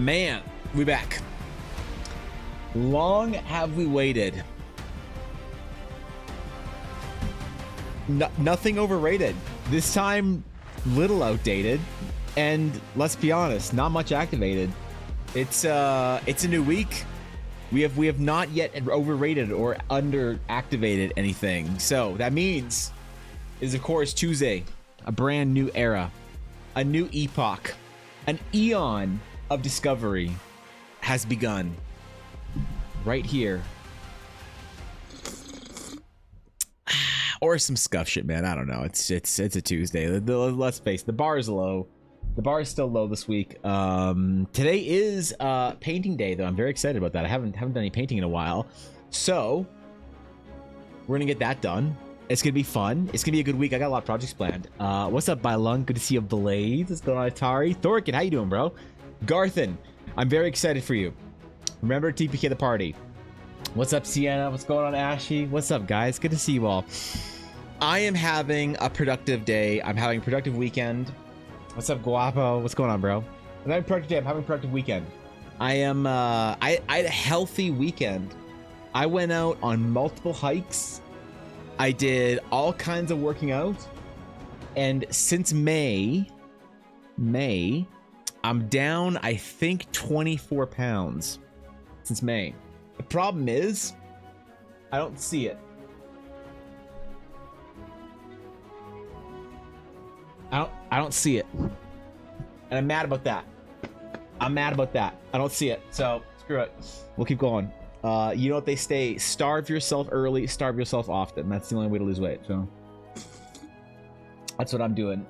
Man, we back. Long have we waited. Nothing overrated. This time, little outdated. And let's be honest, not much activated. It's a new week. We have not yet overrated or underactivated anything. So that means is of course Tuesday, a brand new era, a new epoch, an eon of discovery has begun. Right here. Or some scuff shit, man. I don't know. It's a Tuesday. Let's face it, the bar is low. The bar is still low this week. Today is painting day, though. I'm very excited about that. I haven't done any painting in a while, so we're gonna get that done. It's gonna be fun. It's gonna be a good week. I got a lot of projects planned. What's up, Bylung? Good to see you, Blaze. What's going on, Atari? Thorkin, how you doing, bro? Garthen, I'm very excited for you. Remember TPK the party. What's up, Sienna? What's going on, Ashy? What's up, guys? Good to see you all. I am having a productive day. I'm having a productive weekend. What's up, Guapo? What's going on, bro? I'm having a productive day. I'm having a productive weekend. I am, I had a healthy weekend. I went out on multiple hikes. I did all kinds of working out. And since May, I'm down, I think, 24 pounds since May. The problem is, I don't see it. I don't see it. And I'm mad about that. I don't see it. So, screw it. We'll keep going. You know what they say, starve yourself early, starve yourself often. That's the only way to lose weight. So, that's what I'm doing.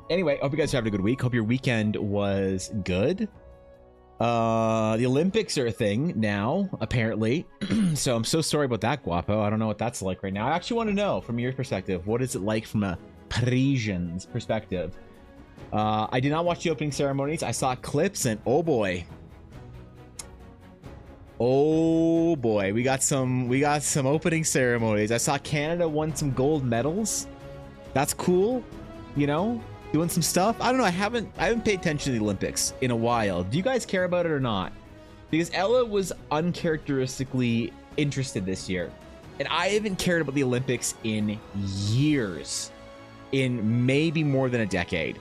Anyway, hope you guys are having a good week. Hope your weekend was good. The Olympics are a thing now, apparently. So I'm so sorry about that, Guapo. I don't know what that's like right now. I actually want to know from your perspective, what is it like from a Parisian's perspective? I did not watch the opening ceremonies. I saw clips and oh boy, we got some opening ceremonies. I saw Canada won some gold medals. That's cool, you know, doing some stuff. I don't know. I haven't paid attention to the Olympics in a while. Do you guys care about it or not? Because Ella was uncharacteristically interested this year, and I haven't cared about the Olympics in years, in maybe more than a decade.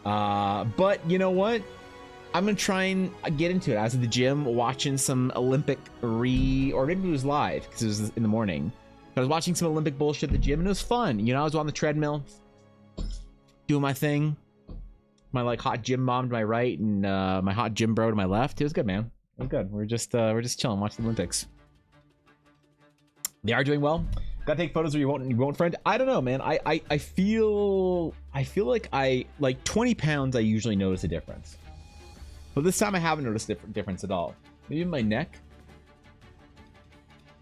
But you know what? I'm gonna try and get into it. I was at the gym watching some Olympic or maybe it was live because it was in the morning. But I was watching some Olympic bullshit at the gym and it was fun. You know, I was on the treadmill, doing my thing. My like hot gym mom to my right and my hot gym bro to my left. It was good, man. It was good. We're just chilling, watching the Olympics. They are doing well. Gotta take photos or you won't, friend. I don't know, man. I feel like 20 pounds. I usually notice a difference, but this time I haven't noticed a difference at all. Maybe in my neck.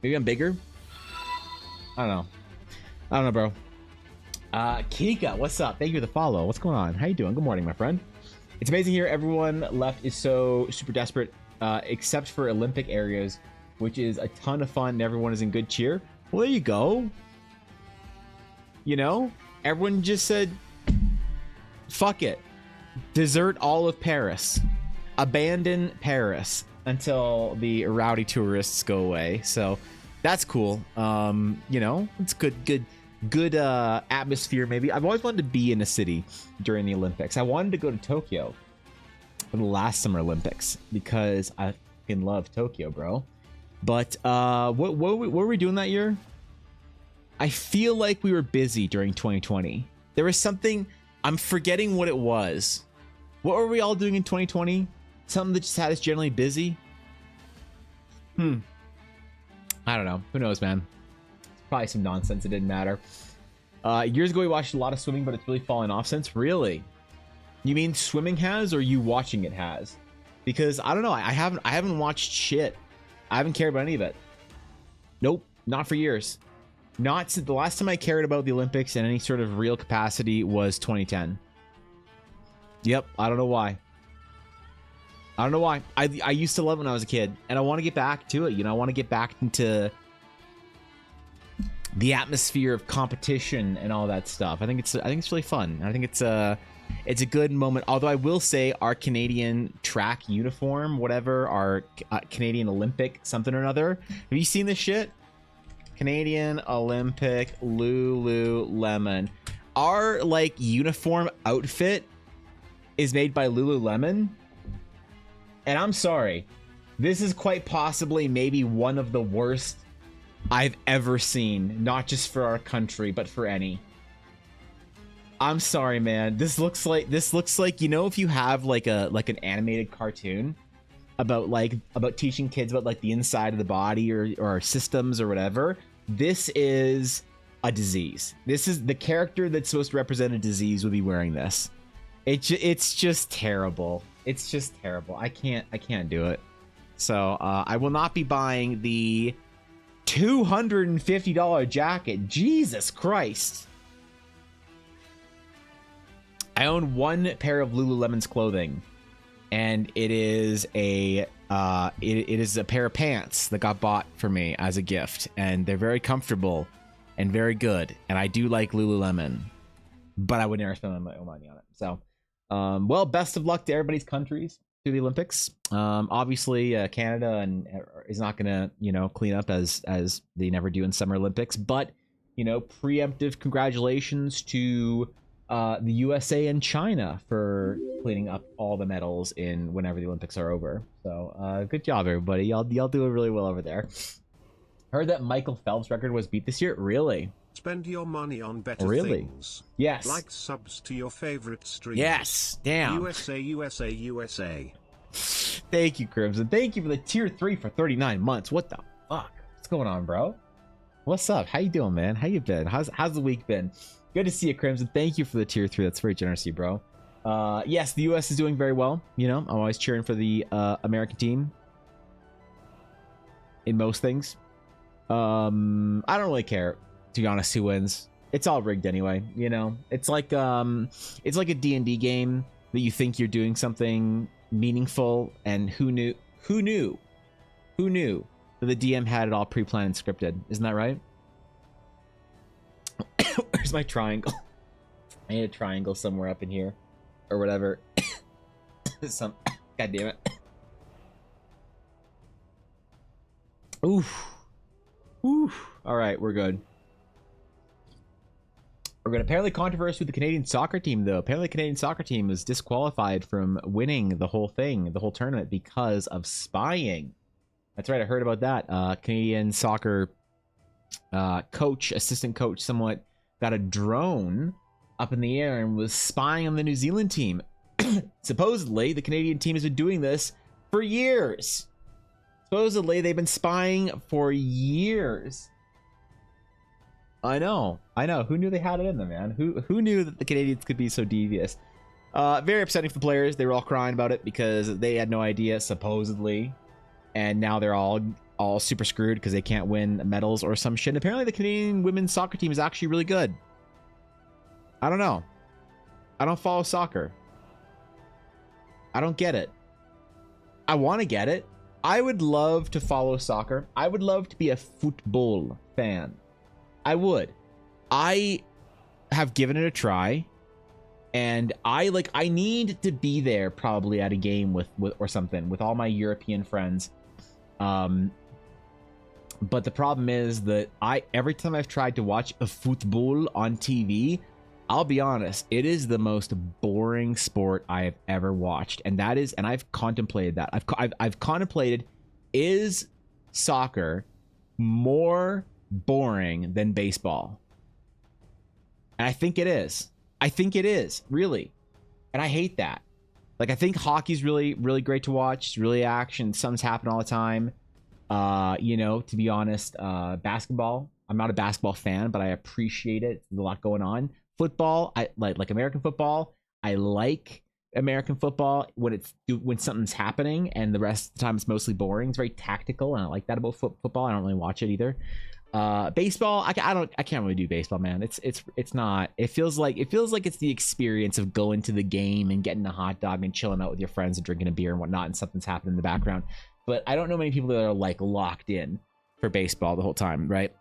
Maybe I'm bigger. I don't know, bro. Kika, what's up? Thank you for the follow. What's going on? How you doing? Good morning, my friend. It's amazing here. Everyone left is so super desperate, except for Olympic areas, which is a ton of fun and everyone is in good cheer. Well, there you go. You know, everyone just said, fuck it. Desert all of Paris. Abandon Paris until the rowdy tourists go away. So that's cool. You know, it's good atmosphere. Maybe I've always wanted to be in a city during the Olympics. I wanted to go to Tokyo for the last Summer Olympics because I fucking love Tokyo, bro. But what were we doing that year? I feel like we were busy during 2020. There was something, I'm forgetting what it was. What were we all doing in 2020? Something that just had us generally busy? I don't know. Who knows, man? It's probably some nonsense. It didn't matter. Years ago, we watched a lot of swimming, but it's really fallen off since. Really? You mean swimming has, or you watching it has? Because I don't know. I haven't watched shit. I haven't cared about any of it. Nope, not for years. Not since the last time I cared about the Olympics in any sort of real capacity was 2010. Yep, I don't know why. I used to love it when I was a kid, and I want to get back to it. You know, I want to get back into the atmosphere of competition and all that stuff. I think it's really fun. I think it's It's a good moment. Although I will say our Canadian track uniform, whatever, our Canadian Olympic something or another. Have you seen this shit? Canadian Olympic Lululemon. Our like uniform outfit is made by Lululemon. And I'm sorry, this is quite possibly maybe one of the worst I've ever seen, not just for our country, but for any. I'm sorry, man. This looks like, you know, if you have like an animated cartoon about teaching kids about like the inside of the body or systems or whatever, this is a disease. This is the character that's supposed to represent a disease would be wearing this. It's just terrible. It's just terrible. I can't do it. So I will not be buying the $250 jacket. Jesus Christ. I own one pair of Lululemon's clothing, and it is a pair of pants that got bought for me as a gift, and they're very comfortable and very good, and I do like Lululemon, but I would never spend my own money on it. So well, best of luck to everybody's countries through the Olympics. Obviously Canada is not gonna, you know, clean up as they never do in Summer Olympics, but, you know, preemptive congratulations to the USA and China for cleaning up all the medals in whenever the Olympics are over. So good job, everybody. Y'all do really well over there. Heard that Michael Phelps' record was beat this year. Really? Spend your money on better things. Yes. Like subs to your favorite streams. Yes. Damn. USA, USA, USA. Thank you, Crimson. Thank you for the tier 3 for 39 months. What the fuck? What's going on, bro? What's up? How you doing, man? How you been? How's the week been? Good to see you, Crimson. Thank you for the tier 3. That's very generous of you, bro. Yes, the US is doing very well. You know, I'm always cheering for the American team in most things. I don't really care, to be honest, who wins. It's all rigged anyway, you know. It's like a D&D game that you think you're doing something meaningful, and who knew that the DM had it all pre-planned and scripted. Isn't that right? Where's my triangle? I need a triangle somewhere up in here or whatever. God damn it. Oof. All right, we're good. We're going to apparently controversy with the Canadian soccer team, though. Apparently the Canadian soccer team was disqualified from winning the whole thing, the whole tournament, because of spying. That's right, I heard about that. Canadian soccer assistant coach, somewhat got a drone up in the air and was spying on the New Zealand team. Supposedly, the Canadian team has been doing this for years. Supposedly, they've been spying for years. I know. Who knew they had it in them, man? Who knew that the Canadians could be so devious? Very upsetting for the players. They were all crying about it because they had no idea, supposedly. And now they're all super screwed because they can't win medals or some shit. And apparently, the Canadian women's soccer team is actually really good. I don't know. I don't follow soccer. I don't get it. I want to get it. I would love to follow soccer. I would love to be a football fan. I would. I have given it a try, and I need to be there probably at a game with or something with all my European friends. But the problem is that every time I've tried to watch a football on TV, I'll be honest, it is the most boring sport I have ever watched, and I've contemplated that. I've contemplated, is soccer more boring than baseball? And I think it is. Really. And I hate that. Like, I think hockey's really, really great to watch. It's really action. Something's happening all the time. You know, to be honest, basketball, I'm not a basketball fan, but I appreciate it. There's a lot going on. Football, I like American football. I like American football when something's happening, and the rest of the time it's mostly boring. It's very tactical, and I like that about football. I don't really watch it either. Baseball, I can't really do baseball, man. It's not. It feels like it's the experience of going to the game and getting a hot dog and chilling out with your friends and drinking a beer and whatnot, and something's happening in the background. But I don't know many people that are like locked in for baseball the whole time, right?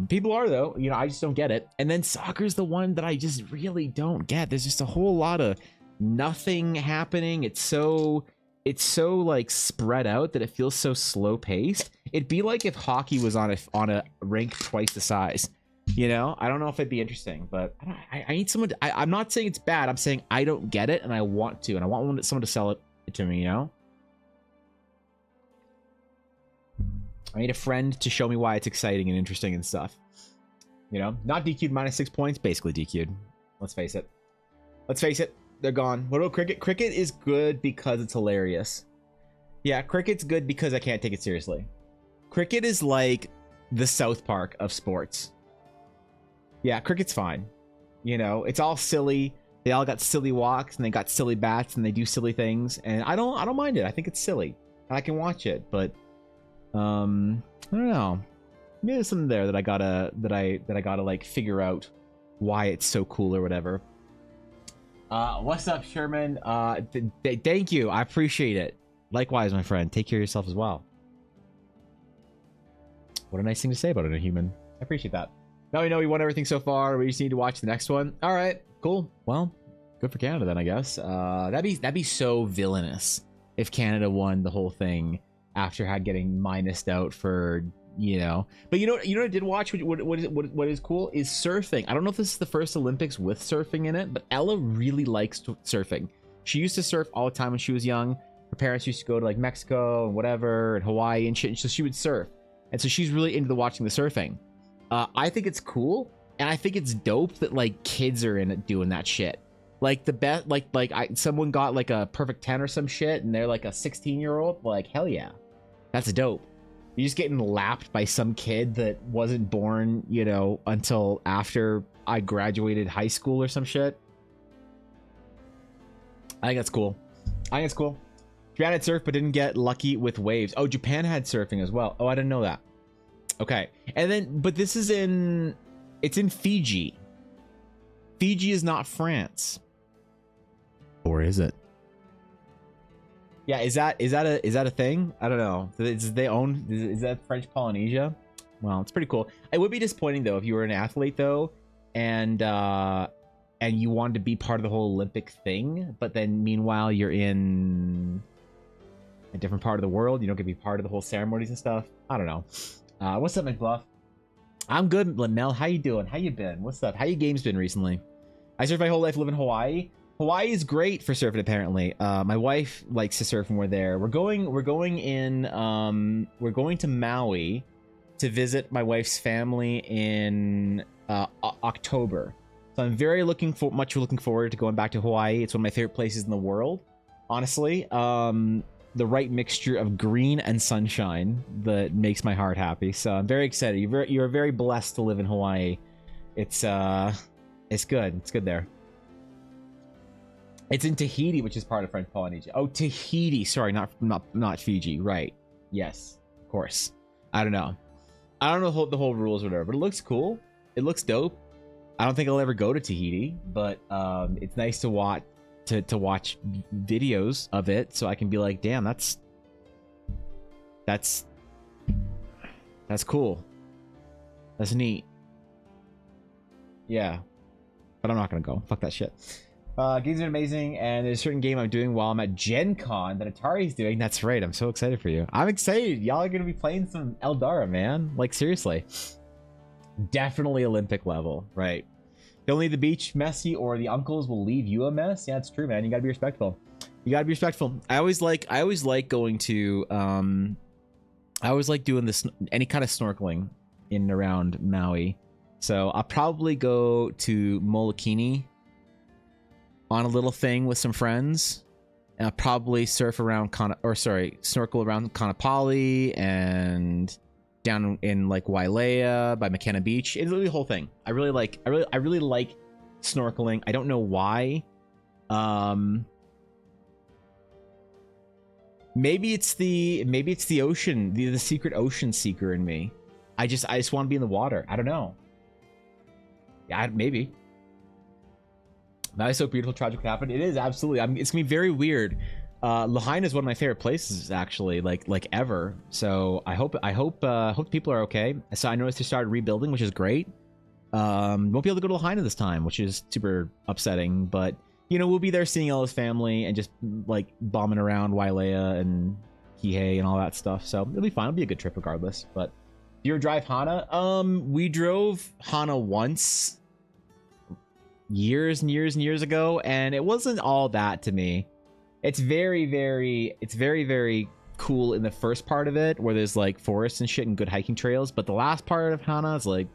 People are, though. You know, I just don't get it. And then soccer's the one that I just really don't get. There's just a whole lot of nothing happening. It's so like spread out that it feels so slow paced. It'd be like if hockey was on a rink twice the size. You know, I don't know if it'd be interesting, but I need someone. I'm not saying it's bad. I'm saying I don't get it, and I want to, and I want someone to sell it to me. You know, I need a friend to show me why it's exciting and interesting and stuff. You know, not DQ'd -6 points, basically DQ'd. Let's face it. Let's face it. They're gone. What about cricket? Cricket is good because it's hilarious. Yeah, cricket's good because I can't take it seriously. Cricket is like the South Park of sports. Yeah, cricket's fine. You know, it's all silly. They all got silly walks and they got silly bats and they do silly things, and I don't mind it. I think it's silly. I can watch it, but I don't know. Maybe there's something there that I gotta like figure out why it's so cool or whatever. What's up, Sherman? Thank you. I appreciate it. Likewise, my friend. Take care of yourself as well. What a nice thing to say about a human. I appreciate that. Now we know we won everything so far. We just need to watch the next one. All right, cool. Well, good for Canada then, I guess. That'd be so villainous if Canada won the whole thing after getting minused out for, you know. But you know what I did watch? What is cool is surfing. I don't know if this is the first Olympics with surfing in it, but Ella really likes surfing. She used to surf all the time when she was young. Her parents used to go to like Mexico and whatever and Hawaii and shit, so she would surf. And so she's really into watching the surfing. I think it's cool, and I think it's dope that like kids are in it doing that shit. Like the best, someone got like a perfect 10 or some shit, and they're like a 16-year-old. Like, hell yeah, that's dope. You're just getting lapped by some kid that wasn't born, you know, until after I graduated high school or some shit. I think that's cool. I think it's cool. Japan had surf but didn't get lucky with waves. Oh, Japan had surfing as well. Oh, I didn't know that. Okay, and then, but this is it's in Fiji. Fiji is not France. Or is it? Yeah, is that a thing? I don't know. Is that French Polynesia? Well, it's pretty cool. It would be disappointing though if you were an athlete though, and you wanted to be part of the whole Olympic thing, but then meanwhile you're in a different part of the world. You don't get to be part of the whole ceremonies and stuff. I don't know. What's up, McBluff? I'm good, Mel. How you doing? How you been? What's up? How you games been recently? I surfed my whole life, live in Hawaii. Hawaii is great for surfing, apparently. My wife likes to surf when we're there. We're going to Maui to visit my wife's family in October. So I'm very much looking forward to going back to Hawaii. It's one of my favorite places in the world, honestly. The right mixture of green and sunshine that makes my heart happy. So I'm very excited. You're very blessed to live in Hawaii. It's good. It's good there. It's in Tahiti, which is part of French Polynesia. Oh, Tahiti. Sorry, not Fiji. Right. Yes, of course. I don't know the whole rules or whatever, but it looks cool. It looks dope. I don't think I'll ever go to Tahiti, but it's nice to watch videos of it so I can be like, damn, that's cool. That's neat. Yeah. But I'm not gonna go. Fuck that shit. Games are amazing, and there's a certain game I'm doing while I'm at Gen Con that Atari's doing. That's right. I'm so excited for you. I'm excited. Y'all are gonna be playing some Eldara, man. Like, seriously. Definitely Olympic level, right? Don't leave the beach messy or the uncles will leave you a mess. Yeah, it's true, man. You gotta be respectful. You gotta be respectful. I always like going to I always like doing this, any kind of snorkeling in and around Maui. So I'll probably go to Molokini on a little thing with some friends, and I'll probably snorkel around Kanapali and down in like Wailea by McKenna Beach. It's really the whole thing. I really like snorkeling. I don't know why. Maybe it's the ocean, the secret ocean seeker in me. I just want to be in the water. I don't know. Yeah, maybe. That is so beautiful. Tragic could happen. It is, absolutely. It's gonna be very weird. Lahaina is one of my favorite places, actually, like ever. So I hope people are okay. So I noticed they started rebuilding, which is great. Won't be able to go to Lahaina this time, which is super upsetting. But you know, we'll be there seeing all his family and just like bombing around Wailea and Kihei and all that stuff. So it'll be fun. It'll be a good trip regardless. But do you drive Hana? We drove Hana once years and years and years ago, and it wasn't all that to me. It's very, very cool in the first part of it where there's like forests and shit and good hiking trails, but the last part of Hana is like,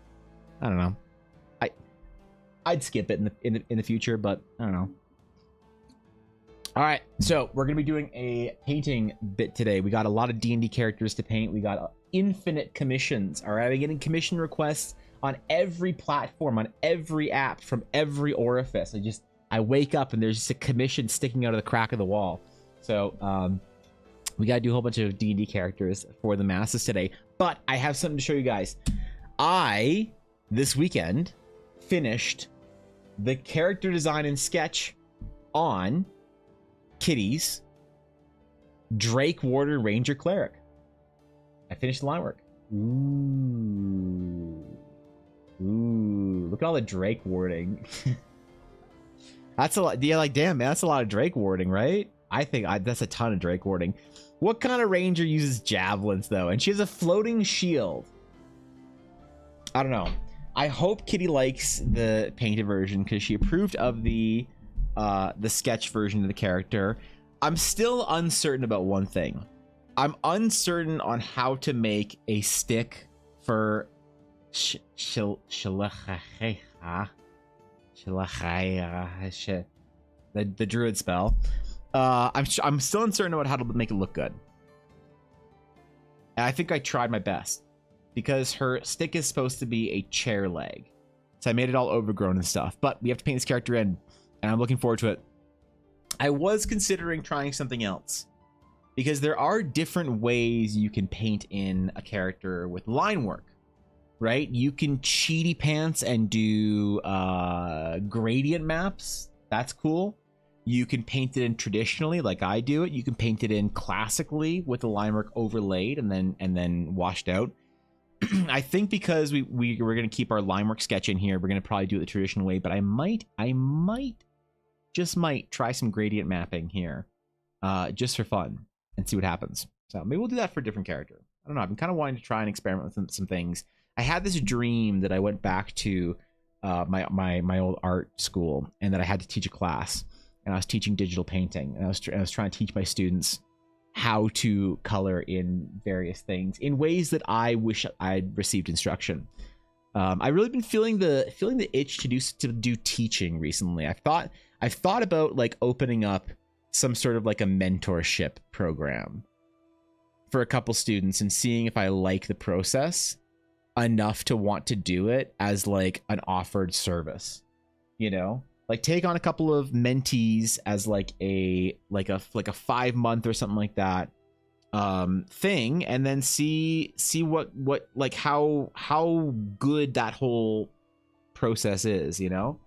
I don't know. I'd skip it in the future, but I don't know. All right, so we're gonna be doing a painting bit today. We got a lot of D&D characters to paint. We got infinite commissions. All right, we're getting commission requests on every platform, on every app, from every orifice. I wake up and there's just a commission sticking out of the crack of the wall. So we gotta do a whole bunch of D&D characters for the masses today. But I have something to show you guys. This weekend, finished the character design and sketch on Kitty's Drake Warder Ranger Cleric. I finished the line work. Ooh, look at all the Drake warding. That's a lot. Yeah, like, damn, man, that's a lot of Drake warding, right? I think that's a ton of Drake warding. What kind of ranger uses javelins though? And she has a floating shield. I don't know. I hope Kitty likes the painted version because she approved of the sketch version of the character. I'm still uncertain about one thing. I'm uncertain on how to make a stick for the druid spell. I'm still uncertain about how to make it look good. And I think I tried my best because her stick is supposed to be a chair leg. So I made it all overgrown and stuff, but we have to paint this character in and I'm looking forward to it. I was considering trying something else because there are different ways you can paint in a character with line work, right? You can cheaty pants and do gradient maps. That's cool. You can paint it in traditionally like I do it. You can paint it in classically with the line work overlaid and then washed out. I think because we're going to keep our line work sketch in here, we're going to probably do it the traditional way, but I might try some gradient mapping here just for fun and see what happens. So maybe we'll do that for a different character. I don't know. I've been kind of wanting to try and experiment with some things. I had this dream that I went back to my old art school and that I had to teach a class, and I was teaching digital painting, and I was trying to teach my students how to color in various things in ways that I wish I'd received instruction. I've really been feeling the itch to do teaching recently. I've thought about like opening up some sort of like a mentorship program for a couple students and seeing if I like the process enough to want to do it as like an offered service, you know, like take on a couple of mentees as like a 5-month or something like that thing, and then see what like how good that whole process is, you know.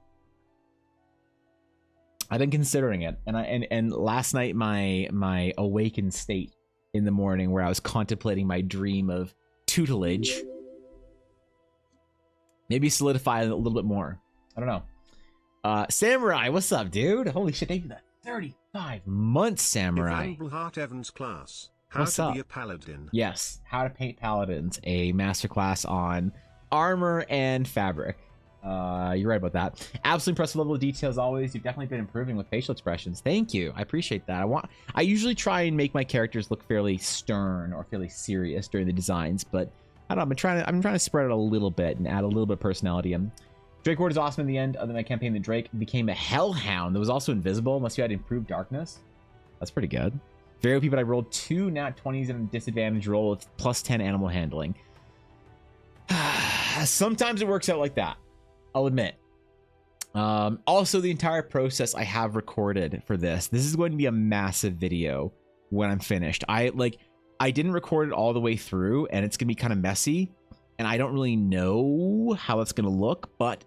I've been considering it, and last night my awakened state in the morning where I was contemplating my dream of tutelage maybe solidify a little bit more. I don't know. Samurai, what's up, dude? Holy shit, thank you for that 35 months, Samurai. Evans class. What's How to up? be a paladin. Yes, how to paint paladins, a masterclass on armor and fabric. You're right about that. Absolutely impressive level of detail as always. You've definitely been improving with facial expressions. Thank you. I appreciate that. I usually try and make my characters look fairly stern or fairly serious during the designs, but I don't know. I'm trying to spread it a little bit and add a little bit of personality in. Drake Ward is awesome in the end. Other than my campaign, the Drake became a hellhound that was also invisible unless you had improved darkness. That's pretty good. Very OP, but I rolled 2 nat 20s and a disadvantage roll with +10 animal handling. Sometimes it works out like that, I'll admit. Also, the entire process I have recorded for this. This is going to be a massive video when I'm finished. I didn't record it all the way through, and it's going to be kind of messy, and I don't really know how it's going to look, but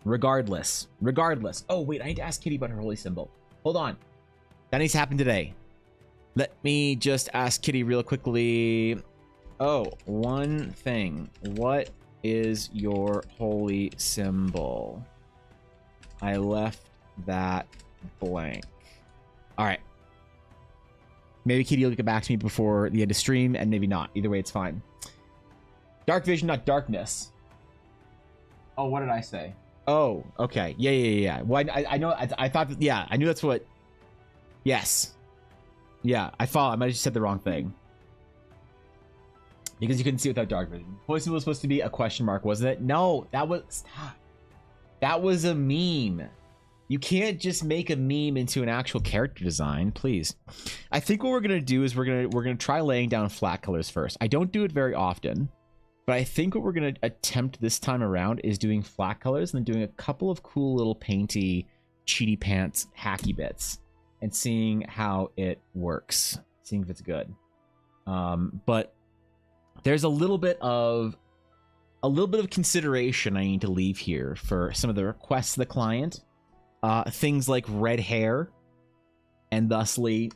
regardless. Oh, wait, I need to ask Kitty about her holy symbol. Hold on. That needs to happen today. Let me just ask Kitty real quickly. Oh, one thing. What is your holy symbol? I left that blank. All right. Maybe Kitty will get back to me before the end of stream, and maybe not. Either way, it's fine. Dark vision, not darkness. Oh, what did I say? Oh, okay. Yeah. Well, I know. I thought that, yeah, I knew that's what. Yes. Yeah, I follow. I might have just said the wrong thing. Because you couldn't see without dark vision. Poison was supposed to be a question mark, wasn't it? No, that was. Stop. That was a meme. You can't just make a meme into an actual character design, please. I think what we're gonna do is we're gonna try laying down flat colors first. I don't do it very often, but I think what we're gonna attempt this time around is doing flat colors and then doing a couple of cool little painty, cheaty pants, hacky bits, and seeing how it works, seeing if it's good. But there's a little bit of consideration I need to leave here for some of the requests of the client. Things like red hair and thusly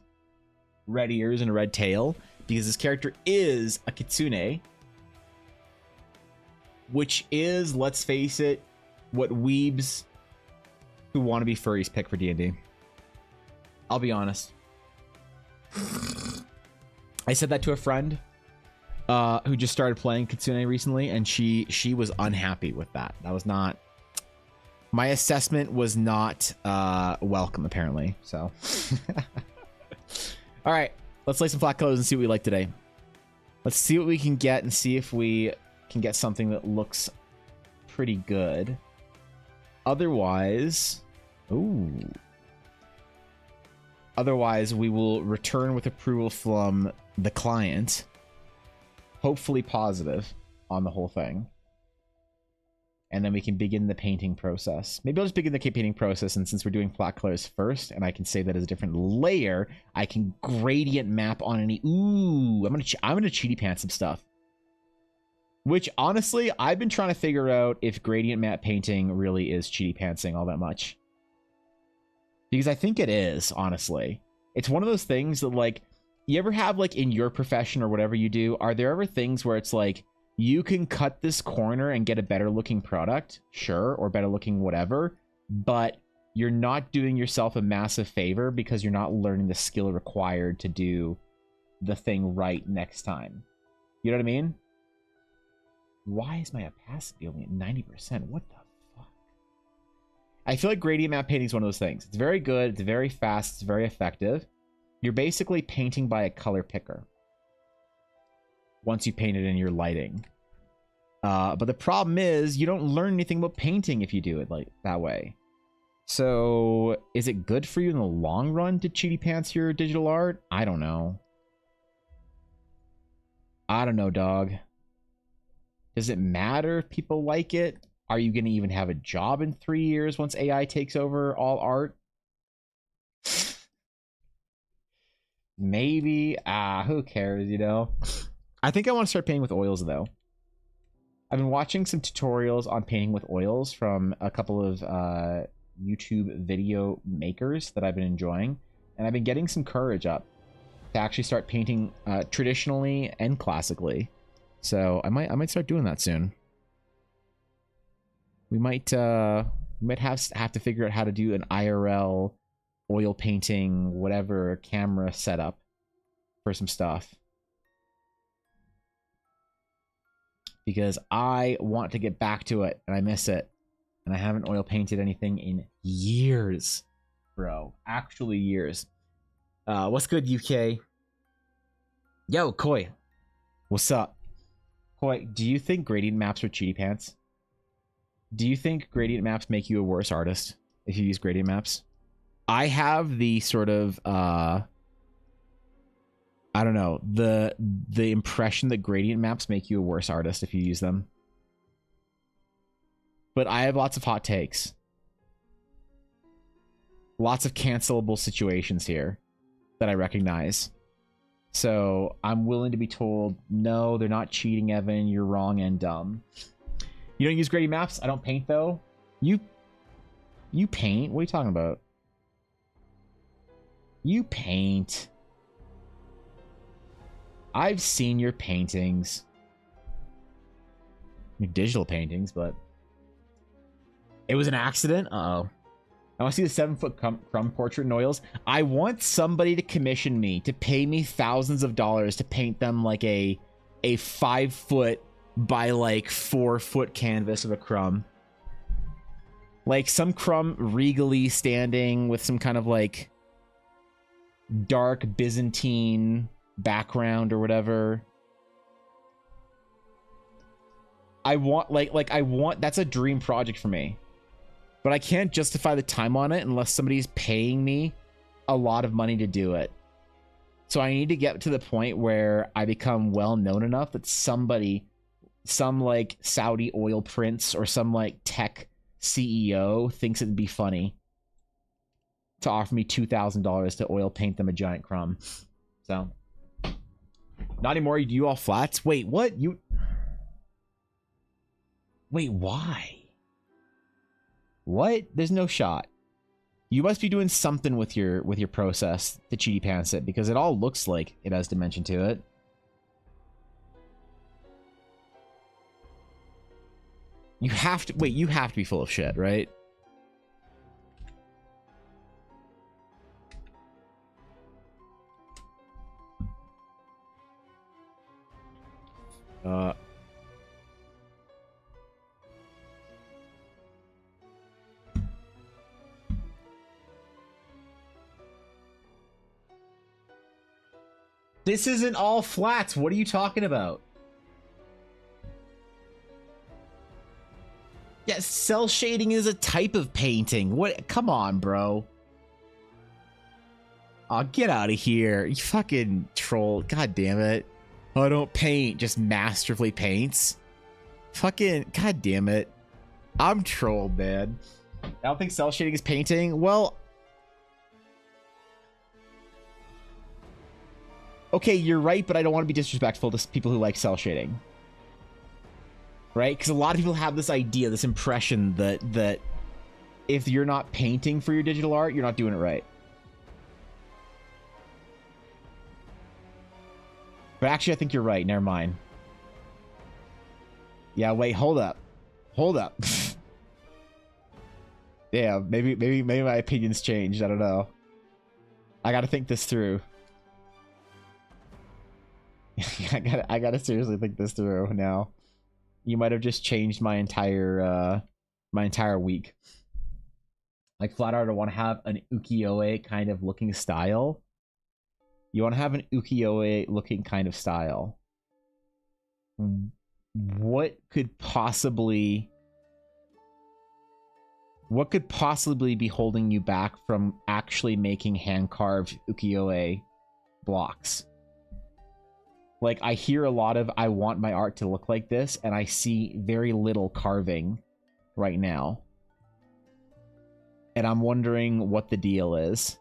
red ears and a red tail, because this character is a kitsune, which is, let's face it, what weebs who want to be furries pick for D&D. I'll be honest. I said that to a friend who just started playing kitsune recently, and she was unhappy with that. That was not... My assessment was not welcome, apparently. So, all right, let's lay some flat colors and see what we like today. Let's see what we can get and see if we can get something that looks pretty good. Otherwise, otherwise we will return with approval from the client, hopefully positive on the whole thing. And then we can begin the painting process. Maybe I'll just begin the painting process, and since we're doing flat colors first, and I can say that as a different layer, I can gradient map on any... Ooh, I'm gonna cheaty pants some stuff. Which, honestly, I've been trying to figure out if gradient map painting really is cheaty pantsing all that much. Because I think it is, honestly. It's one of those things that, like, you ever have, like, in your profession or whatever you do, are there ever things where it's like, you can cut this corner and get a better looking product, sure, or better looking whatever, but you're not doing yourself a massive favor because you're not learning the skill required to do the thing right next time. You know what I mean? Why is my opacity only at 90%? What the fuck? I feel like gradient map painting is one of those things. It's very good, it's very fast, it's very effective. You're basically painting by a color picker once you paint it in your lighting. But the problem is you don't learn anything about painting if you do it like that way. So is it good for you in the long run to cheaty pants your digital art? I don't know. I don't know, dog. Does it matter if people like it? Are you going to even have a job in 3 years once AI takes over all art? Maybe. Who cares, you know? I think I want to start painting with oils, though. I've been watching some tutorials on painting with oils from a couple of YouTube video makers that I've been enjoying, and I've been getting some courage up to actually start painting traditionally and classically. So I might start doing that soon. We might have to figure out how to do an IRL oil painting, whatever camera setup for some stuff. Because I want to get back to it, and I miss it. And I haven't oil painted anything in years, bro. Actually years. What's good, UK? Yo, Koi. What's up? Koi, do you think gradient maps are cheaty pants? Do you think gradient maps make you a worse artist if you use gradient maps? I have the sort of... I don't know, the impression that gradient maps make you a worse artist if you use them. But I have lots of hot takes. Lots of cancelable situations here that I recognize. So I'm willing to be told, no, they're not cheating, Evan. You're wrong and dumb. You don't use gradient maps? I don't paint, though. You paint? What are you talking about? You paint. I've seen your paintings. Your digital paintings, but... It was an accident? Uh-oh. I want to see the 7-foot crumb portrait in oils. I want somebody to commission me, to pay me thousands of dollars to paint them like a 5-foot by like 4-foot canvas of a crumb. Like some crumb regally standing with some kind of like dark Byzantine background or whatever. I want I want, that's a dream project for me. But I can't justify the time on it unless somebody's paying me a lot of money to do it. So I need to get to the point where I become well known enough that somebody, some like Saudi oil prince or some like tech CEO thinks it'd be funny to offer me $2,000 to oil paint them a giant crumb. So, not anymore. You do all flats. Wait, what? Wait, why? What? There's no shot. You must be doing something with your process to cheaty pants it, because it all looks like it has dimension to it. You have to wait, you have to be full of shit, right? This isn't all flats. What are you talking about? Yeah, cell shading is a type of painting. What? Come on, bro. Oh, get out of here. You fucking troll. God damn it. I don't paint, just masterfully paints. Fucking, god damn it. I'm trolled, man. I don't think cell shading is painting. Well, okay, you're right, but I don't want to be disrespectful to people who like cell shading. Right? Because a lot of people have this idea, this impression that if you're not painting for your digital art, you're not doing it right. But actually, I think you're right. Never mind. Yeah, wait, hold up. Hold up. Yeah, maybe my opinion's changed. I don't know. I gotta think this through. I gotta seriously think this through now. You might have just changed my entire week. Like flat art, I want to have an ukiyo-e kind of looking style. You want to have an ukiyo-e looking kind of style. What could possibly be holding you back from actually making hand-carved ukiyo-e blocks? Like, I hear a lot of, I want my art to look like this, and I see very little carving right now. And I'm wondering what the deal is.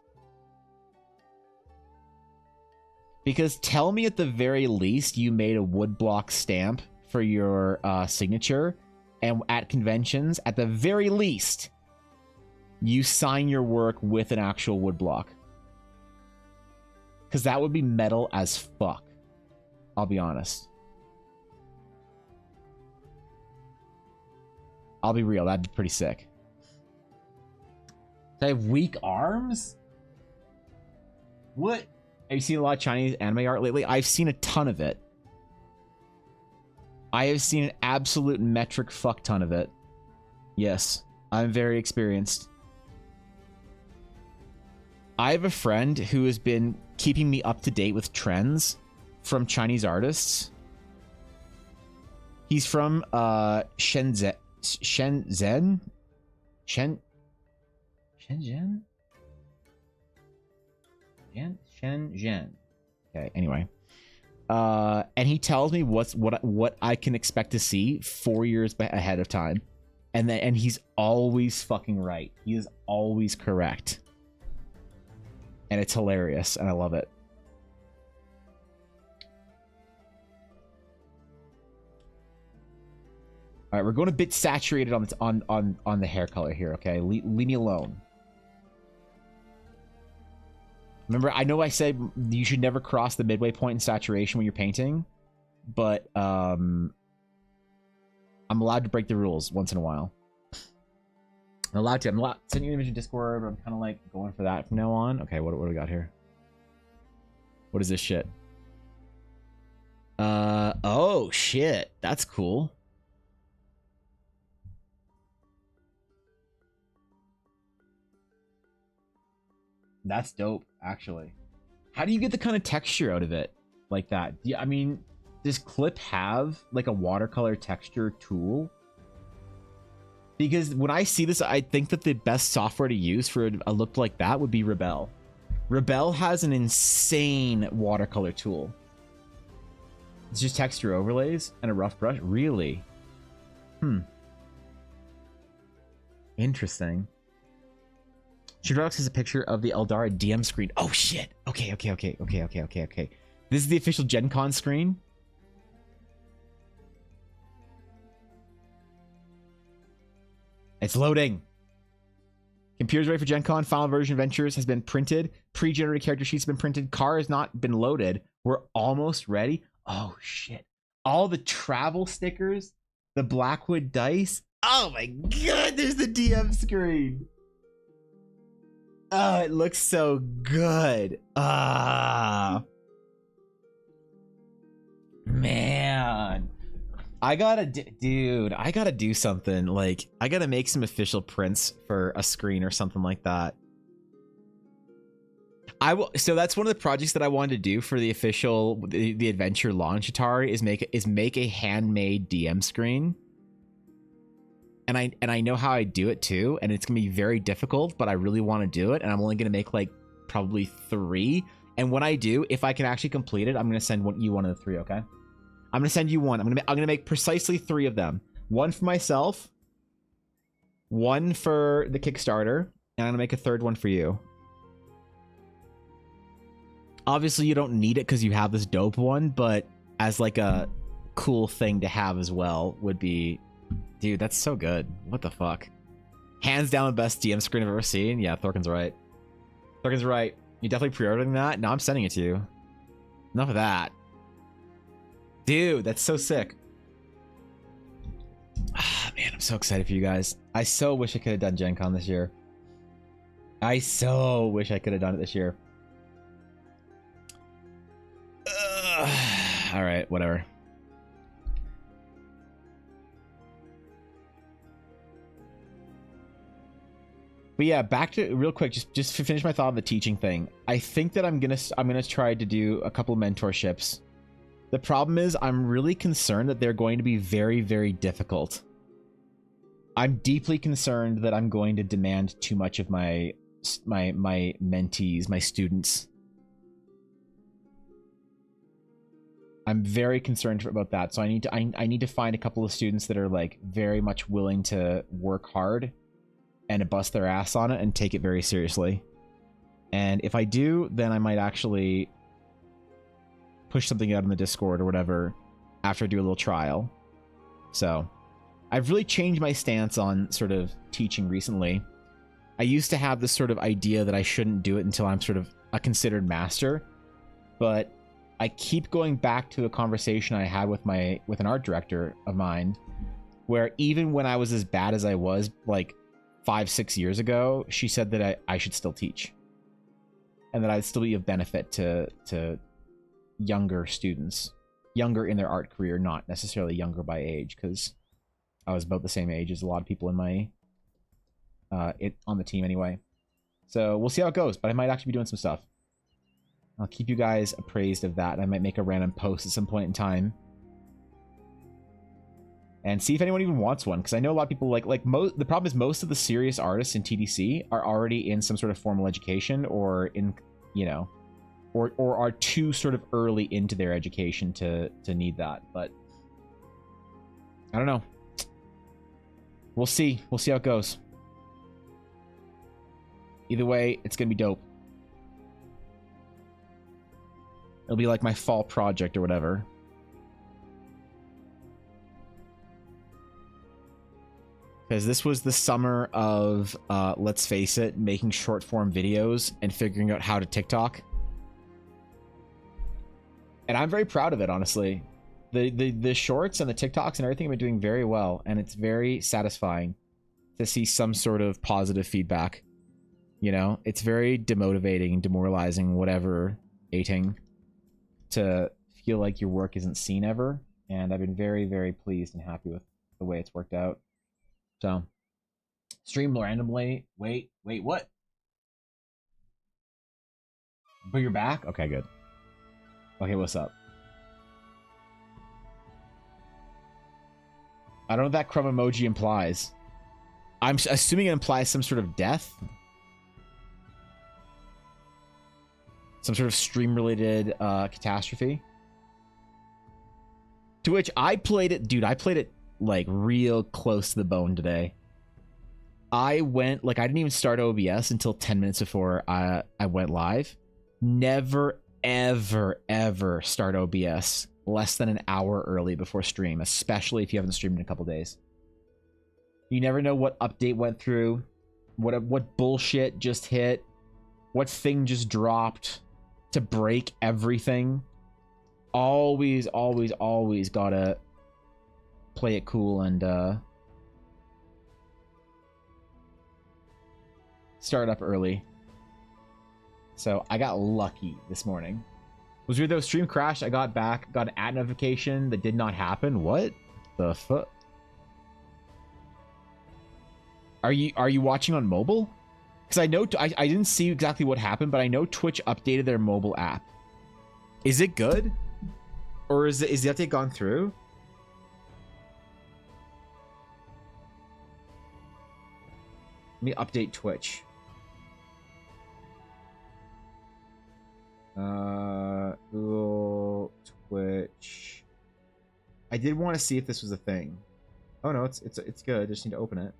Because tell me at the very least you made a woodblock stamp for your signature, and at conventions, at the very least, you sign your work with an actual woodblock. Because that would be metal as fuck. I'll be honest. I'll be real, that'd be pretty sick. Do I have weak arms? What? Have you seen a lot of Chinese anime art lately? I've seen a ton of it. I have seen an absolute metric fuck ton of it. Yes, I'm very experienced. I have a friend who has been keeping me up to date with trends from Chinese artists. He's from Shenzhen. Shenzhen? Shenzhen. Okay, anyway. And he tells me what I can expect to see 4 years ahead of time. And he's always fucking right. He is always correct. And it's hilarious, and I love it. All right, we're going a bit saturated on the hair color here, okay? Leave me alone. Remember, I know I said you should never cross the midway point in saturation when you're painting, but I'm allowed to break the rules once in a while. I'm allowed to. I'm allowed sending you an image in Discord, but I'm kind of like going for that from now on. Okay, what do we got here? What is this shit? Oh shit, that's cool. That's dope, actually. How do you get the kind of texture out of it like that? I mean, does Clip have like a watercolor texture tool? Because when I see this, I think that the best software to use for a look like that would be Rebel. Rebel has an insane watercolor tool. It's just texture overlays and a rough brush. Really? Interesting. Shudrox is a picture of the Eldara DM screen. Oh shit. Okay. This is the official Gen Con screen. It's loading. Computer's ready for Gen Con. Final version of Ventures has been printed. Pre-generated character sheets have been printed. Car has not been loaded. We're almost ready. Oh shit. All the travel stickers, the Blackwood dice. Oh my god, there's the DM screen. Oh, it looks so good. Man. I gotta do something. Like, I gotta make some official prints for a screen or something like that. So that's one of the projects that I wanted to do for the official the adventure launch Atari is make a handmade DM screen. And I know how I do it too, and it's gonna be very difficult, but I really want to do it, and I'm only gonna make like probably 3. And when I do, if I can actually complete it, I'm gonna send you one of the 3. Okay, I'm gonna send you one. I'm gonna make precisely 3 of them. One for myself, one for the Kickstarter, and I'm gonna make a 3rd one for you. Obviously, you don't need it because you have this dope one, but as like a cool thing to have as well would be. Dude, that's so good. What the fuck? Hands down the best DM screen I've ever seen. Yeah, Thorkin's right. Thorkin's right. You definitely pre-ordering that? No, I'm sending it to you. Enough of that. Dude, that's so sick. Ah, man, I'm so excited for you guys. I so wish I could have done Gen Con this year. I so wish I could have done it this year. All right, whatever. But yeah, back to real quick, just to finish my thought on the teaching thing. I think that I'm gonna try to do a couple of mentorships. The problem is I'm really concerned that they're going to be very, very difficult. I'm deeply concerned that I'm going to demand too much of my mentees, my students. I'm very concerned about that. So I need to find a couple of students that are like very much willing to work hard and to bust their ass on it and take it very seriously. And if I do, then I might actually push something out in the Discord or whatever after I do a little trial. So I've really changed my stance on sort of teaching recently. I used to have this sort of idea that I shouldn't do it until I'm sort of a considered master, but I keep going back to a conversation I had with an art director of mine, where even when I was as bad as I was, like 5-6 years ago, she said that I should still teach, and that I'd still be of benefit to younger students, younger in their art career, not necessarily younger by age, because I was about the same age as a lot of people in my on the team anyway. So we'll see how it goes, but I might actually be doing some stuff. I'll keep you guys appraised of that. I might make a random post at some point in time and see if anyone even wants one, because I know a lot of people the problem is most of the serious artists in TDC are already in some sort of formal education, or in, you know, or are too sort of early into their education to need that. But I don't know. We'll see how it goes. Either way, it's gonna be dope. It'll be like my fall project or whatever. Because this was the summer of, let's face it, making short form videos and figuring out how to TikTok. And I'm very proud of it, honestly. The shorts and the TikToks and everything have been doing very well, and it's very satisfying. to see some sort of positive feedback. You know, it's very demotivating, demoralizing, whatever, ating, to feel like your work isn't seen ever. And I've been very, very pleased and happy with the way it's worked out. So, stream randomly. Wait, what? But you're back? Okay, good. Okay, what's up? I don't know what that crumb emoji implies. I'm assuming it implies some sort of death. Some sort of stream-related catastrophe. To which I played it... Dude, I played it, like, real close to the bone today. I went... Like, I didn't even start OBS until 10 minutes before I went live. Never, ever, ever start OBS less than an hour early before stream, especially if you haven't streamed in a couple days. You never know what update went through, what bullshit just hit, what thing just dropped to break everything. Always, always, always gotta play it cool and start up early. So I got lucky this morning. It was weird though, stream crashed, I got back, got an ad notification that did not happen. What the fuck? Are you watching on mobile? Because I know I didn't see exactly what happened, but I know Twitch updated their mobile app. Is it good? Or is the update gone through? Let me update Twitch. Google, Twitch. I did want to see if this was a thing. Oh no, it's good. I just need to open it.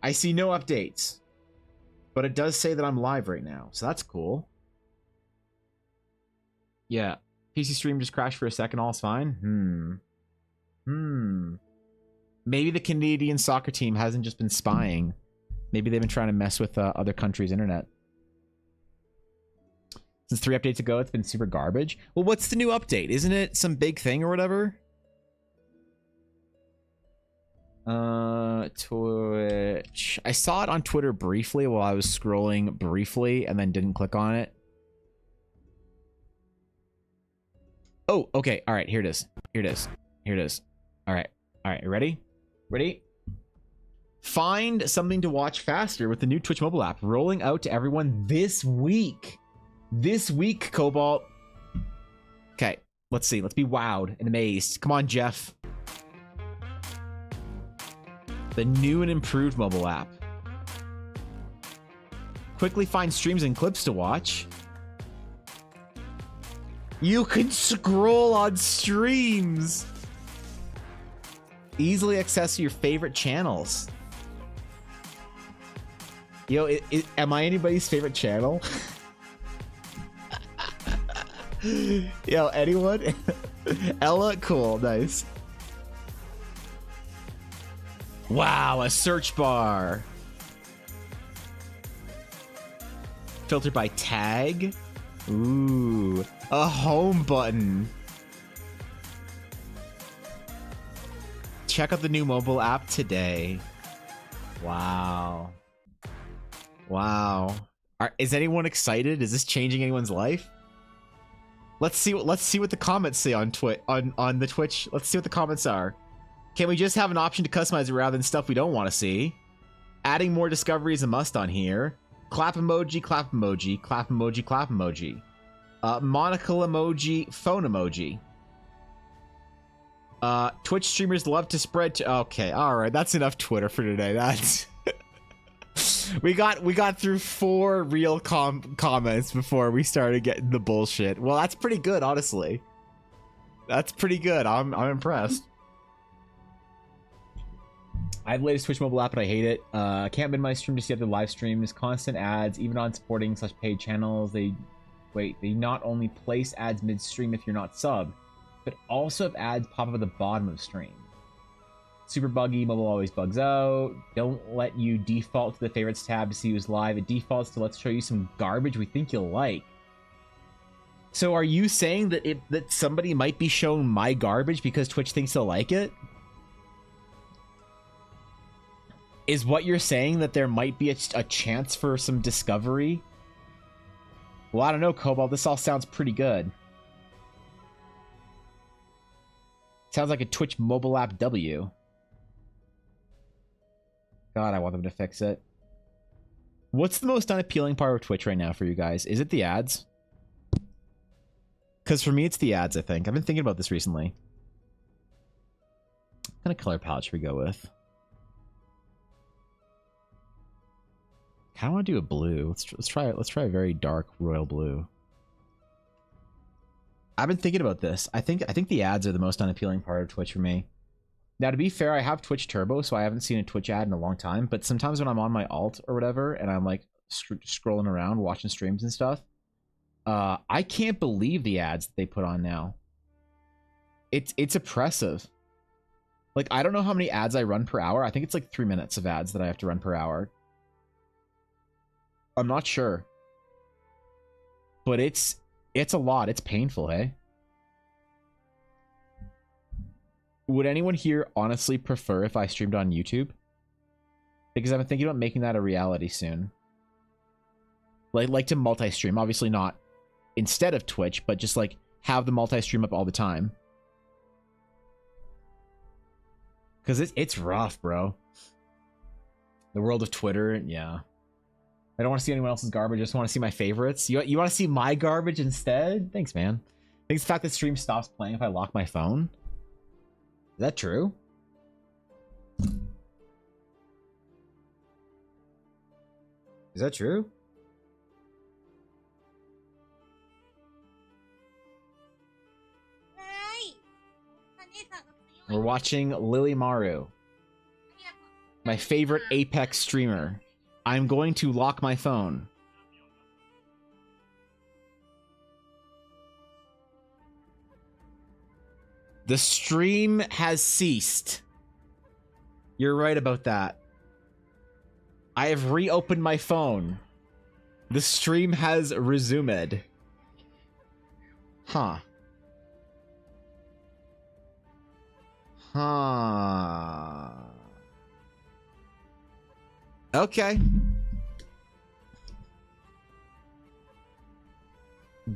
I see no updates, but it does say that I'm live right now, so that's cool. Yeah, PC stream just crashed for a second. All's fine. Maybe the Canadian soccer team hasn't just been spying. Maybe they've been trying to mess with other countries' internet. Since 3 updates ago, it's been super garbage. Well, what's the new update? Isn't it some big thing or whatever? Twitch. I saw it on Twitter briefly while I was scrolling briefly and then didn't click on it. Oh, okay. All right, here it is. Here it is. Here it is. All right. All right, ready? Ready? Find something to watch faster with the new Twitch mobile app rolling out to everyone this week. This week, Cobalt. Okay, let's see. Let's be wowed and amazed. Come on, Jeff. The new and improved mobile app. Quickly find streams and clips to watch. You can scroll on streams. Easily access your favorite channels. Yo, am I anybody's favorite channel? Yo, anyone? Ella? Cool, nice. Wow, a search bar. Filtered by tag. Ooh, a home button. Check out the new mobile app today. Wow. Wow. Is anyone excited? Is this changing anyone's life? Let's see what the comments say on the Twitch. Let's see what the comments are. Can we just have an option to customize it rather than stuff we don't want to see? Adding more discovery is a must on here. Clap emoji, clap emoji, clap emoji, clap emoji. Monocle emoji, phone emoji. Twitch streamers love to spread to... Okay, alright, that's enough Twitter for today. That's... we got through 4 real comments before we started getting the bullshit. Well, that's pretty good, honestly. That's pretty good. I'm impressed. I have the latest Twitch mobile app, but I hate it. I can't minimize stream to see other live streams. Constant ads, even on supporting such paid channels. They not only place ads mid-stream if you're not subbed, but also if ads pop up at the bottom of stream. Super buggy, mobile always bugs out. Don't let you default to the favorites tab to see who's live. It defaults to let's show you some garbage we think you'll like. So are you saying that that somebody might be shown my garbage because Twitch thinks they'll like it? Is what you're saying that there might be a chance for some discovery? Well, I don't know, Cobalt. This all sounds pretty good. Sounds like a Twitch mobile app W. God, I want them to fix it. What's the most unappealing part of Twitch right now for you guys? Is it the ads? Because for me, it's the ads, I think. I've been thinking about this recently. What kind of color palette should we go with? I kind of want to do a blue. Let's try it. Let's try a very dark royal blue. I've been thinking about this. I think the ads are the most unappealing part of Twitch for me. Now, to be fair, I have Twitch Turbo, so I haven't seen a Twitch ad in a long time. But sometimes when I'm on my alt or whatever, and I'm like scrolling around, watching streams and stuff, I can't believe the ads that they put on now. It's oppressive. Like, I don't know how many ads I run per hour. I think it's like 3 minutes of ads that I have to run per hour. I'm not sure. But it's a lot. It's painful, hey? Would anyone here honestly prefer if I streamed on YouTube? Because I've been thinking about making that a reality soon. Like to multi-stream. Obviously not instead of Twitch, but just like have the multi-stream up all the time. Because it's rough, bro. The world of Twitter, yeah. I don't want to see anyone else's garbage. I just want to see my favorites. You want to see my garbage instead? Thanks, man. Thanks the fact that stream stops playing if I lock my phone. Is that true? Is that true? We're watching Lily Maru, my favorite Apex streamer. I'm going to lock my phone. The stream has ceased. You're right about that. I have reopened my phone. The stream has resumed. Huh. Huh. Okay.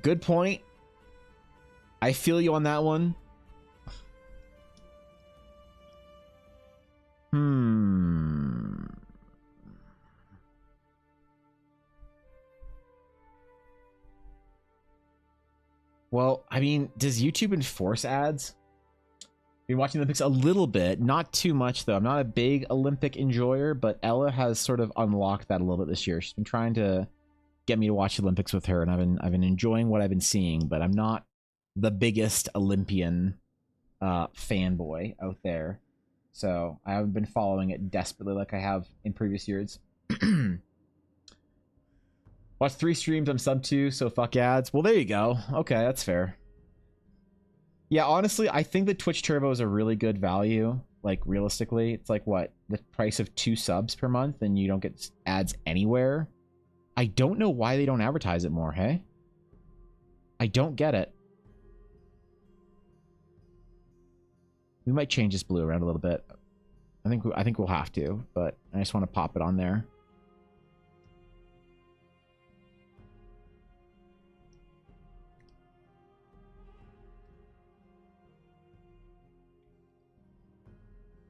Good point. I feel you on that one. Well, I mean, does YouTube enforce ads? Been watching the Olympics a little bit, not too much though. I'm not a big Olympic enjoyer, but Ella has sort of unlocked that a little bit this year. She's been trying to get me to watch the Olympics with her, and I've been enjoying what I've been seeing, but I'm not the biggest Olympian fanboy out there. So I haven't been following it desperately like I have in previous years. Watch 3 streams, I'm sub 2, so fuck ads. Well, there you go. Okay, that's fair. Yeah, honestly, I think that Twitch Turbo is a really good value. Like, realistically, it's like, what? The price of 2 subs per month, and you don't get ads anywhere? I don't know why they don't advertise it more, hey? I don't get it. We might change this blue around a little bit. I think we'll have to, but I just want to pop it on there.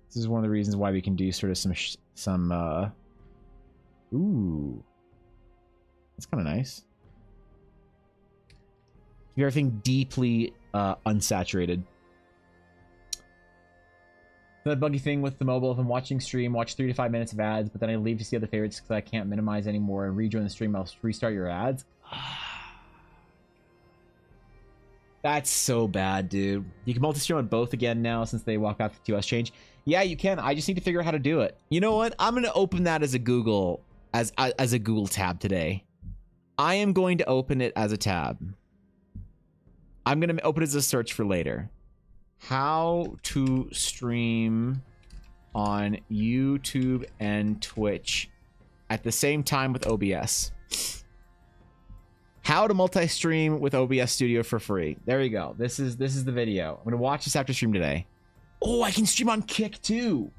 This is one of the reasons why we can do sort of some ooh. That's kind of nice. Keep everything deeply unsaturated. The buggy thing with the mobile, if I'm watching stream, watch 3 to 5 minutes of ads, but then I leave to see other favorites because I can't minimize anymore and rejoin the stream, I'll restart your ads. That's so bad, dude. You can multi-stream on both again now since they walk out the TOS change. Yeah, you can. I just need to figure out how to do it. You know what? I'm gonna open that as a Google a Google tab today. I am going to open it as a tab. I'm gonna open it as a search for later. How to stream on YouTube and Twitch at the same time with OBS. How to multi-stream with OBS Studio for free. There you go. This is the video. I'm gonna watch this after stream today. Oh, I can stream on Kick too.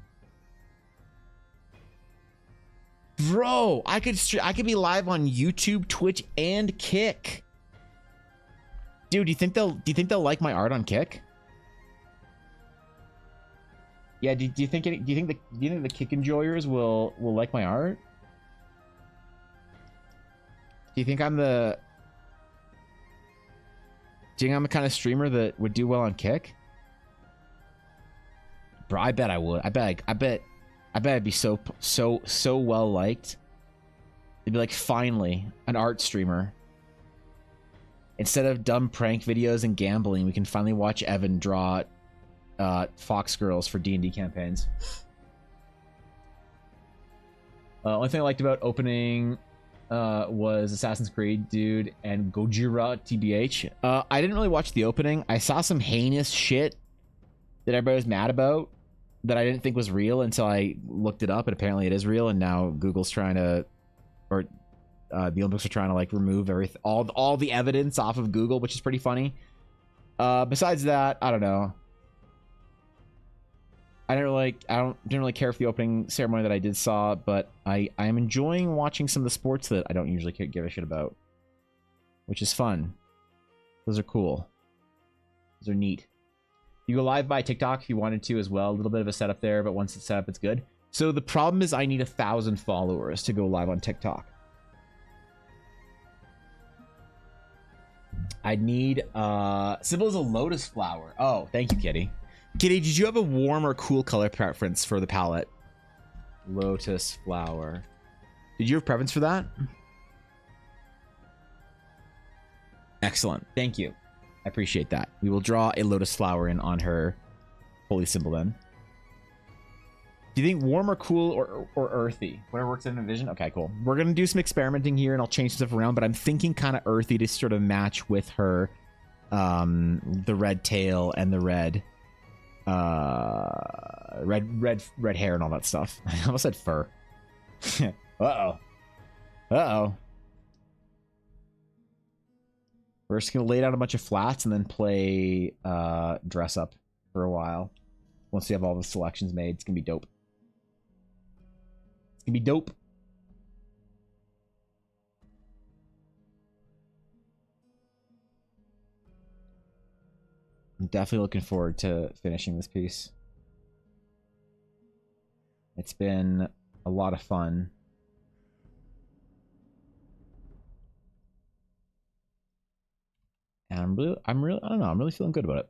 Bro, I could be live on YouTube, Twitch, and Kick. Dude, do you think they'll like my art on Kick? Yeah, do you think the Kick enjoyers will like my art? Do you think I'm the kind of streamer that would do well on Kick? Bro, I bet I would. I bet I'd be so well liked. It'd be like, finally, an art streamer. Instead of dumb prank videos and gambling, we can finally watch Evan draw Fox girls for D&D campaigns. Only thing I liked about opening was Assassin's Creed, dude, and Gojira, TBH. I didn't really watch the opening. I saw some heinous shit that everybody was mad about that I didn't think was real until I looked it up, and apparently it is real, and now Google's trying to, or the Olympics are trying to like remove all the evidence off of Google, which is pretty funny. Besides that, I don't know. I didn't really care for the opening ceremony that I did saw, but I am enjoying watching some of the sports that I don't usually give a shit about, which is fun. Those are cool. Those are neat. You go live by TikTok if you wanted to as well. A little bit of a setup there, but once it's set up, it's good. So the problem is I need 1,000 followers to go live on TikTok. I need symbol is a lotus flower. Oh, thank you, Kitty. Kitty, did you have a warm or cool color preference for the palette? Lotus flower. Did you have preference for that? Excellent. Thank you. I appreciate that. We will draw a lotus flower in on her holy symbol then. Do you think warm or cool or earthy? Whatever works in a vision? Okay, cool. We're going to do some experimenting here and I'll change stuff around, but I'm thinking kind of earthy to sort of match with her, the red tail and the red hair and all that stuff. I almost said fur. Uh-oh. We're just gonna lay down a bunch of flats and then play dress up for a while. Once we have all the selections made, it's gonna be dope. It's gonna be dope. I'm definitely looking forward to finishing this piece. It's been a lot of fun. And I'm really feeling good about it.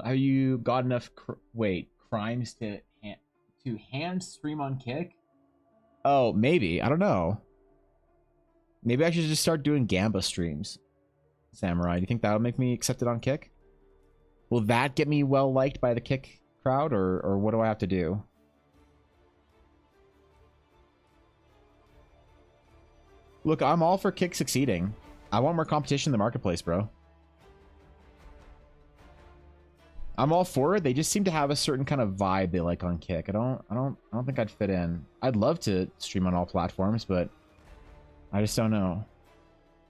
Have you got enough crimes to hand stream on Kick? Oh, maybe. I don't know. Maybe I should just start doing Gamba streams. Samurai, do you think that'll make me accepted on Kick? Will that get me well liked by the Kick crowd, or what do I have to do? Look, I'm all for Kick succeeding. I want more competition in the marketplace, bro. I'm all for it. They just seem to have a certain kind of vibe they like on Kick. I don't think I'd fit in. I'd love to stream on all platforms, but I just don't know.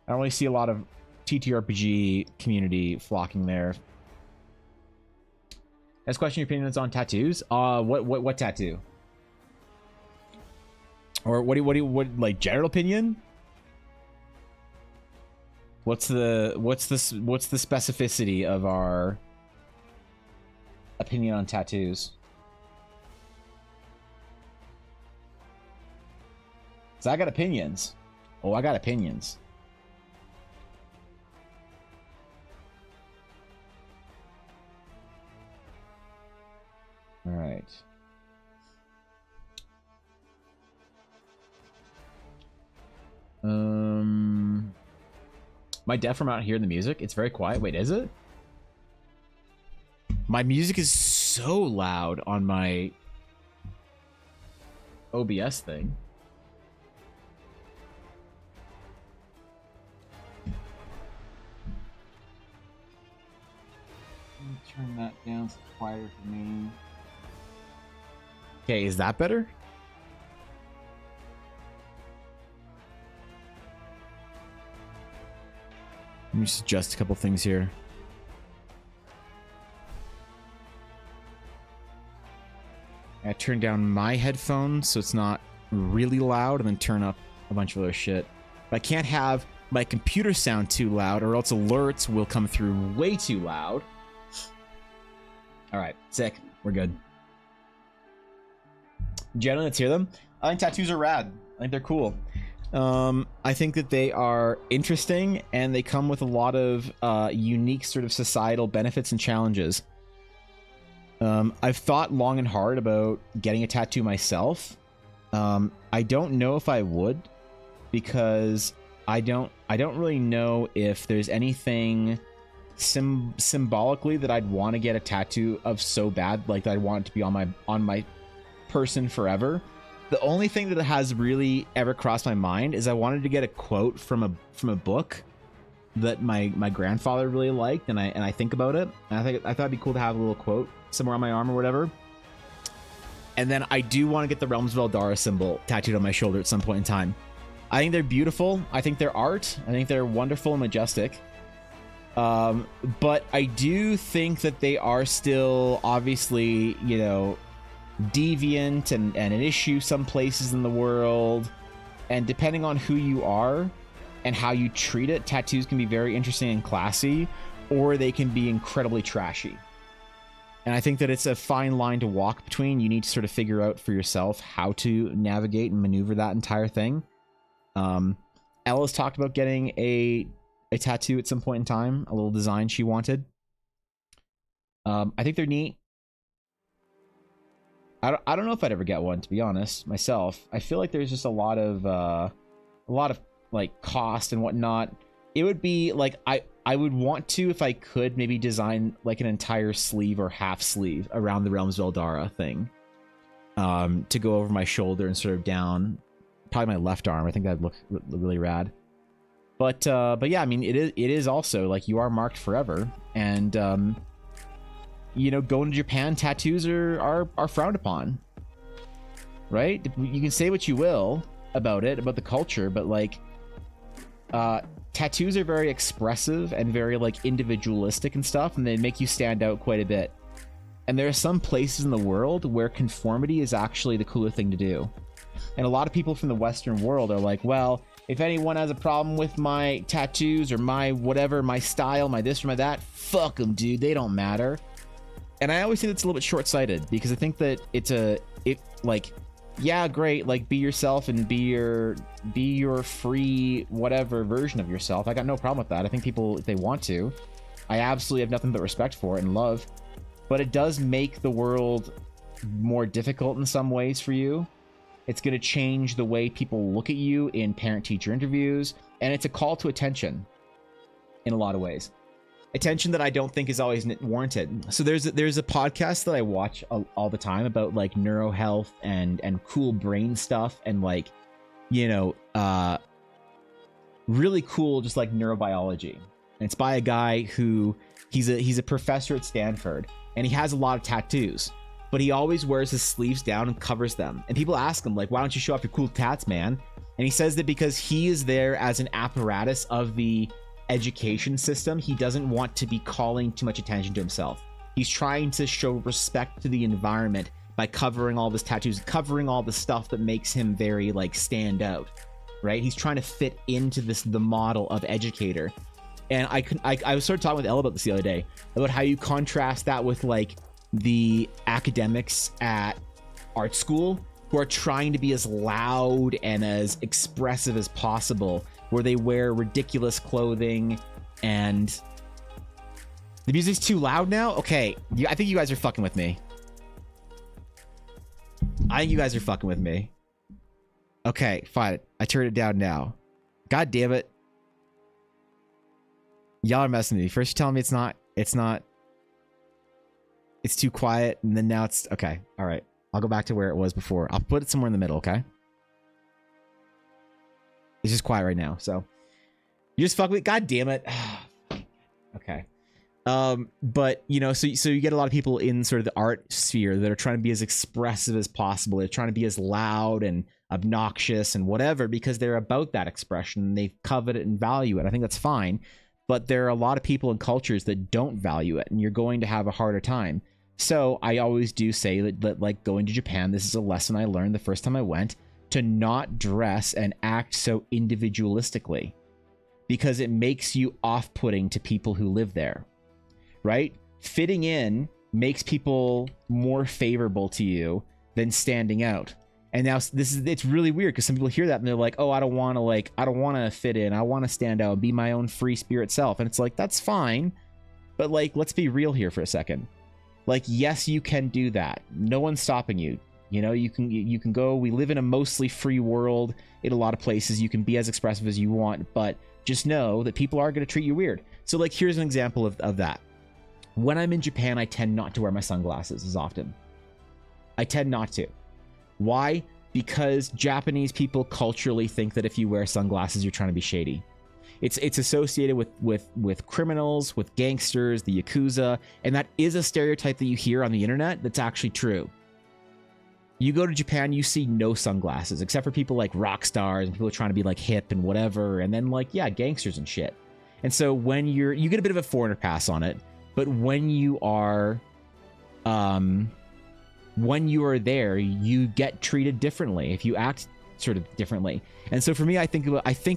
I don't really see a lot of TTRPG community flocking there. Next question, your opinions on tattoos? What tattoo? Or what like general opinion? What's the specificity of our opinion on tattoos? So I got opinions. Oh, I got opinions. All right. My deaf from out here in the music. It's very quiet. Wait, is it? My music is so loud on my OBS thing. Let me turn that down so it's quieter for me. Okay, is that better? Let me just adjust a couple things here. I turn down my headphones so it's not really loud, and then turn up a bunch of other shit. But I can't have my computer sound too loud, or else alerts will come through way too loud. All right, sick. We're good. Generally, let's hear them. I think tattoos are rad. I think they're cool. I think that they are interesting, and they come with a lot of unique sort of societal benefits and challenges. I've thought long and hard about getting a tattoo myself. I don't know if I would, because I don't really know if there's anything symbolically that I'd want to get a tattoo of so bad, like that I want it to be on my person forever. The only thing that has really ever crossed my mind is I wanted to get a quote from a book that my grandfather really liked, and I think about it, and I thought it'd be cool to have a little quote somewhere on my arm or whatever. And then I do want to get the Realms of Eldara symbol tattooed on my shoulder at some point in time. I think they're beautiful. I think they're art. I think they're wonderful and majestic. But I do think that they are still obviously, you know, deviant and an issue some places in the world. And depending on who you are and how you treat it, tattoos can be very interesting and classy, or they can be incredibly trashy. And I think that it's a fine line to walk between. You need to sort of figure out for yourself how to navigate and maneuver that entire thing. Ella's talked about getting a tattoo at some point in time, a little design she wanted. I think they're neat. I don't know if I'd ever get one, to be honest, myself. I feel like there's just a lot of like cost and whatnot. It would be like I would want to, if I could, maybe design like an entire sleeve or half sleeve around the Realms of Eldara thing, to go over my shoulder and sort of down, probably my left arm. I think that'd look really rad. But yeah, I mean, it is also like you are marked forever, and you know, going to Japan, tattoos are frowned upon, right? You can say what you will about it, about the culture, but like tattoos are very expressive and very like individualistic and stuff, and they make you stand out quite a bit. And there are some places in the world where conformity is actually the cooler thing to do. And a lot of people from the Western world are like, well, if anyone has a problem with my tattoos or my whatever, my style, my this or my that, fuck them, dude. They don't matter. And I always think that's a little bit short-sighted, because I think that yeah, great, like be yourself and be your free whatever version of yourself. I got no problem with that. I think people, if they want to, I absolutely have nothing but respect for it and love. But it does make the world more difficult in some ways for you. It's going to change the way people look at you in parent-teacher interviews, and it's a call to attention in a lot of ways. Attention that I don't think is always warranted. So there's a podcast that I watch all the time about like neurohealth and cool brain stuff, and like, you know, really cool just like neurobiology. And it's by a guy who he's a professor at Stanford, and he has a lot of tattoos, but he always wears his sleeves down and covers them. And people ask him like, why don't you show off your cool tats, man? And he says that because he is there as an apparatus of the education system. He doesn't want to be calling too much attention to himself. He's trying to show respect to the environment by covering all of his tattoos, covering all the stuff that makes him very like stand out, right? He's trying to fit into the model of educator. And I was sort of talking with Elle about this the other day, about how you contrast that with like the academics at art school who are trying to be as loud and as expressive as possible, where they wear ridiculous clothing, and the music's too loud now? Okay, I think you guys are fucking with me. Okay, fine. I turned it down now. God damn it. Y'all are messing with me. First you're telling me it's not. It's too quiet, and then now it's... Okay, alright. I'll go back to where it was before. I'll put it somewhere in the middle, okay? It's just quiet right now, so you just fuck with. God damn it. Okay. But you know, so you get a lot of people in sort of the art sphere that are trying to be as expressive as possible. They're trying to be as loud and obnoxious and whatever, because they're about that expression. They covet it and value it. I think that's fine. But there are a lot of people and cultures that don't value it, and you're going to have a harder time. So I always do say that like going to Japan, this is a lesson I learned the first time I went, to not dress and act so individualistically, because it makes you off-putting to people who live there, right? Fitting in makes people more favorable to you than standing out. And now it's really weird because some people hear that and they're like, oh, I don't want to fit in. I want to stand out and be my own free spirit self. And it's like, that's fine. But like, let's be real here for a second. Like, yes, you can do that. No one's stopping you. You know, you can go. We live in a mostly free world in a lot of places. You can be as expressive as you want, but just know that people are going to treat you weird. So like, here's an example of that. When I'm in Japan, I tend not to wear my sunglasses as often. I tend not to. Why? Because Japanese people culturally think that if you wear sunglasses, you're trying to be shady. It's associated with criminals, with gangsters, the Yakuza, and that is a stereotype that you hear on the internet that's actually true. You go to Japan, you see no sunglasses, except for people like rock stars and people trying to be like hip and whatever, and then like, yeah, gangsters and shit. And so when you get a bit of a foreigner pass on it, but when you are there, you get treated differently if you act sort of differently. And so for me, I think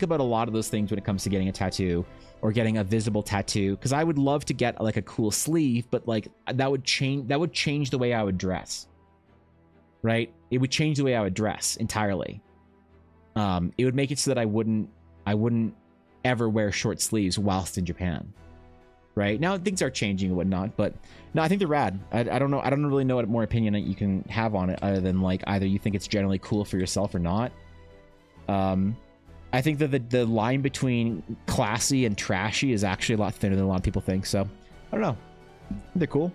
about a lot of those things when it comes to getting a tattoo or getting a visible tattoo, because I would love to get like a cool sleeve, but like that would change the way I would dress. Right? It would change the way I would dress entirely. It would make it so that I wouldn't ever wear short sleeves whilst in Japan. Right? Now things are changing and whatnot, but no, I think they're rad. I don't know. I don't really know what more opinion that you can have on it other than like either you think it's generally cool for yourself or not. I think that the line between classy and trashy is actually a lot thinner than a lot of people think. So I don't know. They're cool.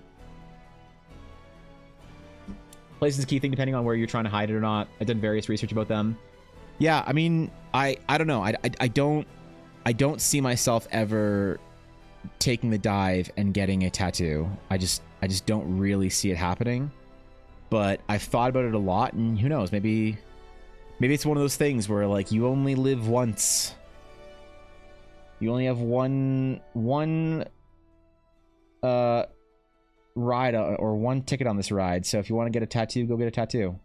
Place is a key thing depending on where you're trying to hide it or not. I've done various research about them. Yeah, I mean, I don't know. I don't see myself ever taking the dive and getting a tattoo. I just don't really see it happening. But I've thought about it a lot, and who knows, maybe it's one of those things where like you only live once. You only have one ride or one ticket on this ride. So if you want to get a tattoo, go get a tattoo.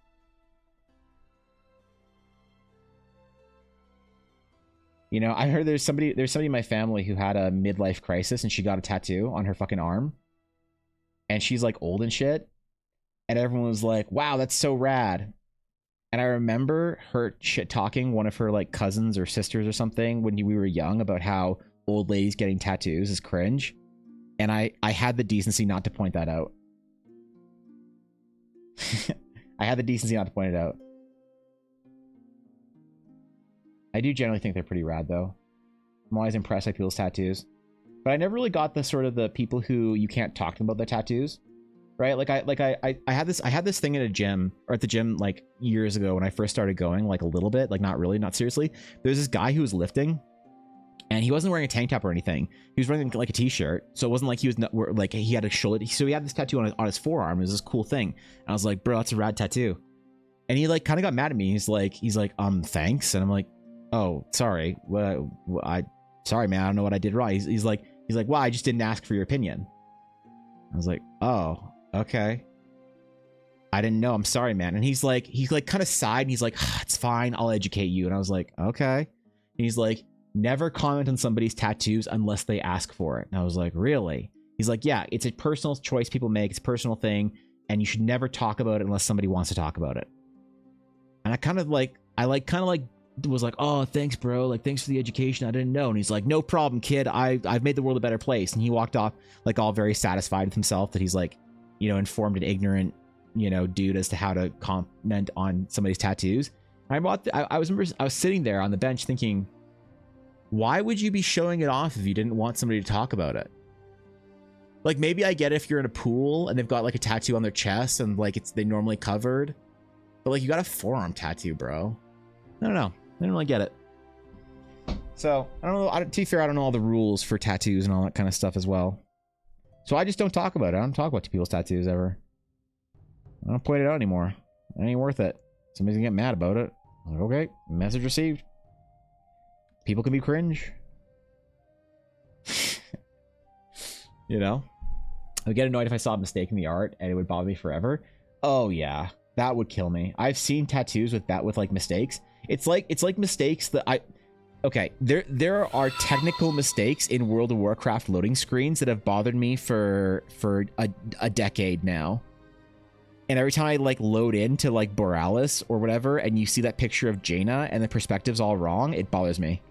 You know, I heard there's somebody in my family who had a midlife crisis and she got a tattoo on her fucking arm. And she's like old and shit. And everyone was like, wow, that's so rad. And I remember her shit talking one of her like cousins or sisters or something when we were young about how old ladies getting tattoos is cringe. And I had the decency not to point that out. I had the decency not to point it out. I do generally think they're pretty rad, though. I'm always impressed by people's tattoos. But I never really got the sort of the people who you can't talk to them about their tattoos. Right? Like I had this thing at a gym, or at the gym like years ago when I first started going, like a little bit, like not really, not seriously. There's this guy who was lifting. And he wasn't wearing a tank top or anything. He was wearing like a t-shirt. So it wasn't like he was like he had a shoulder. So he had this tattoo on his forearm. It was this cool thing. And I was like, bro, that's a rad tattoo. And he like kind of got mad at me. He's like, thanks. And I'm like, oh, sorry. Sorry, man. I don't know what I did wrong. He's like, well, I just didn't ask for your opinion. I was like, oh, okay. I didn't know. I'm sorry, man. And he's like kind of sighed. And he's like, it's fine. I'll educate you. And I was like, okay. And he's like, never comment on somebody's tattoos unless they ask for it. And I was like, really? He's like, yeah, it's a personal choice people make. It's a personal thing. And you should never talk about it unless somebody wants to talk about it. And I kind of was like, oh, thanks, bro. Like, thanks for the education. I didn't know. And he's like, no problem, kid. I've made the world a better place. And he walked off like all very satisfied with himself that he's like, you know, informed and ignorant, you know, dude as to how to comment on somebody's tattoos. And I was sitting there on the bench thinking, why would you be showing it off if you didn't want somebody to talk about it? Like, maybe I get it if you're in a pool and they've got like a tattoo on their chest and like they normally covered, but like you got a forearm tattoo, bro. I don't know. I didn't really get it. So I don't know. To be fair, I don't know all the rules for tattoos and all that kind of stuff as well. So I just don't talk about it. I don't talk about people's tattoos ever. I don't point it out anymore. It ain't worth it. Somebody's gonna get mad about it. I'm like, okay, message received. People can be cringe. You know? I would get annoyed if I saw a mistake in the art and it would bother me forever. Oh yeah, that would kill me. I've seen tattoos with like mistakes. It's like mistakes that okay, there are technical mistakes in World of Warcraft loading screens that have bothered me for a decade now. And every time I like load into like Borealis or whatever, and you see that picture of Jaina and the perspective's all wrong, it bothers me.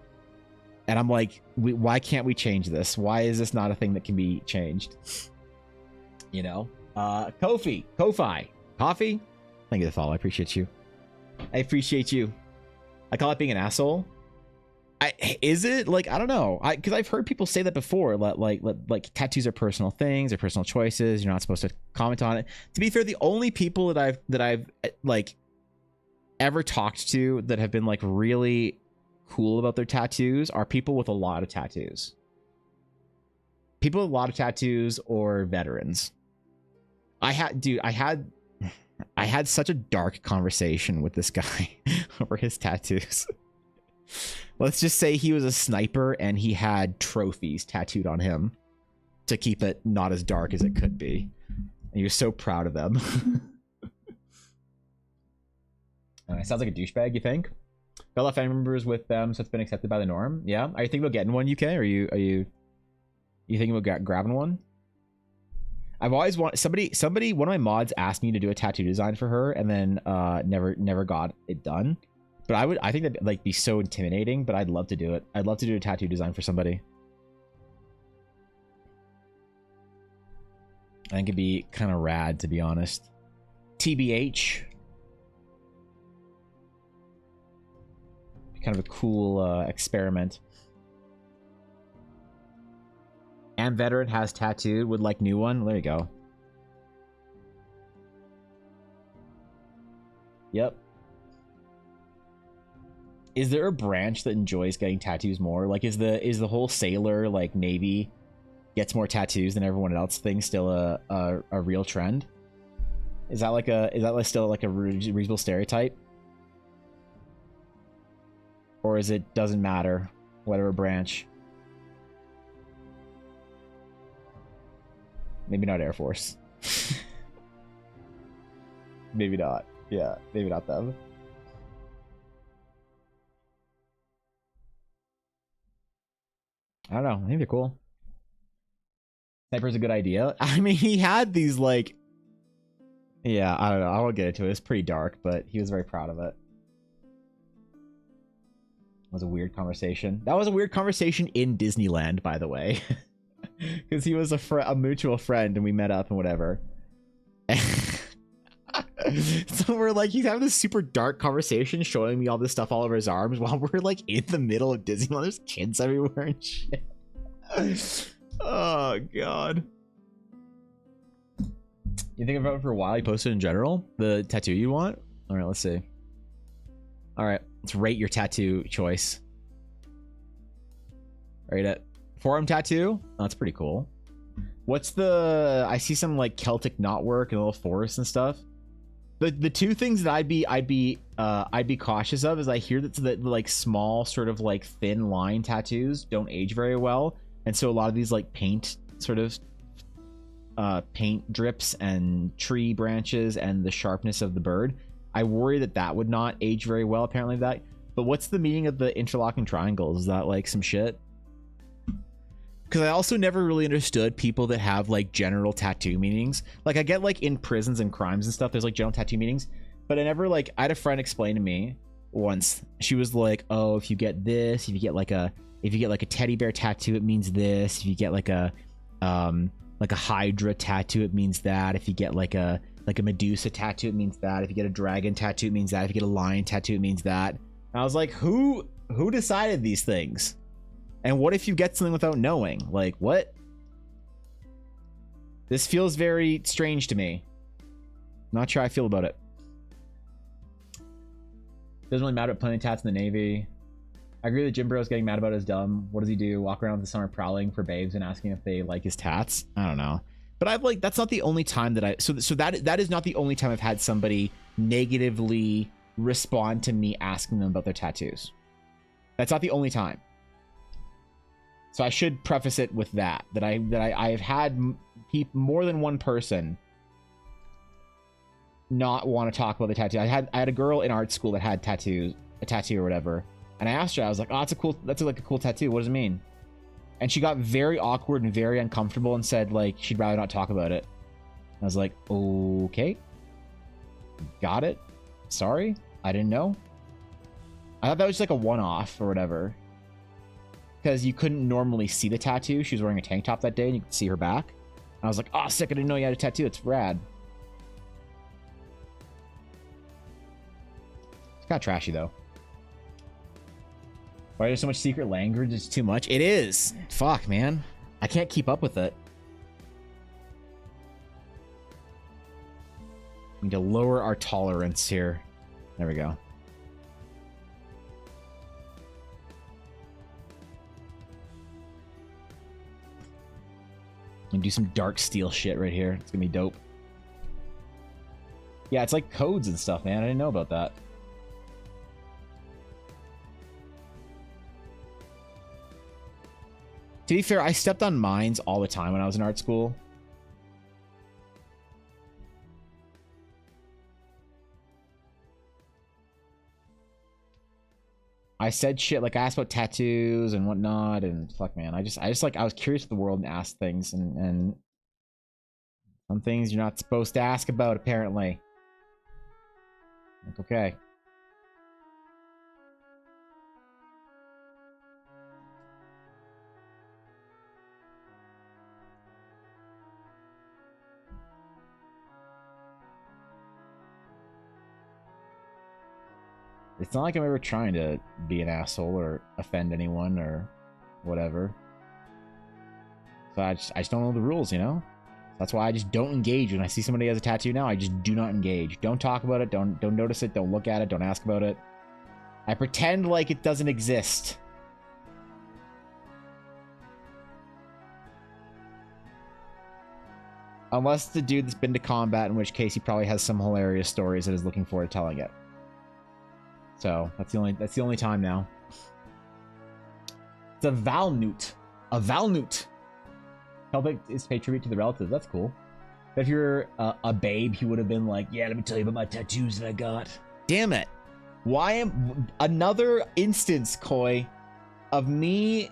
And I'm like, why can't we change this? Why is this not a thing that can be changed? You know? Kofi, Coffee. Thank you for the follow. I appreciate you. I appreciate you. I call it being an asshole. Is it? Like, I don't know. Because I've heard people say that before. Like tattoos are personal things, they're personal choices. You're not supposed to comment on it. To be fair, the only people that I've like ever talked to that have been like really cool about their tattoos are people with a lot of tattoos. People with a lot of tattoos or veterans. I had such a dark conversation with this guy over his tattoos. Let's just say he was a sniper and he had trophies tattooed on him to keep it not as dark as it could be. And he was so proud of them. Sounds like a douchebag, you think? Got a lot of family members with them, so it's been accepted by the norm. Yeah, are you thinking about getting one, UK? Are you thinking about grabbing one? I've always wanted somebody. One of my mods asked me to do a tattoo design for her, and then never got it done. But I think that'd like be so intimidating. But I'd love to do it. I'd love to do a tattoo design for somebody. I think it'd be kind of rad, to be honest. TBH. Kind of a cool experiment. And veteran has tattooed, would like new one. There you go. Yep. Is there a branch that enjoys getting tattoos more? Like, is the whole sailor like Navy gets more tattoos than everyone else thing still a real trend? Is that still like a reasonable stereotype? Or is it doesn't matter whatever branch? Maybe not Air Force. Maybe not. Yeah, maybe not them. I don't know. I think they're cool. Sniper's a good idea. I mean, he had these like... Yeah, I don't know. I won't get into it. It's pretty dark, but he was very proud of it. It was a weird conversation. That was a weird conversation in Disneyland, by the way. Because he was a mutual friend and we met up and whatever. So we're like, he's having this super dark conversation showing me all this stuff all over his arms while we're like in the middle of Disneyland. There's kids everywhere and shit. Oh, God. You think about it for a while? You posted in general? The tattoo you want? All right, let's see. All right, let's rate your tattoo choice. Rate it. Forearm tattoo? Oh, that's pretty cool. What's the... I see some like Celtic knotwork and a little forest and stuff. The two things that I'd be cautious of is I hear that the like small sort of like thin line tattoos don't age very well, and so a lot of these like paint sort of paint drips and tree branches and the sharpness of the bird, I worry that would not age very well. Apparently that. But what's the meaning of the interlocking triangles? Is that like some shit? Because I also never really understood people that have like general tattoo meanings. Like I get like in prisons and crimes and stuff, there's like general tattoo meanings, but I never like, I had a friend explain to me once. She was like, oh, if you get this, if you get like a teddy bear tattoo, it means this. If you get like a Hydra tattoo, it means that. If you get like a Medusa tattoo, it means that. If you get a dragon tattoo, it means that. If you get a lion tattoo, it means that. And I was like, who decided these things? And what if you get something without knowing? Like, what? This feels very strange to me. Not sure how I feel about it. Doesn't really matter about plenty of tats in the Navy. I agree that Jim Bro's getting mad about his dumb. What does he do? Walk around the summer prowling for babes and asking if they like his tats? I don't know. But I've like, that's not the only time that so that is not the only time I've had somebody negatively respond to me asking them about their tattoos. That's not the only time. So I should preface it with that I have had more than one person not want to talk about the tattoo. I had a girl in art school that had a tattoo or whatever, and I asked her, I was like, oh, that's like a cool tattoo, what does it mean? And she got very awkward and very uncomfortable and said like she'd rather not talk about it. I was like, okay, got it, sorry, I didn't know. I thought that was just like a one-off or whatever, because you couldn't normally see the tattoo. She was wearing a tank top that day and you could see her back. And I was like, oh sick, I didn't know you had a tattoo, it's rad. It's kind of trashy though. Why there's so much secret language? It's too much. It is. Fuck, man. I can't keep up with it. We need to lower our tolerance here. There we go. And do some dark steel shit right here. It's gonna be dope. Yeah, it's like codes and stuff, man. I didn't know about that. To be fair, I stepped on mines all the time when I was in art school. I said shit, like I asked about tattoos and whatnot, and fuck, man, I was curious of the world and asked things, and some things you're not supposed to ask about, apparently. Like, okay. It's not like I'm ever trying to be an asshole or offend anyone or whatever. So I just don't know the rules, you know? That's why I just don't engage. When I see somebody has a tattoo now, I just do not engage. Don't talk about it. Don't notice it. Don't look at it. Don't ask about it. I pretend like it doesn't exist. Unless the dude that's been to combat, in which case he probably has some hilarious stories and is looking forward to telling it. So that's the only time now. It's a Valnute. A Valnute. Helping is pay tribute to the relatives. That's cool. But if you're a babe, he would have been like, yeah, let me tell you about my tattoos that I got. Damn it. Why am another instance, Koi, of me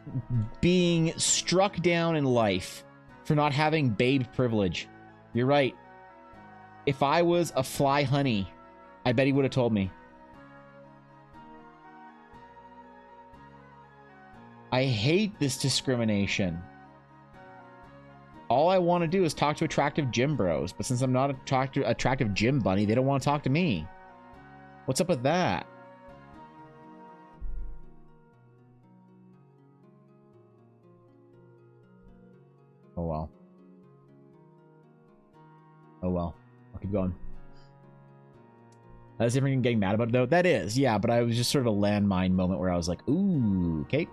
being struck down in life for not having babe privilege? You're right. If I was a fly honey, I bet he would have told me. I hate this discrimination. All I want to do is talk to attractive gym bros, but since I'm not an attractive gym bunny, they don't want to talk to me. What's up with that? Oh well. Oh well. I'll keep going. That's different than getting mad about it, though. That is, yeah, but I was just sort of a landmine moment where I was like, ooh, okay.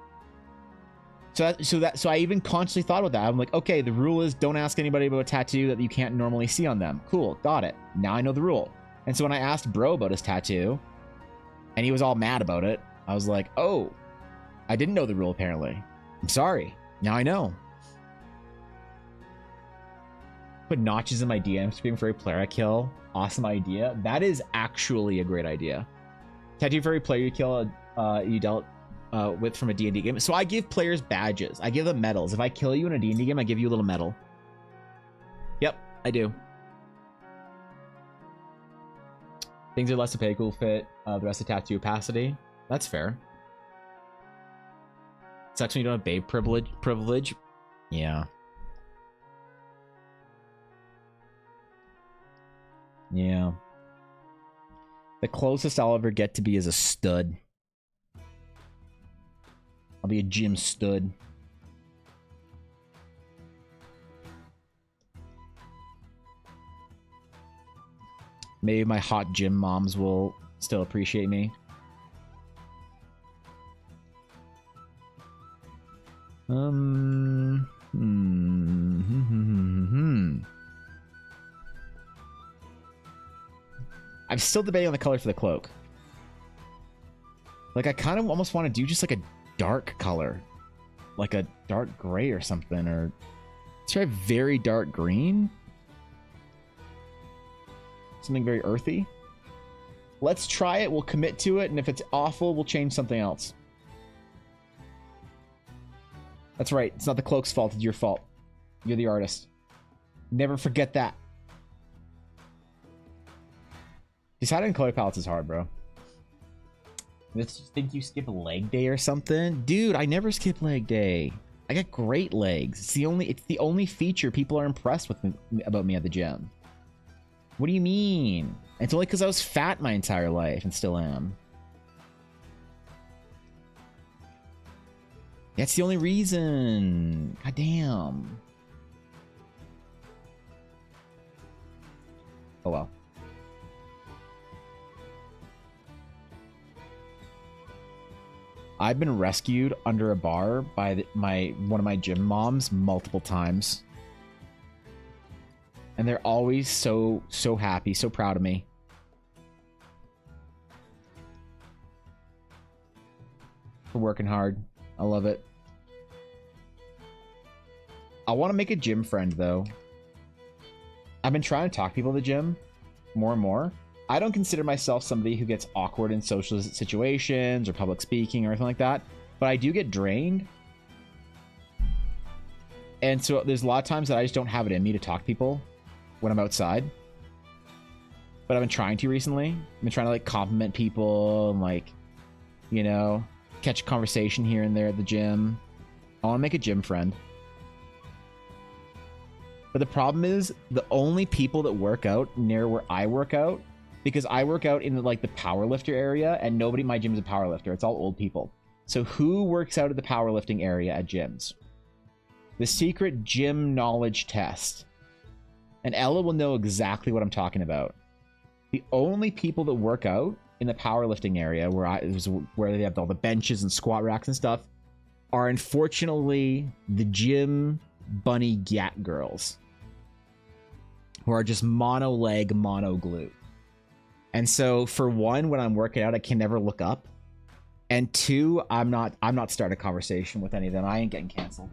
So I even consciously thought about that. I'm like, okay, the rule is don't ask anybody about a tattoo that you can't normally see on them. Cool, got it. Now I know the rule. And so when I asked bro about his tattoo, and he was all mad about it, I was like, oh, I didn't know the rule apparently. I'm sorry. Now I know. Put notches in my DM, scream for a player I kill. Awesome idea. That is actually a great idea. Tattoo for every player you kill, you dealt with from a D&D game. So I give players badges. I give them medals. If I kill you in a D&D game, I give you a little medal. Yep, I do. Things are less opaque will fit the rest of tattoo opacity. That's fair. Sucks when you don't have babe privilege. Yeah. Yeah. The closest I'll ever get to be is a stud. I'll be a gym stud. Maybe my hot gym moms will still appreciate me. I'm still debating on the color for the cloak. Like, I kind of almost want to do just like a dark color, like a dark gray or something, or Let's try very dark green. Something very earthy. Let's try it. We'll commit to it. And if it's awful, we'll change something else. That's right. It's not the cloak's fault. It's your fault. You're the artist. Never forget that. Deciding color palettes is hard, bro. Let's think you skip a leg day or something. Dude, I never skip leg day. I got great legs. It's the only feature people are impressed with about me at the gym. What do you mean? It's only because I was fat my entire life and still am. That's the only reason. God damn. Oh well. I've been rescued under a bar by one of my gym moms multiple times. And they're always so happy, so proud of me. For working hard. I love it. I want to make a gym friend, though. I've been trying to talk to people at the gym more and more. I don't consider myself somebody who gets awkward in social situations or public speaking or anything like that, but I do get drained. And so there's a lot of times that I just don't have it in me to talk to people when I'm outside. But I've been trying to recently. I've been trying to like compliment people and like, you know, catch a conversation here and there at the gym. I want to make a gym friend. But the problem is the only people that work out near where I work out, because I work out in like the powerlifter area and nobody in my gym is a powerlifter. It's all old people. So who works out at the powerlifting area at gyms? The secret gym knowledge test. And Ella will know exactly what I'm talking about. The only people that work out in the powerlifting area where they have all the benches and squat racks and stuff are unfortunately the gym bunny gat girls who are just mono leg, mono glute. And so for one, when I'm working out, I can never look up. And two, I'm not starting a conversation with any of them. I ain't getting canceled.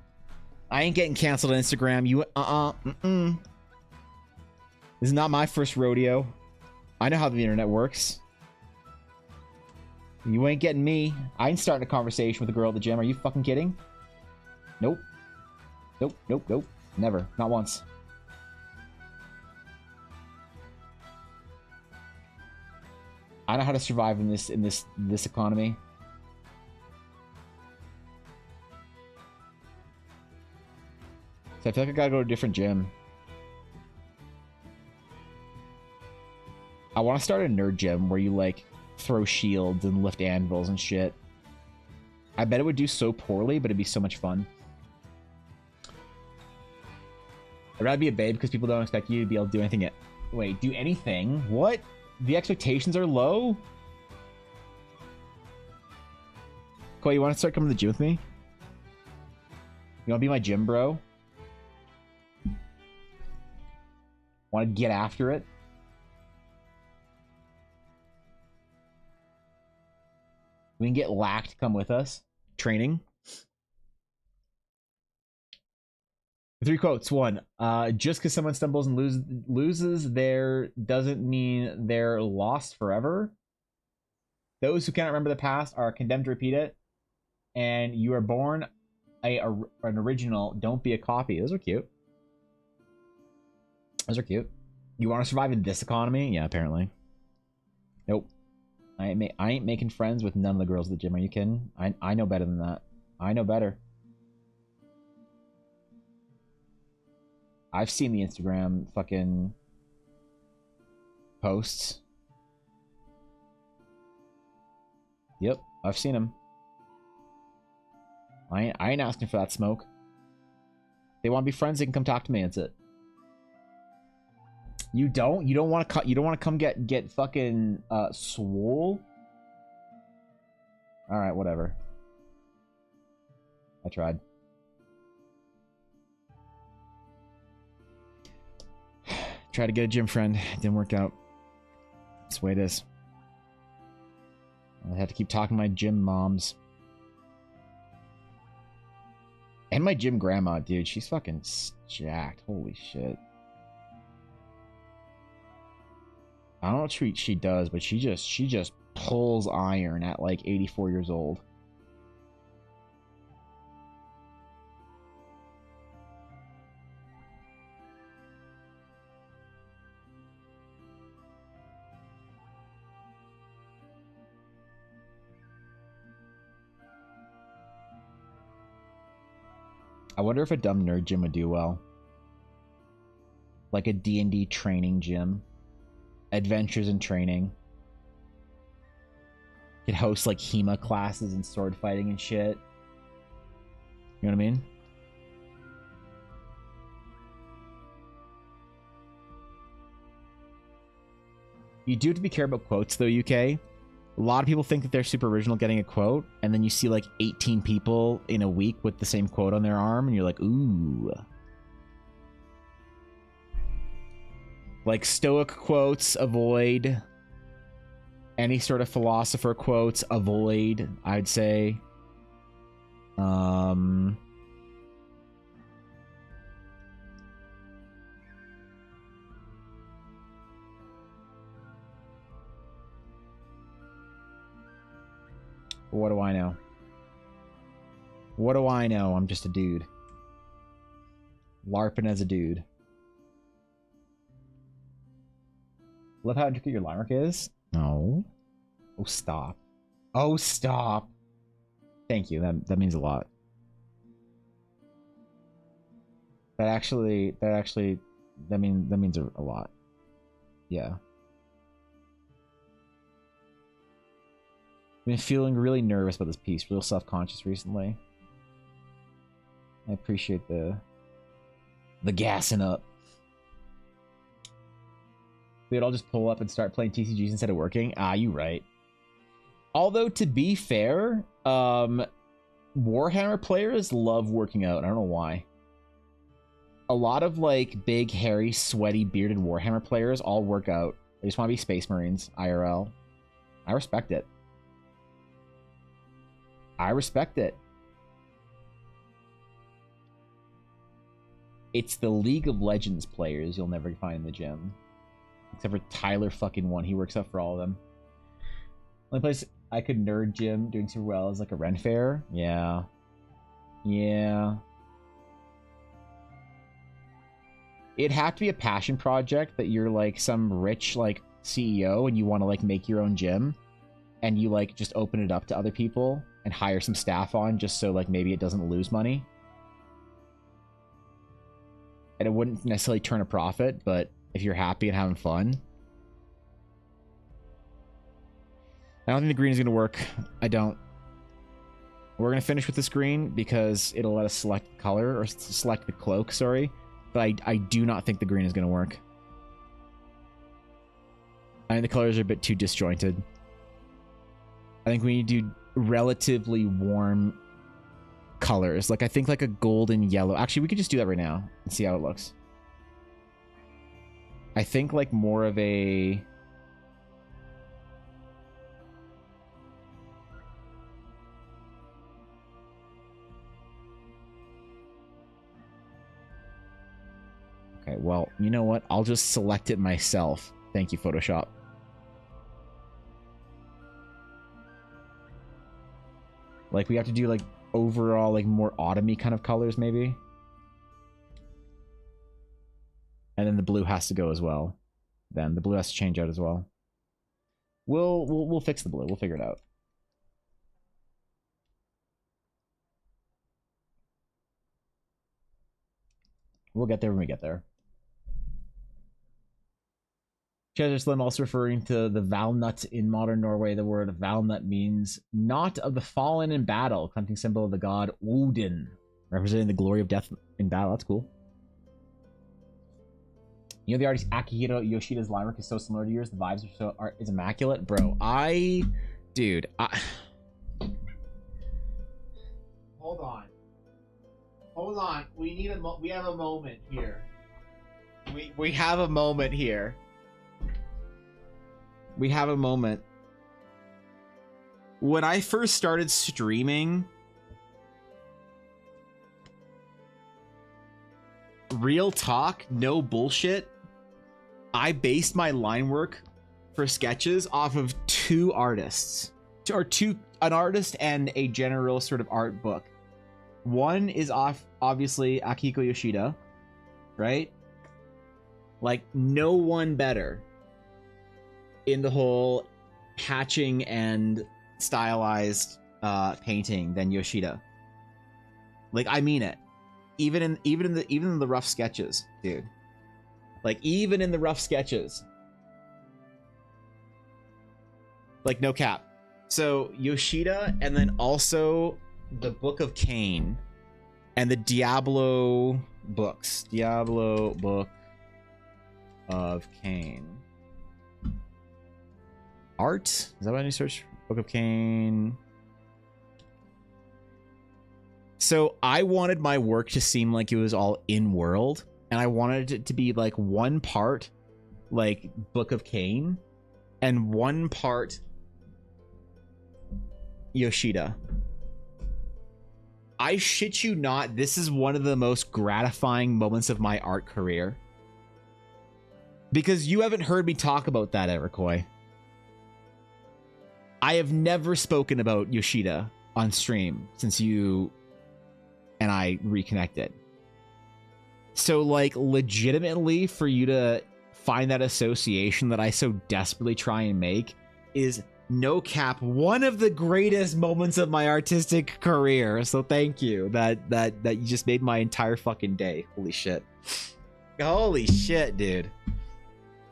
I ain't getting canceled on Instagram. This is not my first rodeo. I know how the internet works. You ain't getting me. I ain't starting a conversation with a girl at the gym. Are you fucking kidding? Nope. Nope. Never. Not once. I know how to survive in this economy. So I feel like I gotta go to a different gym. I want to start a nerd gym where you like throw shields and lift anvils and shit. I bet it would do so poorly, but it'd be so much fun. I'd rather be a babe because people don't expect you to be able to do anything. Wait, do anything? What? The expectations are low? Cool, you want to start coming to the gym with me? You want to be my gym bro? Want to get after it? We can get Lack to come with us. Training. 3 quotes. 1. Just because someone stumbles and loses there doesn't mean they're lost forever. Those who cannot remember the past are condemned to repeat it. And you are born an original. Don't be a copy. Those are cute. Those are cute. You want to survive in this economy? Yeah, apparently. Nope. I ain't making friends with none of the girls at the gym. Are you kidding? I know better than that. I know better. I've seen the Instagram fucking posts. Yep, I've seen them. I ain't asking for that smoke. They want to be friends, they can come talk to me, that's it. You don't want to come get fucking swole? All right, whatever. I tried. Tried to get a gym friend, didn't work out. That's the way it is. I had to keep talking to my gym moms. And my gym grandma, dude, she's fucking jacked. Holy shit. I don't know what she does, but she just pulls iron at like 84 years old. I wonder if a dumb nerd gym would do well. Like a D&D training gym. Adventures in training. Could host like HEMA classes and sword fighting and shit. You know what I mean? You do have to be careful about quotes though, UK. A lot of people think that they're super original getting a quote, and then you see like 18 people in a week with the same quote on their arm, and you're like, ooh. Like Stoic quotes, avoid. Any sort of philosopher quotes, avoid, I'd say. What do I know? What do I know? I'm just a dude. LARPing as a dude. Love how intricate your line work is? No. Oh, stop. Oh, stop. Thank you. That means a lot. That means a lot. Yeah. I've been feeling really nervous about this piece, real self-conscious recently. I appreciate the gassing up. They'd all just pull up and start playing TCGs instead of working. Ah, you right. Although, to be fair, Warhammer players love working out. I don't know why. A lot of, like, big, hairy, sweaty, bearded Warhammer players all work out. They just want to be Space Marines, IRL. I respect it. I respect it. It's the League of Legends players you'll never find in the gym. Except for Tyler fucking one. He works out for all of them. Only place I could nerd gym doing super well is like a Ren Fair. Yeah. Yeah. It'd have to be a passion project that you're like some rich like CEO and you want to like make your own gym and you like just open it up to other people and hire some staff on just so like maybe it doesn't lose money. And it wouldn't necessarily turn a profit, but if you're happy and having fun. I don't think the green is going to work. I don't. We're going to finish with this green because it'll let us select the color, or select the cloak, sorry. But I do not think the green is going to work. I think the colors are a bit too disjointed. I think we need to do relatively warm colors. Like, I think like a golden yellow. Actually, we could just do that right now and see how it looks. I think like more of a... Okay, well, you know what? I'll just select it myself. Thank you, Photoshop. Like, we have to do, like, overall, like, more autumn-y kind of colors, maybe. And then the blue has to go as well. Then the blue has to change out as well. We'll fix the blue. We'll figure it out. We'll get there when we get there. Treasure Slim also referring to the Valnut in modern Norway. The word Valnut means not of the fallen in battle, hunting symbol of the god Odin, representing the glory of death in battle. That's cool. You know the artist Akihiro Yoshida's line work is so similar to yours. The vibes are so is immaculate, bro. Dude, hold on. We have a moment here. We have a moment here. We have a moment. When I first started streaming, real talk, no bullshit. I based my line work for sketches off of two artists, an artist and a general sort of art book. One is obviously Akihiko Yoshida, right? Like no one better in the whole hatching and stylized painting than Yoshida. Like I mean it. Even in the rough sketches, dude. Like even in the rough sketches. Like no cap. So Yoshida, and then also the Book of Cain and the Diablo books. Diablo Book of Cain. Art? Is that what I need to search? Book of Cain. So I wanted my work to seem like it was all in world, and I wanted it to be like one part like Book of Cain and one part Yoshida. I shit you not, this is one of the most gratifying moments of my art career. Because you haven't heard me talk about that, Erikoi. I have never spoken about Yoshida on stream since you and I reconnected. So, like, legitimately, for you to find that association that I so desperately try and make is no cap one of the greatest moments of my artistic career. So thank you. That you just made my entire fucking day. Holy shit. Holy shit, dude.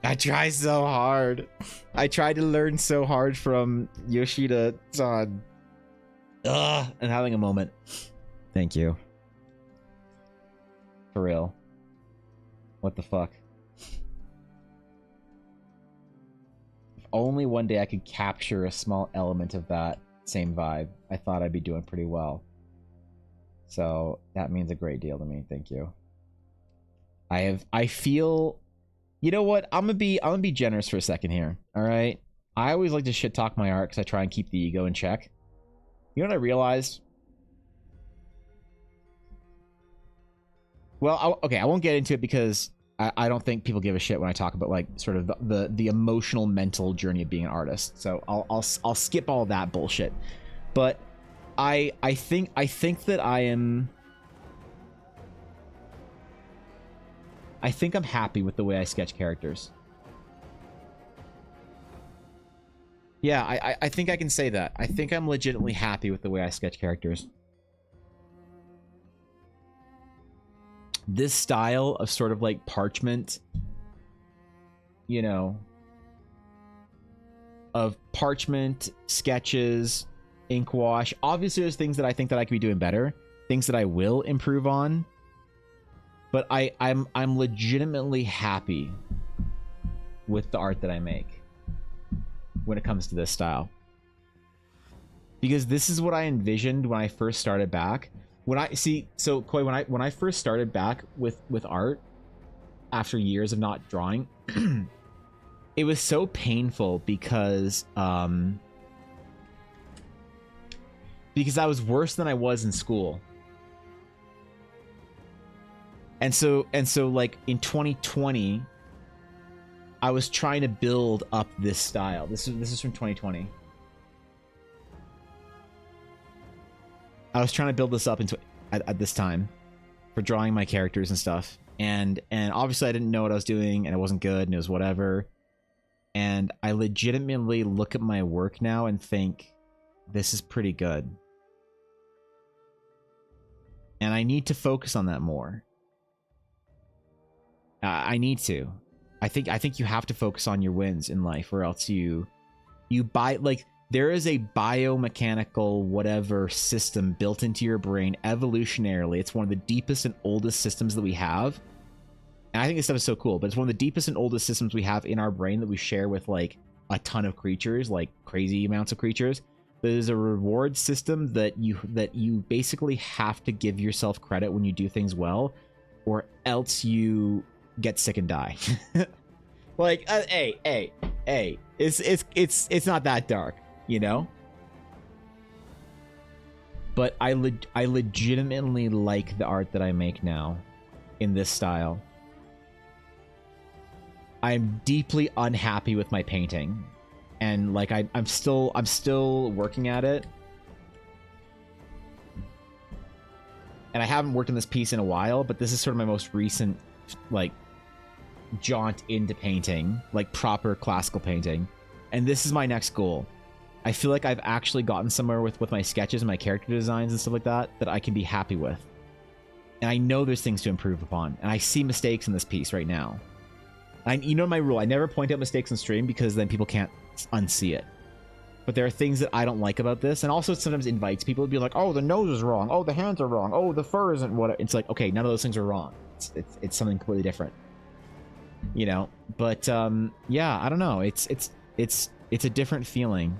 I tried so hard. I tried to learn so hard from Yoshida-san. Ugh, and having a moment. Thank you. For real. What the fuck? If only one day I could capture a small element of that same vibe, I thought I'd be doing pretty well. So that means a great deal to me. Thank you. I feel, you know what? I'm gonna be generous for a second here. All right. I always like to shit talk my art because I try and keep the ego in check. You know what I realized? Well, okay, I won't get into it because I don't think people give a shit when I talk about like sort of the emotional, mental journey of being an artist. So I'll skip all that bullshit. But I think that I'm happy with the way I sketch characters. Yeah, I think I can say that. I think I'm legitimately happy with the way I sketch characters. This style of sort of like parchment, you know, of parchment, sketches, ink wash. Obviously, there's things that I think that I could be doing better, things that I will improve on. But I'm legitimately happy with the art that I make when it comes to this style. Because this is what I envisioned when I first started back. When I see, so Koi, when I first started back with art after years of not drawing, it was so painful because I was worse than I was in school. And so like in 2020, I was trying to build up this style. This is from 2020. I was trying to build this up at this time for drawing my characters and stuff. And obviously I didn't know what I was doing and it wasn't good and it was whatever. And I legitimately look at my work now and think, this is pretty good. And I need to focus on that more. I need to. I think you have to focus on your wins in life, or else you buy, like, there is a biomechanical whatever system built into your brain evolutionarily. It's one of the deepest and oldest systems that we have. And I think this stuff is so cool, but it's one of the deepest and oldest systems we have in our brain that we share with like a ton of creatures, like crazy amounts of creatures. There's a reward system that you basically have to give yourself credit when you do things well, or else you get sick and die. Like, hey, it's not that dark, you know? But I legitimately like the art that I make now. in this style. I'm deeply unhappy with my painting, and like I'm still working at it, and I haven't worked on this piece in a while, but this is sort of my most recent like jaunt into painting, like proper classical painting, and this is my next goal. I feel like I've actually gotten somewhere with my sketches and my character designs and stuff like that I can be happy with, and I know there's things to improve upon, and I see mistakes in this piece right now. You know my rule, I never point out mistakes on stream because then people can't unsee it. But there are things that I don't like about this, and also it sometimes invites people to be like, oh, the nose is wrong, oh, the hands are wrong, oh, the fur isn't what it's like. Okay, none of those things are wrong. It's something completely different, you know. But yeah, I don't know. It's a different feeling.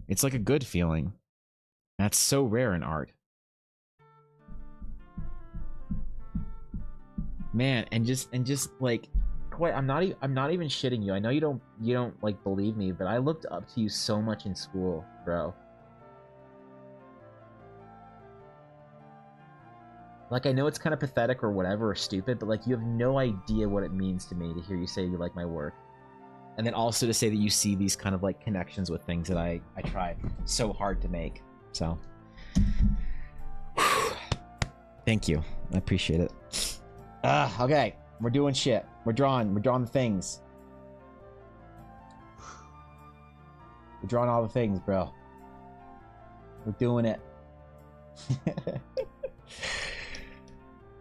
It's like a good feeling. That's so rare in art. Man, and just like, quite, I'm not even shitting you. I know you don't like believe me, but I looked up to you so much in school, bro. Like, I know it's kind of pathetic or whatever or stupid, but like, you have no idea what it means to me to hear you say you like my work, and then also to say that you see these kind of like connections with things that I try so hard to make. So, thank you. I appreciate it. Okay, we're doing shit. We're drawing the things. We're drawing all the things, bro. We're doing it.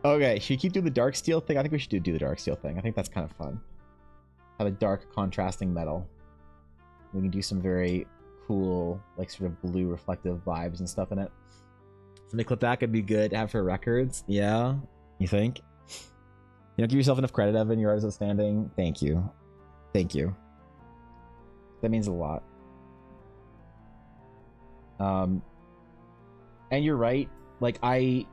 Okay, should we keep doing the dark steel thing? I think we should do the dark steel thing. I think that's kind of fun. Have a dark contrasting metal. We can do some very cool, like sort of blue reflective vibes and stuff in it. Something clip that could be good to have for records. Yeah, you think? You don't give yourself enough credit, Evan. Your art is outstanding. Thank you. Thank you. That means a lot. And you're right. Like I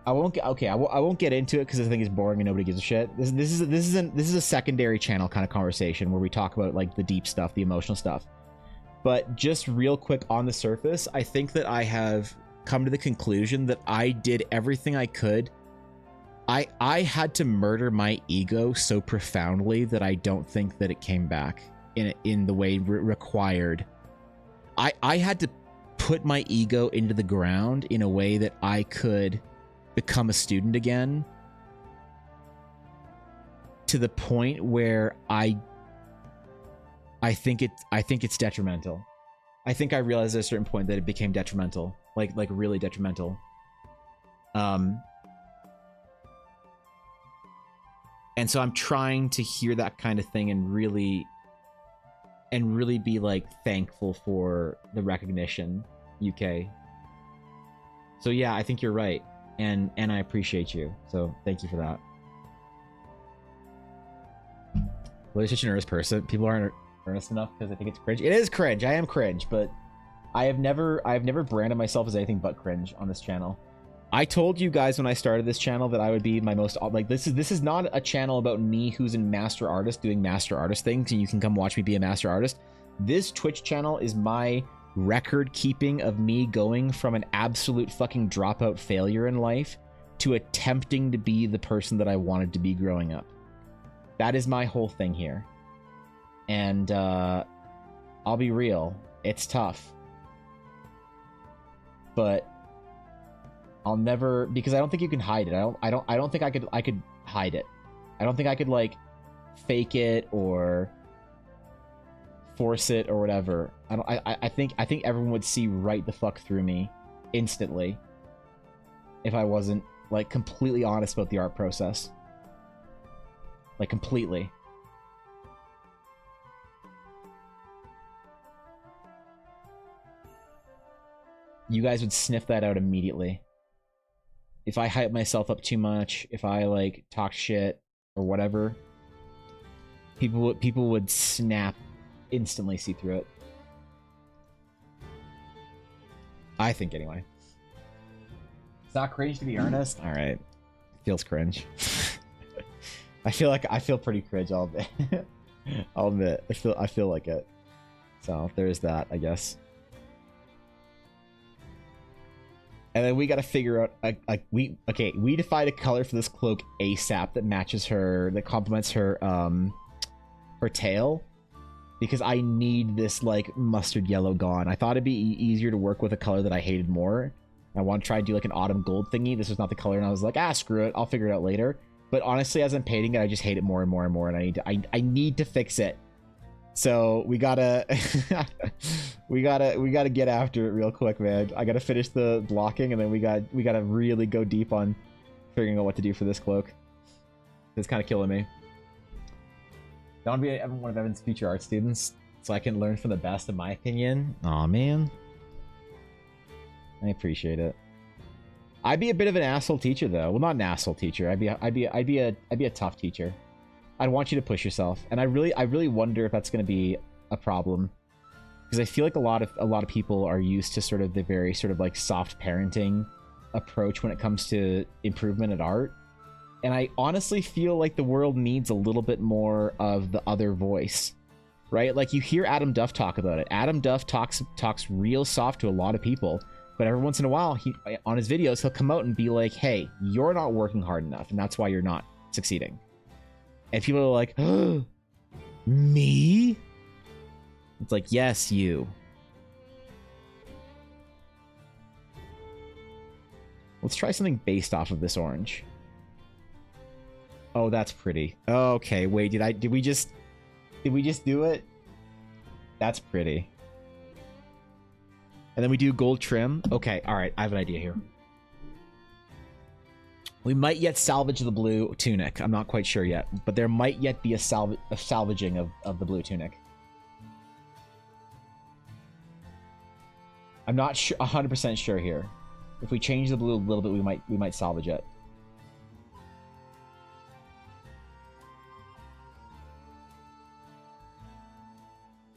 won't get I won't get into it because I think it's boring and nobody gives a shit. This is a secondary channel kind of conversation where we talk about like the deep stuff, the emotional stuff. But just real quick on the surface, I think that I have come to the conclusion that I did everything I could. I had to murder my ego so profoundly that I don't think that it came back in the way required. I had to put my ego into the ground in a way that I could become a student again, to the point where I think it's detrimental. I think I realized at a certain point that it became detrimental, like really detrimental. And so I'm trying to hear that kind of thing and really be like thankful for the recognition, UK. So yeah, I think you're right, and I appreciate you. So thank you for that. Well, you're such an earnest person. People aren't earnest enough because I think it's cringe. It is cringe. I am cringe, but I have never branded myself as anything but cringe on this channel. I told you guys when I started this channel that I would be my most, like, this is not a channel about me who's a master artist doing master artist things and you can come watch me be a master artist. This Twitch channel is my record keeping of me going from an absolute fucking dropout failure in life to attempting to be the person that I wanted to be growing up. That is my whole thing here. And I'll be real, it's tough. But I'll never, because I don't think you can hide it. I don't think I could hide it. I don't think I could like fake it or force it or whatever. I think everyone would see right the fuck through me instantly if I wasn't like completely honest about the art process. Like completely. You guys would sniff that out immediately. If I hype myself up too much, if I like talk shit or whatever, people would snap, instantly see through it. I think anyway. It's not cringe to be earnest. All right, feels cringe. I feel pretty cringe all day. I'll admit, I feel like it. So there's that, I guess. And then we got to figure out we defined a color for this cloak ASAP that matches her, that complements her her tail, because I need this like mustard yellow gone. I thought it'd be easier to work with a color that I hated more. I want to try and do like an autumn gold thingy. This was not the color, and I was like, screw it, I'll figure it out later. But honestly, as I'm painting it, I just hate it more and more and more, and I need to fix it. So we gotta we gotta get after it real quick, man. I gotta finish the blocking, and then we gotta really go deep on figuring out what to do for this cloak. It's kind of killing me. I want to be one of Evan's future art students, so I can learn from the best, in my opinion. Aw, man. I appreciate it. I'd be a bit of an asshole teacher, though. Well, not an asshole teacher. I'd be a tough teacher. I'd want you to push yourself, and I really wonder if that's going to be a problem, because I feel like a lot of people are used to sort of the very sort of like soft parenting approach when it comes to improvement at art, and I honestly feel like the world needs a little bit more of the other voice, right? Like, you hear Adam Duff talk about it. Adam Duff talks real soft to a lot of people, but every once in a while, on his videos, he'll come out and be like, "Hey, you're not working hard enough, and that's why you're not succeeding." And people are like, oh, me? It's like, yes, you. Let's try something based off of this orange. Oh, that's pretty. Okay, wait, did we just do it? That's pretty. And then we do gold trim. Okay, all right, I have an idea here. We might yet salvage the blue tunic. I'm not quite sure yet, but there might yet be a salvaging of the blue tunic. I'm not sure, 100% sure here. If we change the blue a little bit, we might salvage it.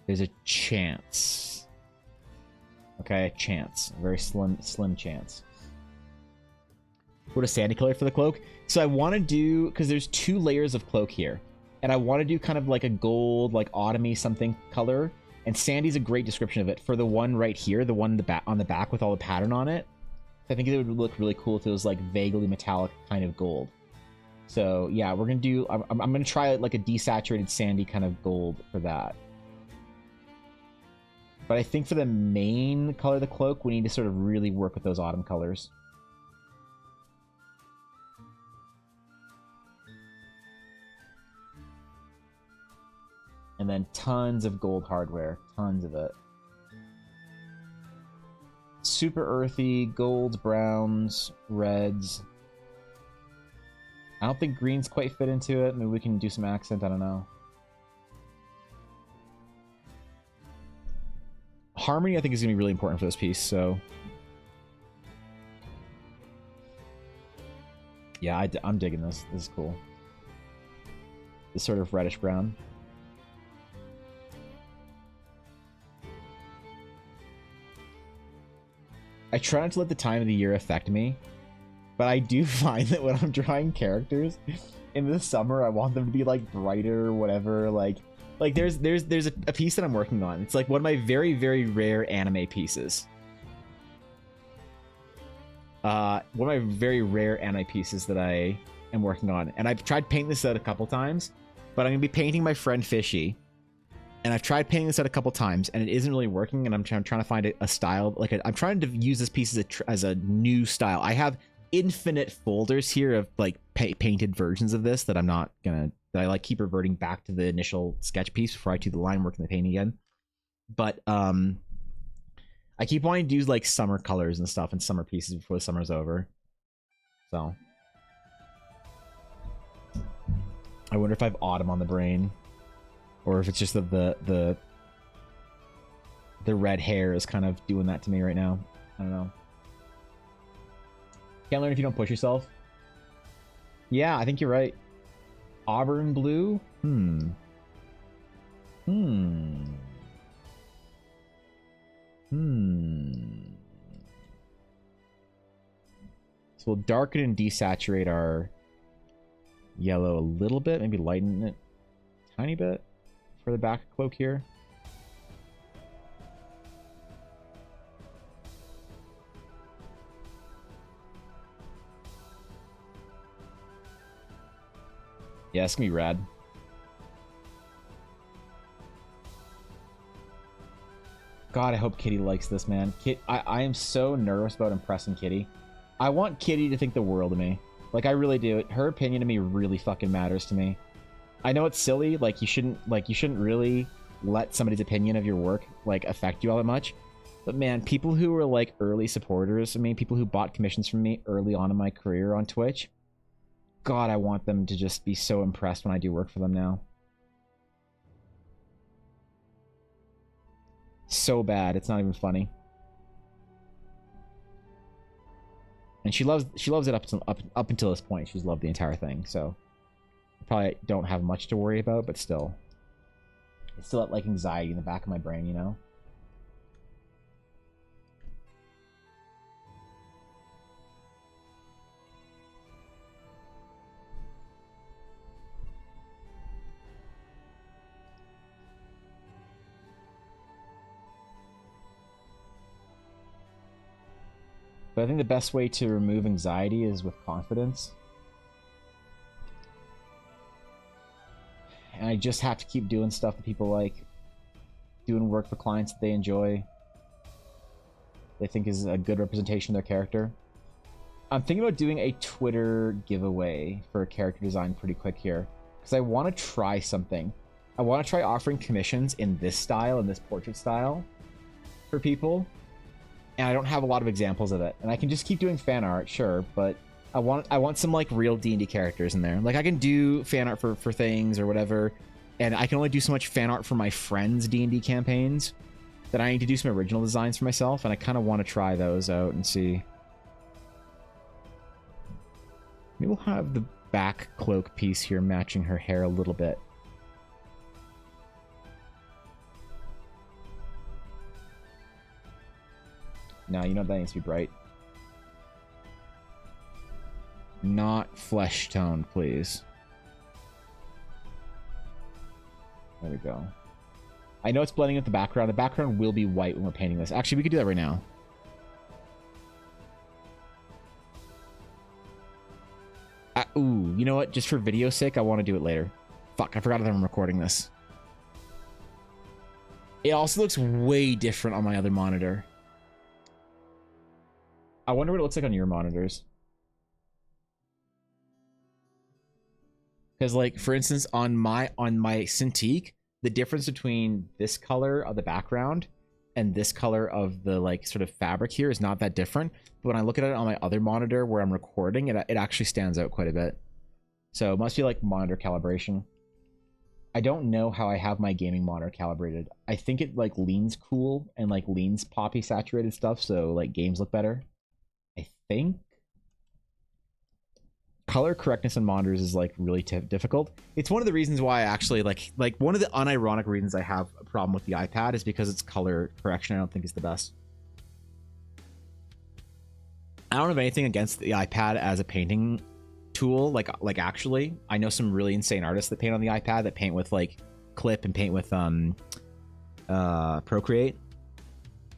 There's a chance. Okay, a chance. A very slim chance. What a sandy color for the cloak. So I want to do, because there's 2 layers of cloak here, and I want to do kind of like a gold, like autumny something color, and sandy's a great description of it. For the one right here, the one on the back with all the pattern on it, I think it would look really cool if it was like vaguely metallic kind of gold. So yeah, we're gonna do, I'm gonna try like a desaturated sandy kind of gold for that. But I think for the main color of the cloak, we need to sort of really work with those autumn colors. And then tons of gold hardware. Tons of it. Super earthy, golds, browns, reds. I don't think greens quite fit into it. Maybe we can do some accent, I don't know. Harmony, I think, is going to be really important for this piece, so... Yeah, I'm digging this. This is cool. This sort of reddish brown. I try not to let the time of the year affect me, but I do find that when I'm drawing characters in the summer, I want them to be like brighter or whatever. Like there's a piece that I'm working on. It's like one of my very, very rare anime pieces. One of my very rare anime pieces that I am working on, and I've tried painting this out a couple times, but I'm gonna be painting my friend Fishy. And I've tried painting this out a couple times, and it isn't really working, and I'm trying to find a style. I'm trying to use this piece as a new style. I have infinite folders here of like painted versions of this that I'm not gonna, that I like keep reverting back to the initial sketch piece before I do the line work and the painting again. But I keep wanting to do like summer colors and stuff and summer pieces before the summer's over. So I wonder if I have autumn on the brain. Or if it's just the red hair is kind of doing that to me right now. I don't know. Can't learn if you don't push yourself. Yeah, I think you're right. Auburn blue? So we'll darken and desaturate our yellow a little bit. Maybe lighten it a tiny bit. For the back cloak here. Yeah, it's gonna be rad. God, I hope Kitty likes this, man. I am so nervous about impressing Kitty. I want Kitty to think the world of me. Like, I really do. Her opinion of me really fucking matters to me. I know it's silly. Like, you shouldn't really let somebody's opinion of your work, like, affect you all that much. But, man, people who were, like, early supporters, I mean, people who bought commissions from me early on in my career on Twitch, God, I want them to just be so impressed when I do work for them now. So bad, it's not even funny. And she loves it up until this point. She's loved the entire thing, so probably don't have much to worry about, but still, it's still like anxiety in the back of my brain, you know. But I think the best way to remove anxiety is with confidence. And I just have to keep doing stuff that people like. Doing work for clients that they enjoy. They think is a good representation of their character. I'm thinking about doing a Twitter giveaway for a character design pretty quick here. Because I want to try something. I want to try offering commissions in this style, in this portrait style, for people. And I don't have a lot of examples of it. And I can just keep doing fan art, sure, but I want some like real D&D characters in there. Like I can do fan art for things or whatever, and I can only do so much fan art for my friends' D&D campaigns that I need to do some original designs for myself, and I kind of want to try those out and see. Maybe we'll have the back cloak piece here matching her hair a little bit. No, you know that needs to be bright. Not flesh tone, please. There we go. I know it's blending with the background. The background will be white when we're painting this. Actually, we could do that right now. Ooh, you know what? Just for video's sake, I want to do it later. Fuck, I forgot that I'm recording this. It also looks way different on my other monitor. I wonder what it looks like on your monitors. Because, like, for instance, on my Cintiq, the difference between this color of the background and this color of the, like, sort of fabric here is not that different. But when I look at it on my other monitor where I'm recording, it actually stands out quite a bit. So it must be, like, monitor calibration. I don't know how I have my gaming monitor calibrated. I think it, like, leans cool and, like, leans poppy saturated stuff, so, like, games look better. I think color correctness on monitors is like really difficult. It's one of the reasons why I actually like one of the unironic reasons I have a problem with the iPad is because its color correction I don't think is the best. I don't have anything against the iPad as a painting tool. Like actually, I know some really insane artists that paint on the iPad that paint with like Clip and paint with Procreate.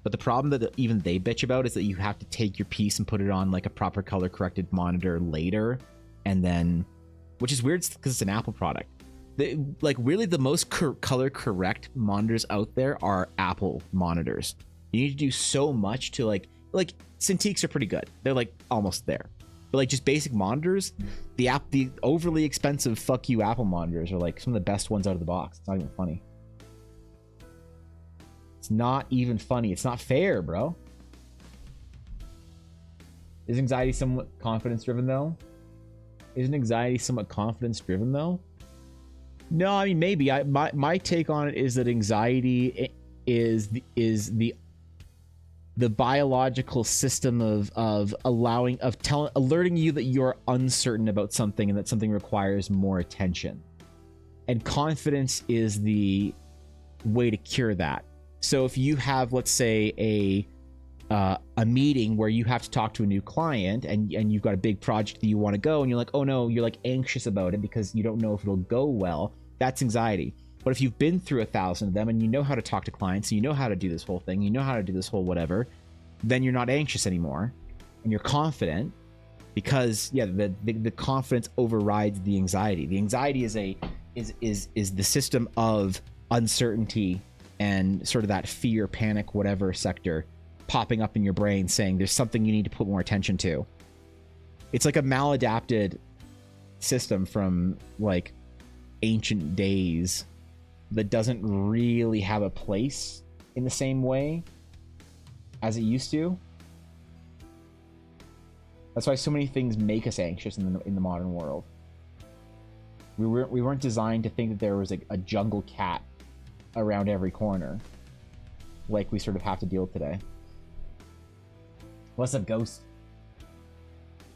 But the problem that even they bitch about is that you have to take your piece and put it on like a proper color corrected monitor later, and then, which is weird because it's an Apple product. Like really the most color correct monitors out there are Apple monitors. You need to do so much to like Cintiqs are pretty good. They're like almost there. But like just basic monitors, the overly expensive fuck you Apple monitors are like some of the best ones out of the box. It's not even funny. It's not even funny. It's not fair, bro. Is anxiety somewhat confidence driven though? Isn't anxiety somewhat confidence driven though? No, I mean maybe. My take on it is that anxiety is the biological system of alerting you that you're uncertain about something and that something requires more attention. And confidence is the way to cure that. So if you have, let's say, a meeting where you have to talk to a new client and you've got a big project that you want to go and you're like, oh no, you're like anxious about it because you don't know if it'll go well, that's anxiety. But if you've been through 1,000 of them and you know how to talk to clients, and you know how to do this whole thing, you know how to do this whole whatever, then you're not anxious anymore and you're confident because yeah, the confidence overrides the anxiety. The anxiety is the system of uncertainty and sort of that fear, panic, whatever sector popping up in your brain saying there's something you need to put more attention to. It's like a maladapted system from like ancient days that doesn't really have a place in the same way as it used to. That's why so many things make us anxious in the modern world. We weren't designed to think that there was a jungle cat around every corner like we sort of have to deal with today. What's up, Ghost?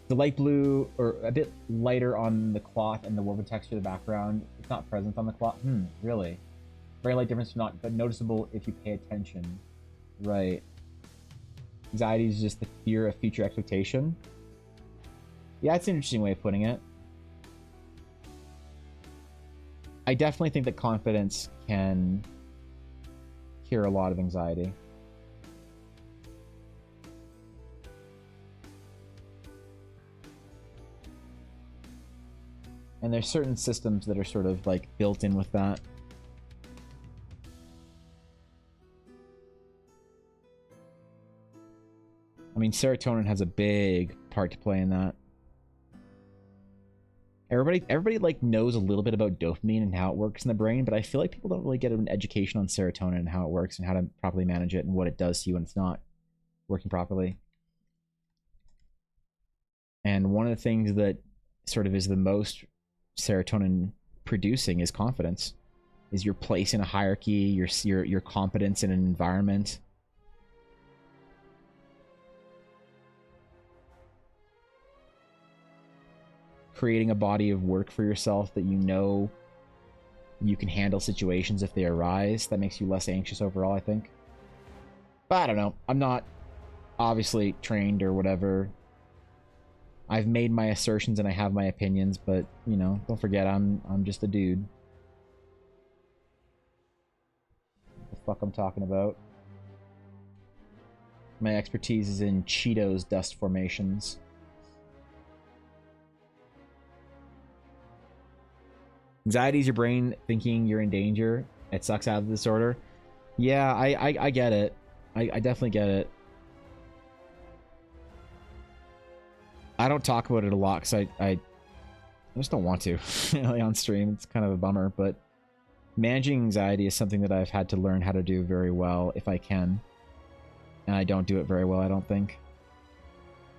The light blue, or a bit lighter on the cloth and the woven texture of the background. It's not present on the cloth. Really? Very light difference, but noticeable if you pay attention. Right. Anxiety is just the fear of future expectation. Yeah, it's an interesting way of putting it. I definitely think that confidence can cure a lot of anxiety. And there's certain systems that are sort of like built in with that. I mean, serotonin has a big part to play in that. Everybody like knows a little bit about dopamine and how it works in the brain, but I feel like people don't really get an education on serotonin and how it works and how to properly manage it and what it does to you when it's not working properly. And one of the things that sort of is the most serotonin producing is confidence, is your place in a hierarchy, your competence in an environment. Creating a body of work for yourself that you know you can handle situations if they arise. That makes you less anxious overall, I think. But I don't know. I'm not obviously trained or whatever. I've made my assertions and I have my opinions, but you know, don't forget I'm just a dude. What the fuck I'm talking about. My expertise is in Cheetos dust formations. Anxiety is your brain thinking you're in danger. It sucks out of the disorder. Yeah, I get it. I definitely get it. I don't talk about it a lot because I just don't want to on stream. It's kind of a bummer, but managing anxiety is something that I've had to learn how to do very well if I can. And I don't do it very well, I don't think.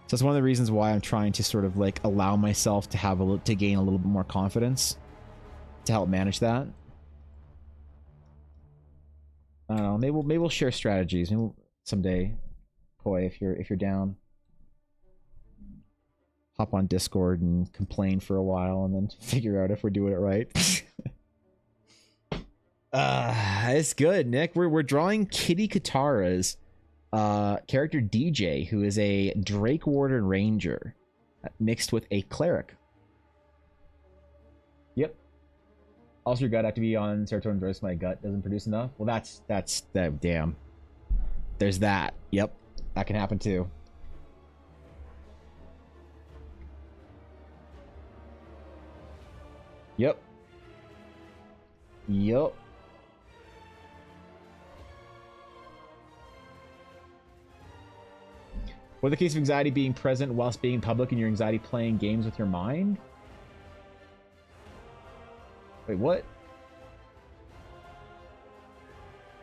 So it's one of the reasons why I'm trying to sort of like allow myself to have to gain a little bit more confidence to help manage that. I don't know. Maybe we'll share strategies. Maybe someday, Koi, if you're down, hop on Discord and complain for a while, and then figure out if we're doing it right. It's good, Nick. We're drawing Kitty Katara's character DJ, who is a Drake Warden Ranger mixed with a cleric. Yep. Also, your gut have to be on serotonin dose. My gut doesn't produce enough. Well, that's damn. There's that. Yep, that can happen too. Yep. Yep. Or the case of anxiety being present whilst being in public and your anxiety playing games with your mind? Wait, what?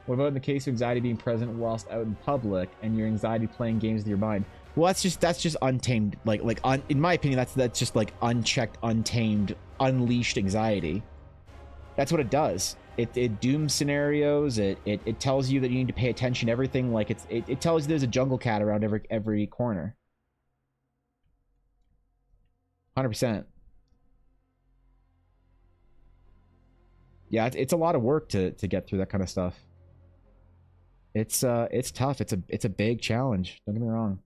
What about in the case of anxiety being present whilst out in public and your anxiety playing games with your mind? Well, that's just untamed, in my opinion, that's just like unchecked, untamed, unleashed anxiety. That's what it does. It dooms scenarios. It tells you that you need to pay attention to everything. Like it tells you there's a jungle cat around every corner. 100%. Yeah, it's a lot of work to get through that kind of stuff. It's tough. It's a big challenge. Don't get me wrong.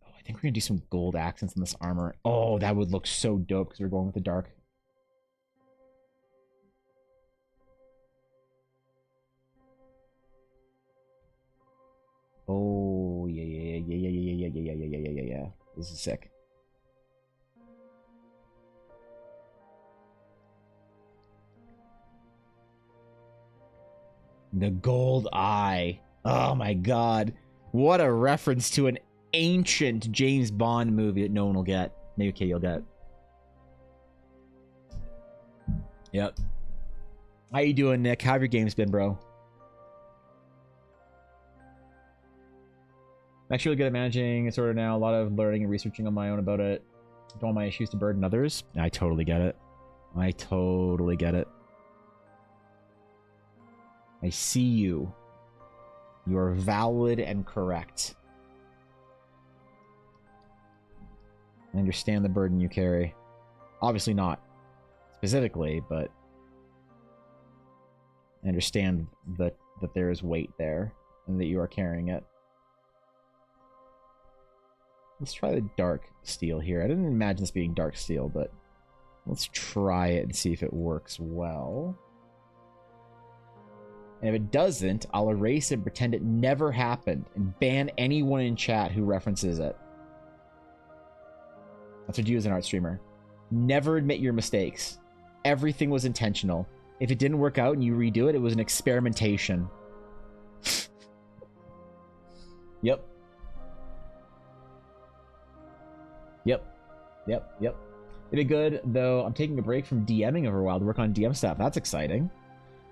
Oh, I think we're gonna do some gold accents in this armor. Oh, that would look so dope because we're going with the dark. Oh yeah. Yeah. This is sick. The gold eye. Oh my god. What a reference to an ancient James Bond movie that no one will get. Maybe okay, you'll get. Yep. How you doing, Nick? How have your games been, bro? I'm actually really good at managing sort of now. A lot of learning and researching on my own about it. Don't want my issues to burden others. I totally get it. I totally get it. I see you. You are valid and correct. I understand the burden you carry. Obviously not specifically, but I understand that there is weight there and that you are carrying it. Let's try the dark steel here. I didn't imagine this being dark steel, but let's try it and see if it works well. And if it doesn't, I'll erase it and pretend it never happened and ban anyone in chat who references it. That's what you do as an art streamer. Never admit your mistakes. Everything was intentional. If it didn't work out and you redo it, it was an experimentation. Yep. It'd be good, though. I'm taking a break from DMing over a while to work on DM stuff. That's exciting.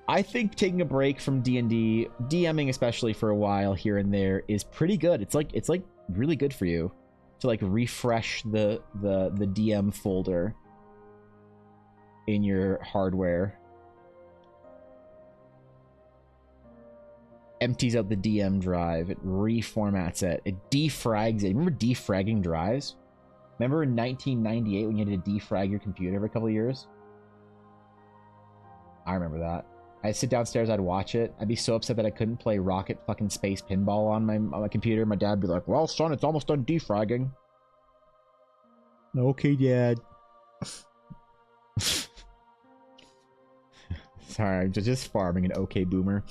I think taking a break from D&D, DMing especially for a while here and there, is pretty good. It's like really good for you to like refresh the DM folder in your hardware. Empties out the DM drive. It reformats it. It defrags it. Remember defragging drives? Remember in 1998 when you had to defrag your computer every couple of years? I remember that. I'd sit downstairs, I'd watch it. I'd be so upset that I couldn't play Rocket fucking Space Pinball on my computer. My dad'd be like, well, son, it's almost done defragging. Okay, Dad. Sorry, I'm just farming an okay boomer.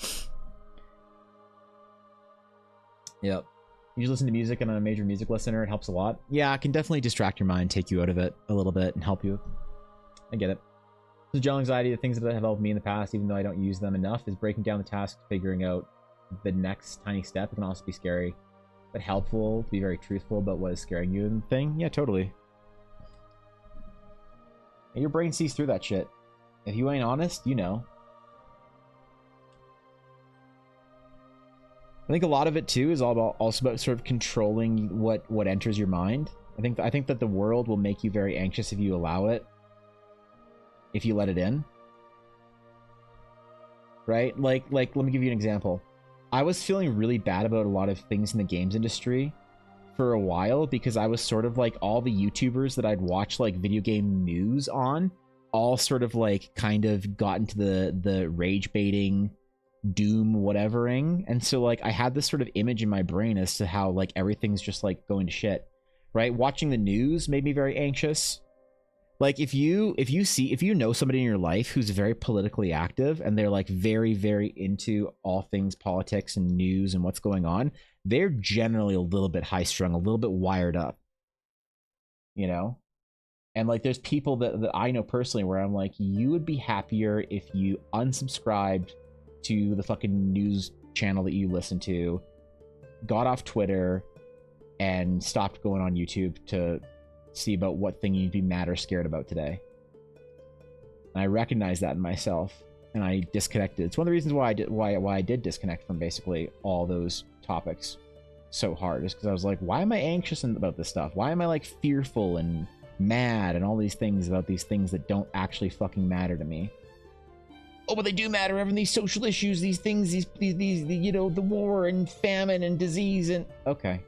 Yep. You listen to music and I'm a major music listener. It helps a lot. Yeah, I can definitely distract your mind, take you out of it a little bit, and help you. I get it. So general anxiety, the things that have helped me in the past, even though I don't use them enough, is breaking down the task, figuring out the next tiny step. It can also be scary, but helpful to be very truthful about what is scaring you and the thing. Yeah, totally. And your brain sees through that shit. If you ain't honest, you know. I think a lot of it too is also about sort of controlling what enters your mind. I think that the world will make you very anxious if you allow it. If you let it in. Right? Like let me give you an example. I was feeling really bad about a lot of things in the games industry for a while because I was sort of like all the YouTubers that I'd watch like video game news on all sort of like kind of got into the rage baiting doom whatevering, and so like I had this sort of image in my brain as to how like everything's just like going to shit, right? Watching the news made me very anxious. Like if you know somebody in your life who's very politically active and they're like very very into all things politics and news and what's going on, they're generally a little bit high strung, a little bit wired up, you know. And like there's people that I know personally where I'm like, you would be happier if you unsubscribed to the fucking news channel that you listen to, got off Twitter, and stopped going on YouTube to see about what thing you'd be mad or scared about today. And I recognized that in myself, and I disconnected. It's one of the reasons why I did disconnect from basically all those topics so hard, is because I was like, why am I anxious about this stuff? Why am I like fearful and mad and all these things about these things that don't actually fucking matter to me? Oh, but they do matter. Having these social issues, these things, these you know, the war and famine and disease and okay.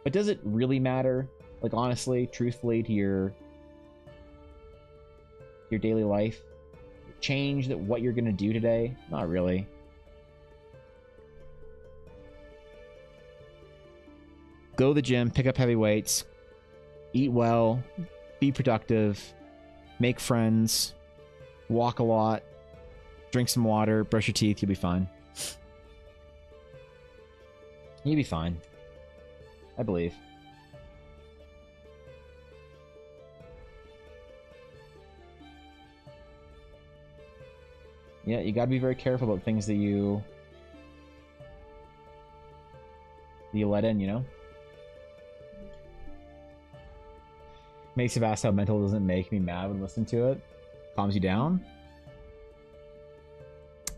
But does it really matter? Like honestly, truthfully, to your daily life? Change that what you're gonna do today? Not really. Go to the gym, pick up heavy weights, eat well, be productive, make friends, walk a lot. Drink some water, brush your teeth, you'll be fine. You'll be fine. I believe. Yeah, you gotta be very careful about things that you let in, you know? Makes you ask how mental doesn't make me mad when listening to it. Calms you down.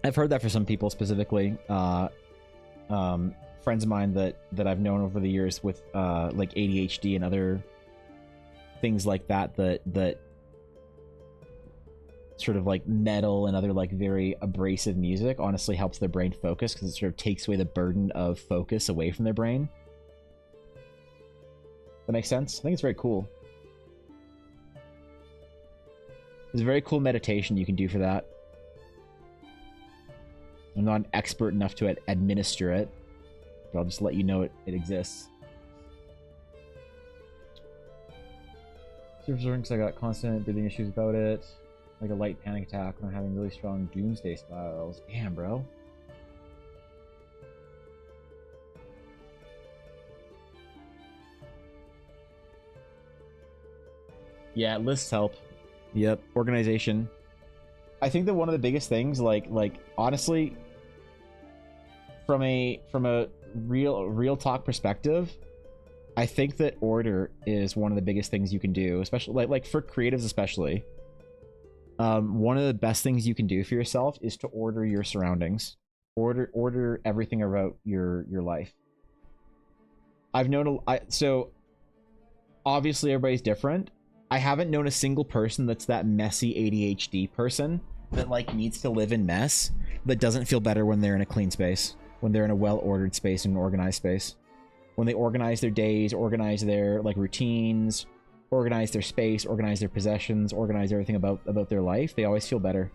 I've heard that for some people specifically. Friends of mine that I've known over the years with like ADHD and other things like that sort of like metal and other like very abrasive music honestly helps their brain focus because it sort of takes away the burden of focus away from their brain. That makes sense? I think it's very cool. There's a very cool meditation you can do for that. I'm not an expert enough to administer it, but I'll just let you know it exists. Surface drinks, I got constant breathing issues about it. Like a light panic attack when I'm having really strong doomsday spirals. Damn, bro. Yeah, lists help. Yep, organization. I think that one of the biggest things, like honestly, from a real talk perspective, I think that order is one of the biggest things you can do, especially like for creatives, especially. One of the best things you can do for yourself is to order your surroundings, order everything about your life. I've known so obviously everybody's different. I haven't known a single person that's that messy ADHD person that like needs to live in mess that doesn't feel better when they're in a clean space, when they're in a well-ordered space and an organized space. When they organize their days, organize their like routines, organize their space, organize their possessions, organize everything about their life, they always feel better.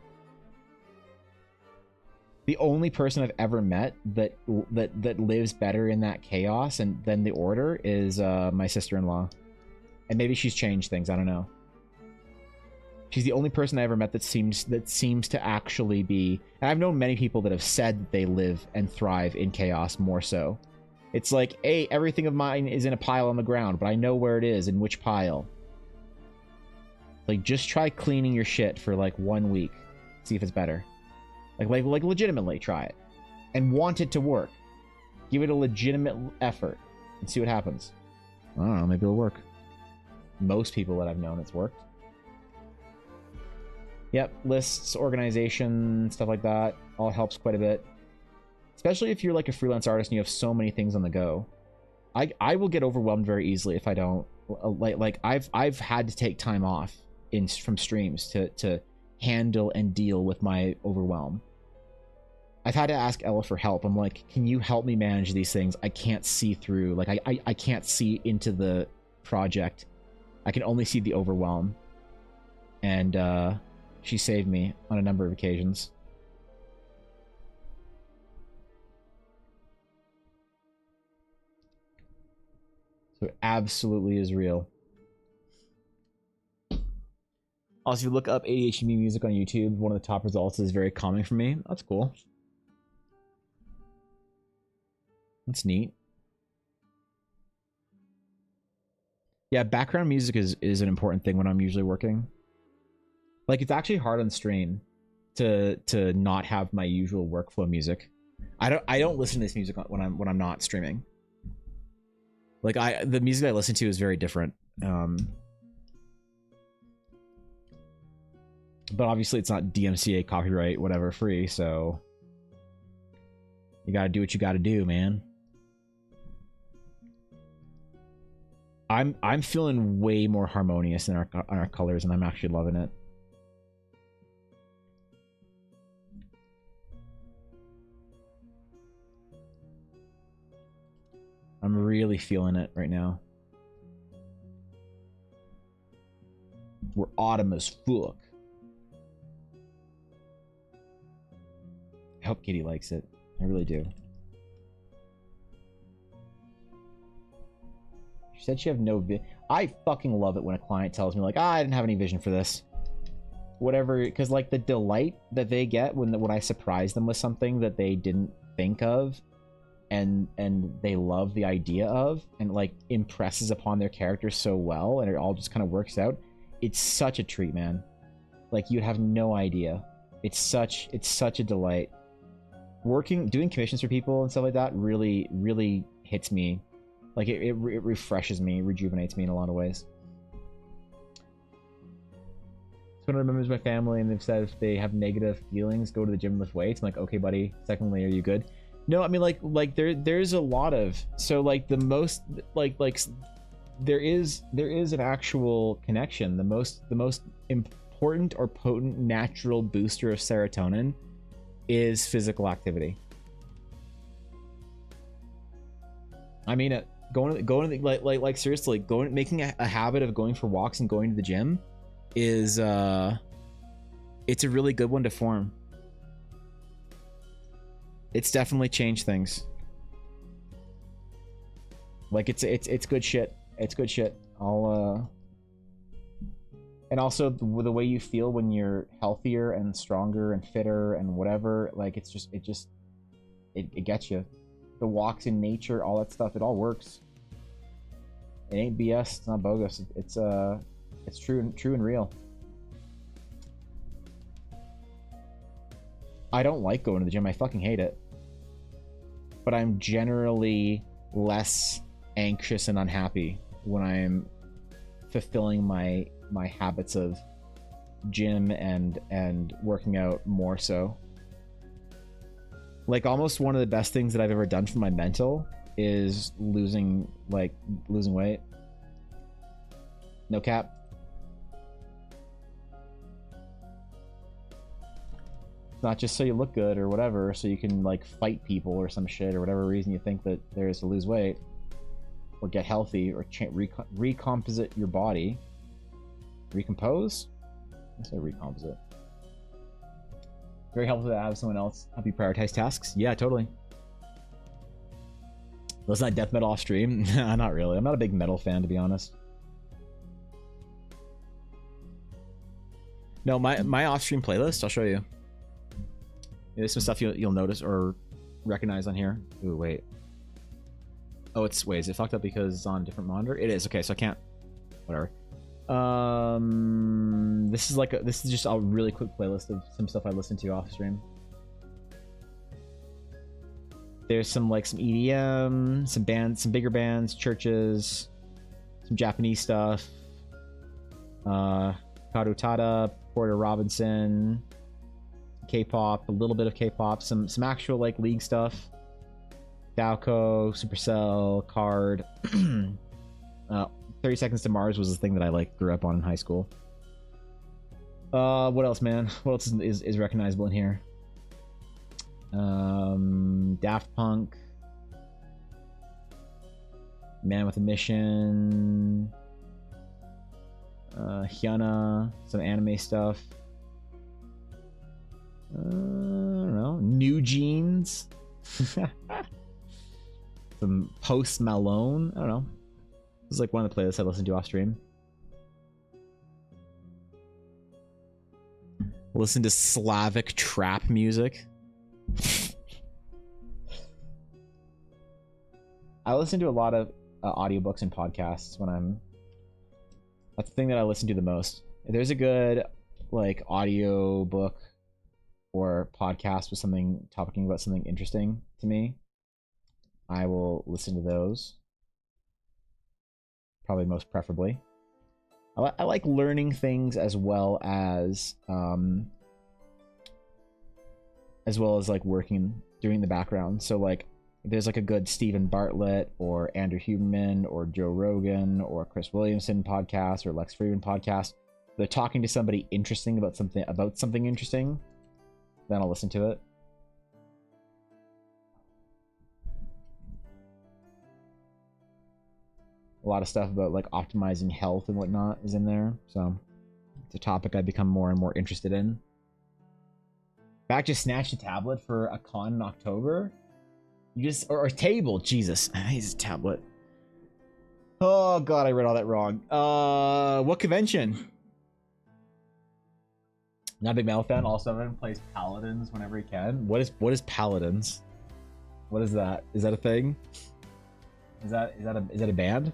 The only person I've ever met that lives better in that chaos and than the order is my sister-in-law. And maybe she's changed things, I don't know. She's the only person I ever met that seems to actually be, and I've known many people that have said that they live and thrive in chaos more so. It's like, hey, everything of mine is in a pile on the ground, but I know where it is, in which pile. Like, just try cleaning your shit for like 1 week. See if it's better. Like legitimately try it. And want it to work. Give it a legitimate effort. And see what happens. I don't know, maybe it'll work. Most people that I've known, it's worked. Yep, lists, organization, stuff like that. All helps quite a bit. Especially if you're like a freelance artist and you have so many things on the go. I will get overwhelmed very easily if I don't. Like I've had to take time off from streams to handle and deal with my overwhelm. I've had to ask Ella for help. I'm like, can you help me manage these things? I can't see through. Like I can't see into the project. I can only see the overwhelm. And she saved me on a number of occasions. So it absolutely is real. Also, if you look up ADHD music on YouTube, one of the top results is very calming for me. That's cool. That's neat. Yeah, background music is an important thing when I'm usually working. Like, it's actually hard on stream to not have my usual workflow music. I don't listen to this music when I'm not streaming. Like the music I listen to is very different. But obviously it's not DMCA, copyright, whatever, free, so you gotta do what you gotta do, man. I'm feeling way more harmonious in our colors, and I'm actually loving it. I'm really feeling it right now. We're autumn as fuck. I hope Kitty likes it. I really do. She said she had no I fucking love it when a client tells me like, I didn't have any vision for this. Whatever, because like the delight that they get when I surprise them with something that they didn't think of and they love the idea of and like impresses upon their character so well and it all just kind of works out. It's such a treat, man. Like, you'd have no idea. It's such a delight. Doing commissions for people and stuff like that really hits me. Like it refreshes me, rejuvenates me in a lot of ways. When I remember my family and they've said if they have negative feelings, go to the gym and lift weights. I'm like, okay, buddy. Secondly, are you good? No, I mean like there's a lot of, so like the most like there is an actual connection. The most important or potent natural booster of serotonin is physical activity. I mean it. Going like seriously, making a habit of going for walks and going to the gym is it's a really good one to form. It's definitely changed things. Like it's good shit. It's good shit. I'll and also the way you feel when you're healthier and stronger and fitter and whatever, like it gets you. The walks in nature, all that stuff, it all works. It ain't BS. It's not bogus. It's true and real. I don't like going to the gym. I fucking hate it. But I'm generally less anxious and unhappy when I'm fulfilling my habits of gym and working out more so. Like almost one of the best things that I've ever done for my mental is losing weight. No cap. It's not just so you look good or whatever, so you can like fight people or some shit or whatever reason you think that there is to lose weight or get healthy or recomposite your body. Recompose? I say recomposite. Very helpful to have someone else help you prioritize tasks. Yeah, totally. Let's not death metal off stream. Not really. I'm not a big metal fan, to be honest. No, my off stream playlist, I'll show you. There's some stuff you'll notice or recognize on here. Ooh, wait. Oh, is it fucked up because it's on a different monitor? It is. Okay, so I can't. Whatever. This is just a really quick playlist of some stuff I listen to off stream. There's some EDM, some bands, some bigger bands, churches, some Japanese stuff. Karutada, Porter Robinson, K-pop, a little bit of K-pop, some actual like League stuff. Dalco, Supercell, Card. 30 Seconds to Mars was the thing that I grew up on in high school. What else, man? What else is recognizable in here? Daft Punk, Man with a Mission, Hyuna, some anime stuff. I don't know. New Jeans. Some Post Malone. I don't know. This is like one of the playlists I listen to off stream. Listen to Slavic trap music. I listen to a lot of audiobooks and podcasts when that's the thing that I listen to the most. If there's a good audio book or podcast with talking about something interesting to me, I will listen to those. Probably most preferably. I like learning things as well as working, doing the background. So there's a good Stephen Bartlett or Andrew Huberman or Joe Rogan or Chris Williamson podcast or Lex Friedman podcast. They're talking to somebody interesting about something interesting. Then I'll listen to it. A lot of stuff about optimizing health and whatnot is in there, so it's a topic I become more and more interested in. Back just snatched a tablet for a con in October. Or a table, Jesus. I use a tablet. Oh god, I read all that wrong. What convention? Not a big metal fan. Also, everyone plays Paladins whenever he can. What is Paladins? What is that? Is that a thing? Is that a band?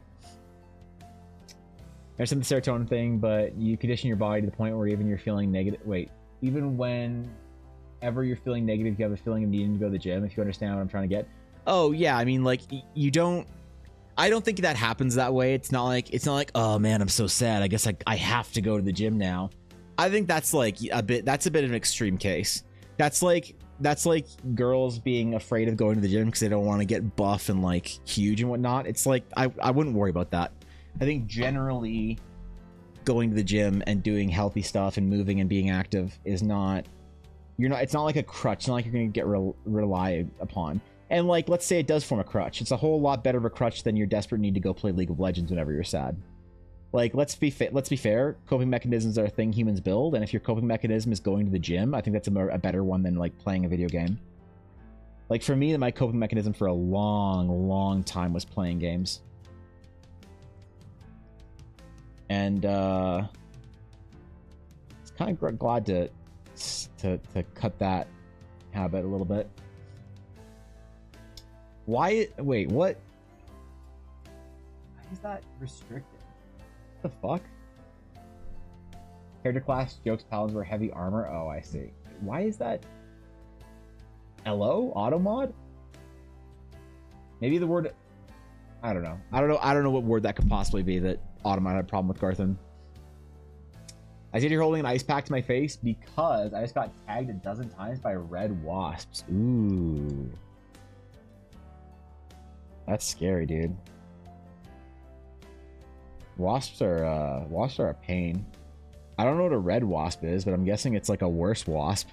There's some serotonin thing, but you condition your body to the point where even you're feeling negative. Wait, even whenever you're feeling negative, you have a feeling of needing to go to the gym, if you understand what I'm trying to get. Oh yeah, I mean, like, you don't, I don't think that happens that way. It's not like, oh man, I'm so sad, I guess I have to go to the gym now. I think that's like that's a bit of an extreme case. That's like girls being afraid of going to the gym because they don't want to get buff and like huge and whatnot. It's like, I wouldn't worry about that. I think generally going to the gym and doing healthy stuff and moving and being active is not, it's not like a crutch. It's not like you're going to get relied upon. And like, let's say it does form a crutch. It's a whole lot better of a crutch than your desperate need to go play League of Legends whenever you're sad. Like, let's be fair. Coping mechanisms are a thing humans build, and if your coping mechanism is going to the gym, I think that's a better one than like playing a video game. Like for me, my coping mechanism for a long time was playing games. And it's kind of glad to cut that habit a little bit. Why? Wait, what? Why is that restricted? What the fuck? Character class jokes paladins wear heavy armor. Oh, I see. Why is that? Hello, automod? Maybe the word. I don't know. I don't know what word that could possibly be that automod had a problem with Garthen. I see you're holding an ice pack to my face because I just got tagged a dozen times by red wasps. Ooh. That's scary, dude. Wasps are a pain. I don't know what a red wasp is, but I'm guessing it's like a worse wasp.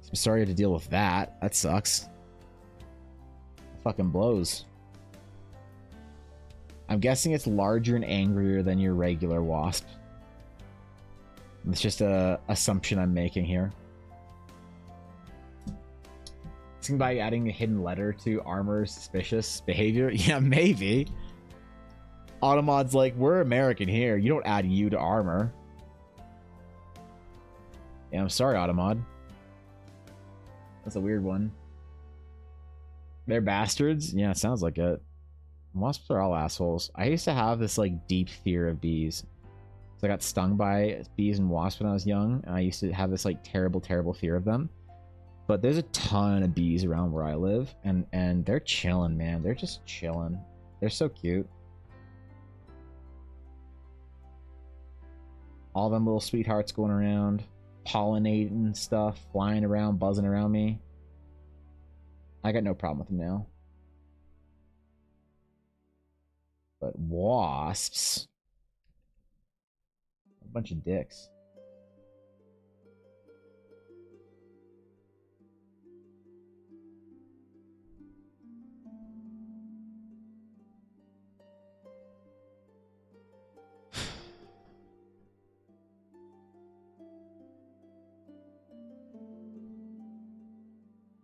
I'm sorry you had to deal with that. That sucks. Fucking blows. I'm guessing it's larger and angrier than your regular wasp. It's just a assumption I'm making here. By adding a hidden letter to armor's suspicious behavior? Yeah, maybe. Automod's like, we're American here. You don't add you to armor. Yeah, I'm sorry, Automod. That's a weird one. They're bastards? Yeah, it sounds like it. Wasps are all assholes. I used to have this like deep fear of bees. So I got stung by bees and wasps when I was young. And I used to have this like terrible fear of them. But there's a ton of bees around where I live, and they're chilling, man. They're just chilling. They're so cute. All them little sweethearts going around, pollinating stuff, flying around, buzzing around me. I got no problem with them now. But wasps, a bunch of dicks.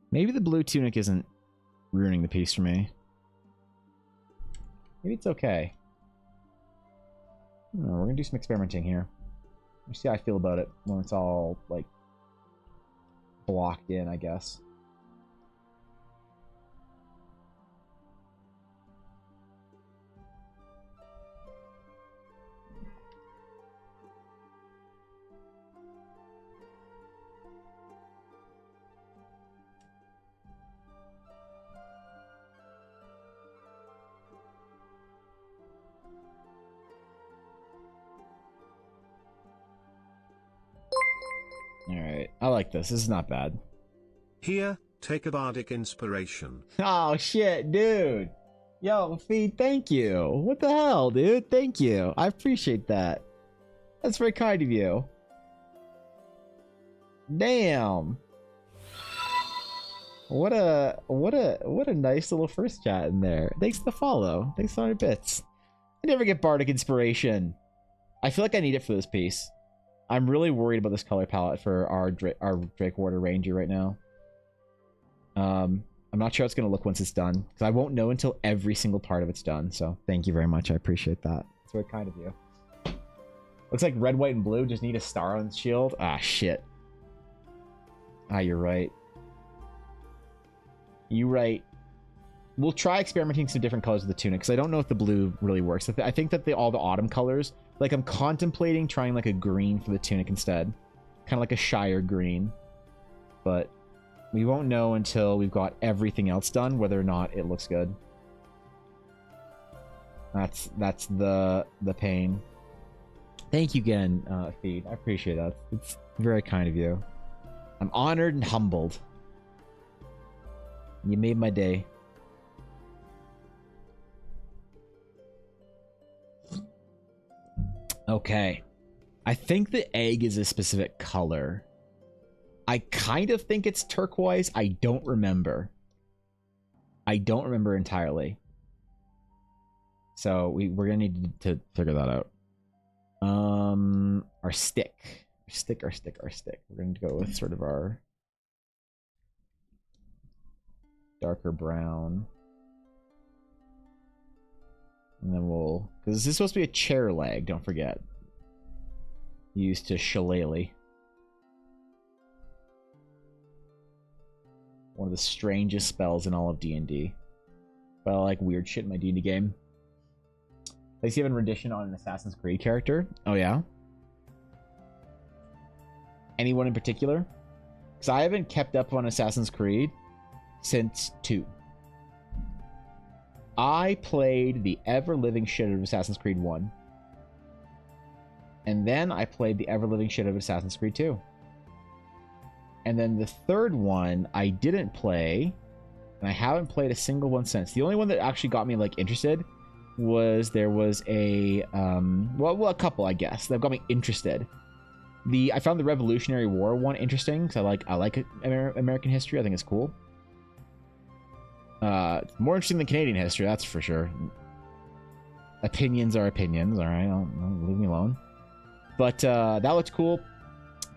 Maybe the blue tunic isn't ruining the piece for me. Maybe it's okay. No, we're gonna do some experimenting here. Let's see how I feel about it when it's all like blocked in, I guess. Alright, I like this. This is not bad. Here, take a bardic inspiration. Oh, shit, dude. Yo, Feed, thank you. What the hell, dude? Thank you. I appreciate that. That's very kind of you. Damn. What a nice little first chat in there. Thanks for the follow. Thanks for 100 bits. I never get bardic inspiration. I feel like I need it for this piece. I'm really worried about this color palette for our Drakewater Ranger right now. I'm not sure how it's going to look once it's done, because I won't know until every single part of it's done. So thank you very much. I appreciate that. It's very kind of you. Looks like red, white, and blue just need a star on the shield. Ah, shit. Ah, you're right. You're right. We'll try experimenting some different colors of the tunic, because I don't know if the blue really works. I think that all the autumn colors Like, I'm contemplating trying like a green for the tunic instead. Kind of like a Shire green. But we won't know until we've got everything else done whether or not it looks good. That's the pain. Thank you again, Feed. I appreciate that. It's very kind of you. I'm honored and humbled. You made my day. Okay. I think the egg is a specific color. I kind of think it's turquoise. I don't remember. I don't remember entirely. So we're gonna need to figure that out. Our stick. Our stick. We're gonna go with sort of our darker brown. And then we'll, because this is supposed to be a chair leg, don't forget. Used to shillelagh. One of the strangest spells in all of D&D. But I like weird shit in my D&D game. Like, you have a rendition on an Assassin's Creed character? Oh, yeah? Anyone in particular? Because I haven't kept up on Assassin's Creed since 2. I played the ever-living shit of Assassin's Creed 1. And then I played the ever-living shit of Assassin's Creed 2. And then the third one I didn't play, and I haven't played a single one since. The only one that actually got me like interested was there was a well a couple, I guess, that got me interested. I found the Revolutionary War one interesting because I like American history. I think it's cool. More interesting than Canadian history, that's for sure. Opinions are opinions, all right. Don't leave me alone. But that looked cool.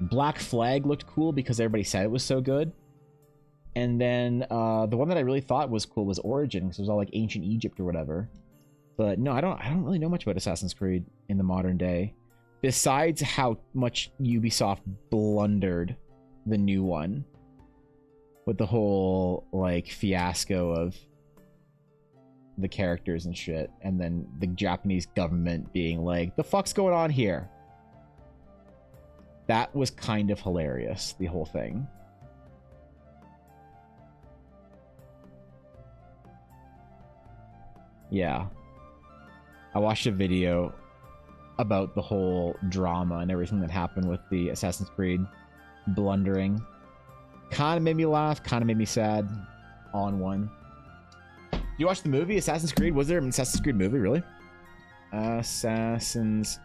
Black Flag looked cool because everybody said it was so good. And then the one that I really thought was cool was Origin, because it was all like ancient Egypt or whatever. But no, I don't really know much about Assassin's Creed in the modern day, besides how much Ubisoft blundered the new one with the whole like fiasco of the characters and shit, and then the Japanese government being like, the fuck's going on here? That was kind of hilarious, the whole thing. Yeah. I watched a video about the whole drama and everything that happened with the Assassin's Creed blundering. Kind of made me laugh, kind of made me sad, all in one. You watched the movie Assassin's Creed? Was there an Assassin's Creed movie, really? Assassin's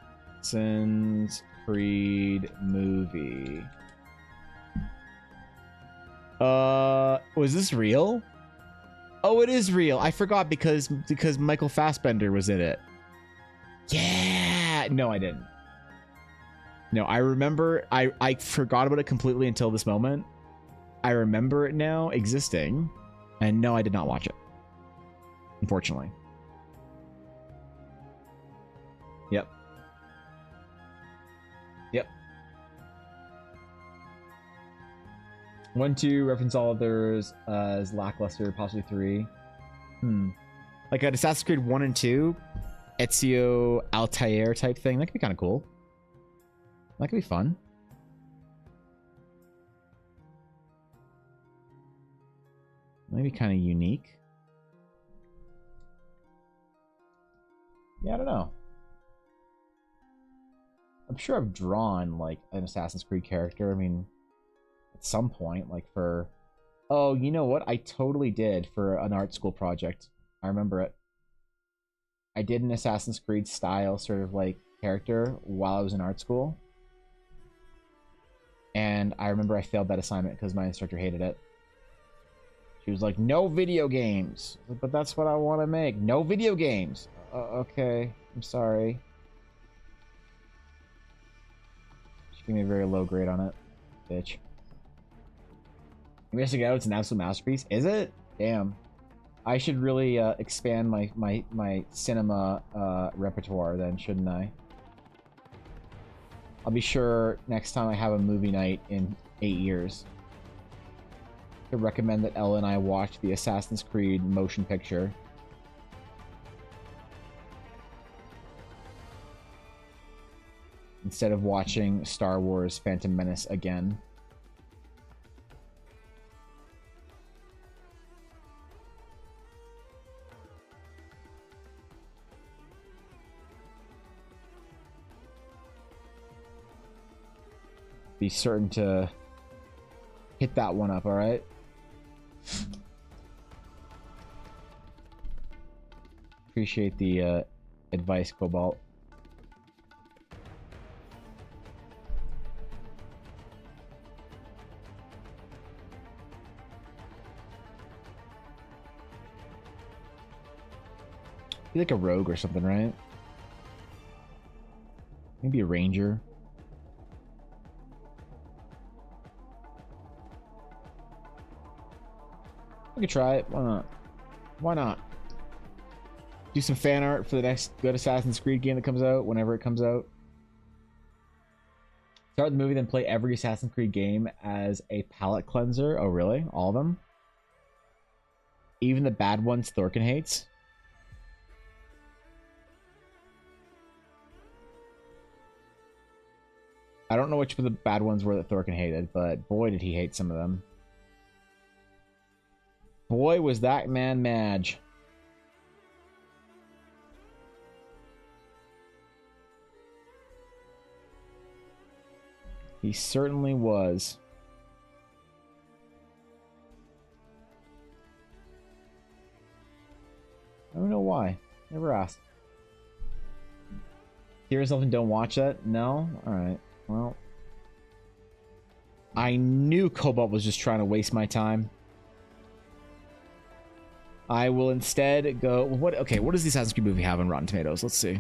Creed movie. Was this real? Oh, it is real. I forgot because Michael Fassbender was in it. Yeah. No, I didn't. No, I remember. I forgot about it completely until this moment. I remember it now existing, and no, I did not watch it. Unfortunately. Yep. Yep. 1, 2 reference all others as lackluster, possibly 3. Like an Assassin's Creed 1 and 2, Ezio Altair type thing. That could be kind of cool. That could be fun. Maybe kind of unique. Yeah, I don't know. I'm sure I've drawn like an Assassin's Creed character. I mean, at some point, like for... Oh, you know what? I totally did for an art school project. I remember it. I did an Assassin's Creed style sort of like character while I was in art school. And I remember I failed that assignment because my instructor hated it. She was like, no video games. Like, but that's what I want to make. No video games. Okay, I'm sorry. She gave me a very low grade on it. Bitch. You out, it's an absolute masterpiece. Is it? Damn. I should really expand my cinema repertoire then, shouldn't I? I'll be sure next time I have a movie night in 8 years to recommend that Ella and I watch the Assassin's Creed motion picture. instead of watching Star Wars Phantom Menace again. Be certain to hit that one up, all right? Appreciate the advice, Cobalt. Be like a rogue or something, right? Maybe a ranger. We could try it. Why not? Why not? Do some fan art for the next good Assassin's Creed game that comes out, whenever it comes out. Start the movie, then play every Assassin's Creed game as a palate cleanser. Oh, really? All of them? Even the bad ones Thorkin hates? I don't know which of the bad ones were that Thorkin hated, but boy, did he hate some of them. Boy, was that man Madge. He certainly was. I don't know why. Never asked. Hear yourself and don't watch that? No? Alright. Well. I knew Cobalt was just trying to waste my time. I will instead go... What? Okay, what does the Assassin's Creed movie have on Rotten Tomatoes? Let's see.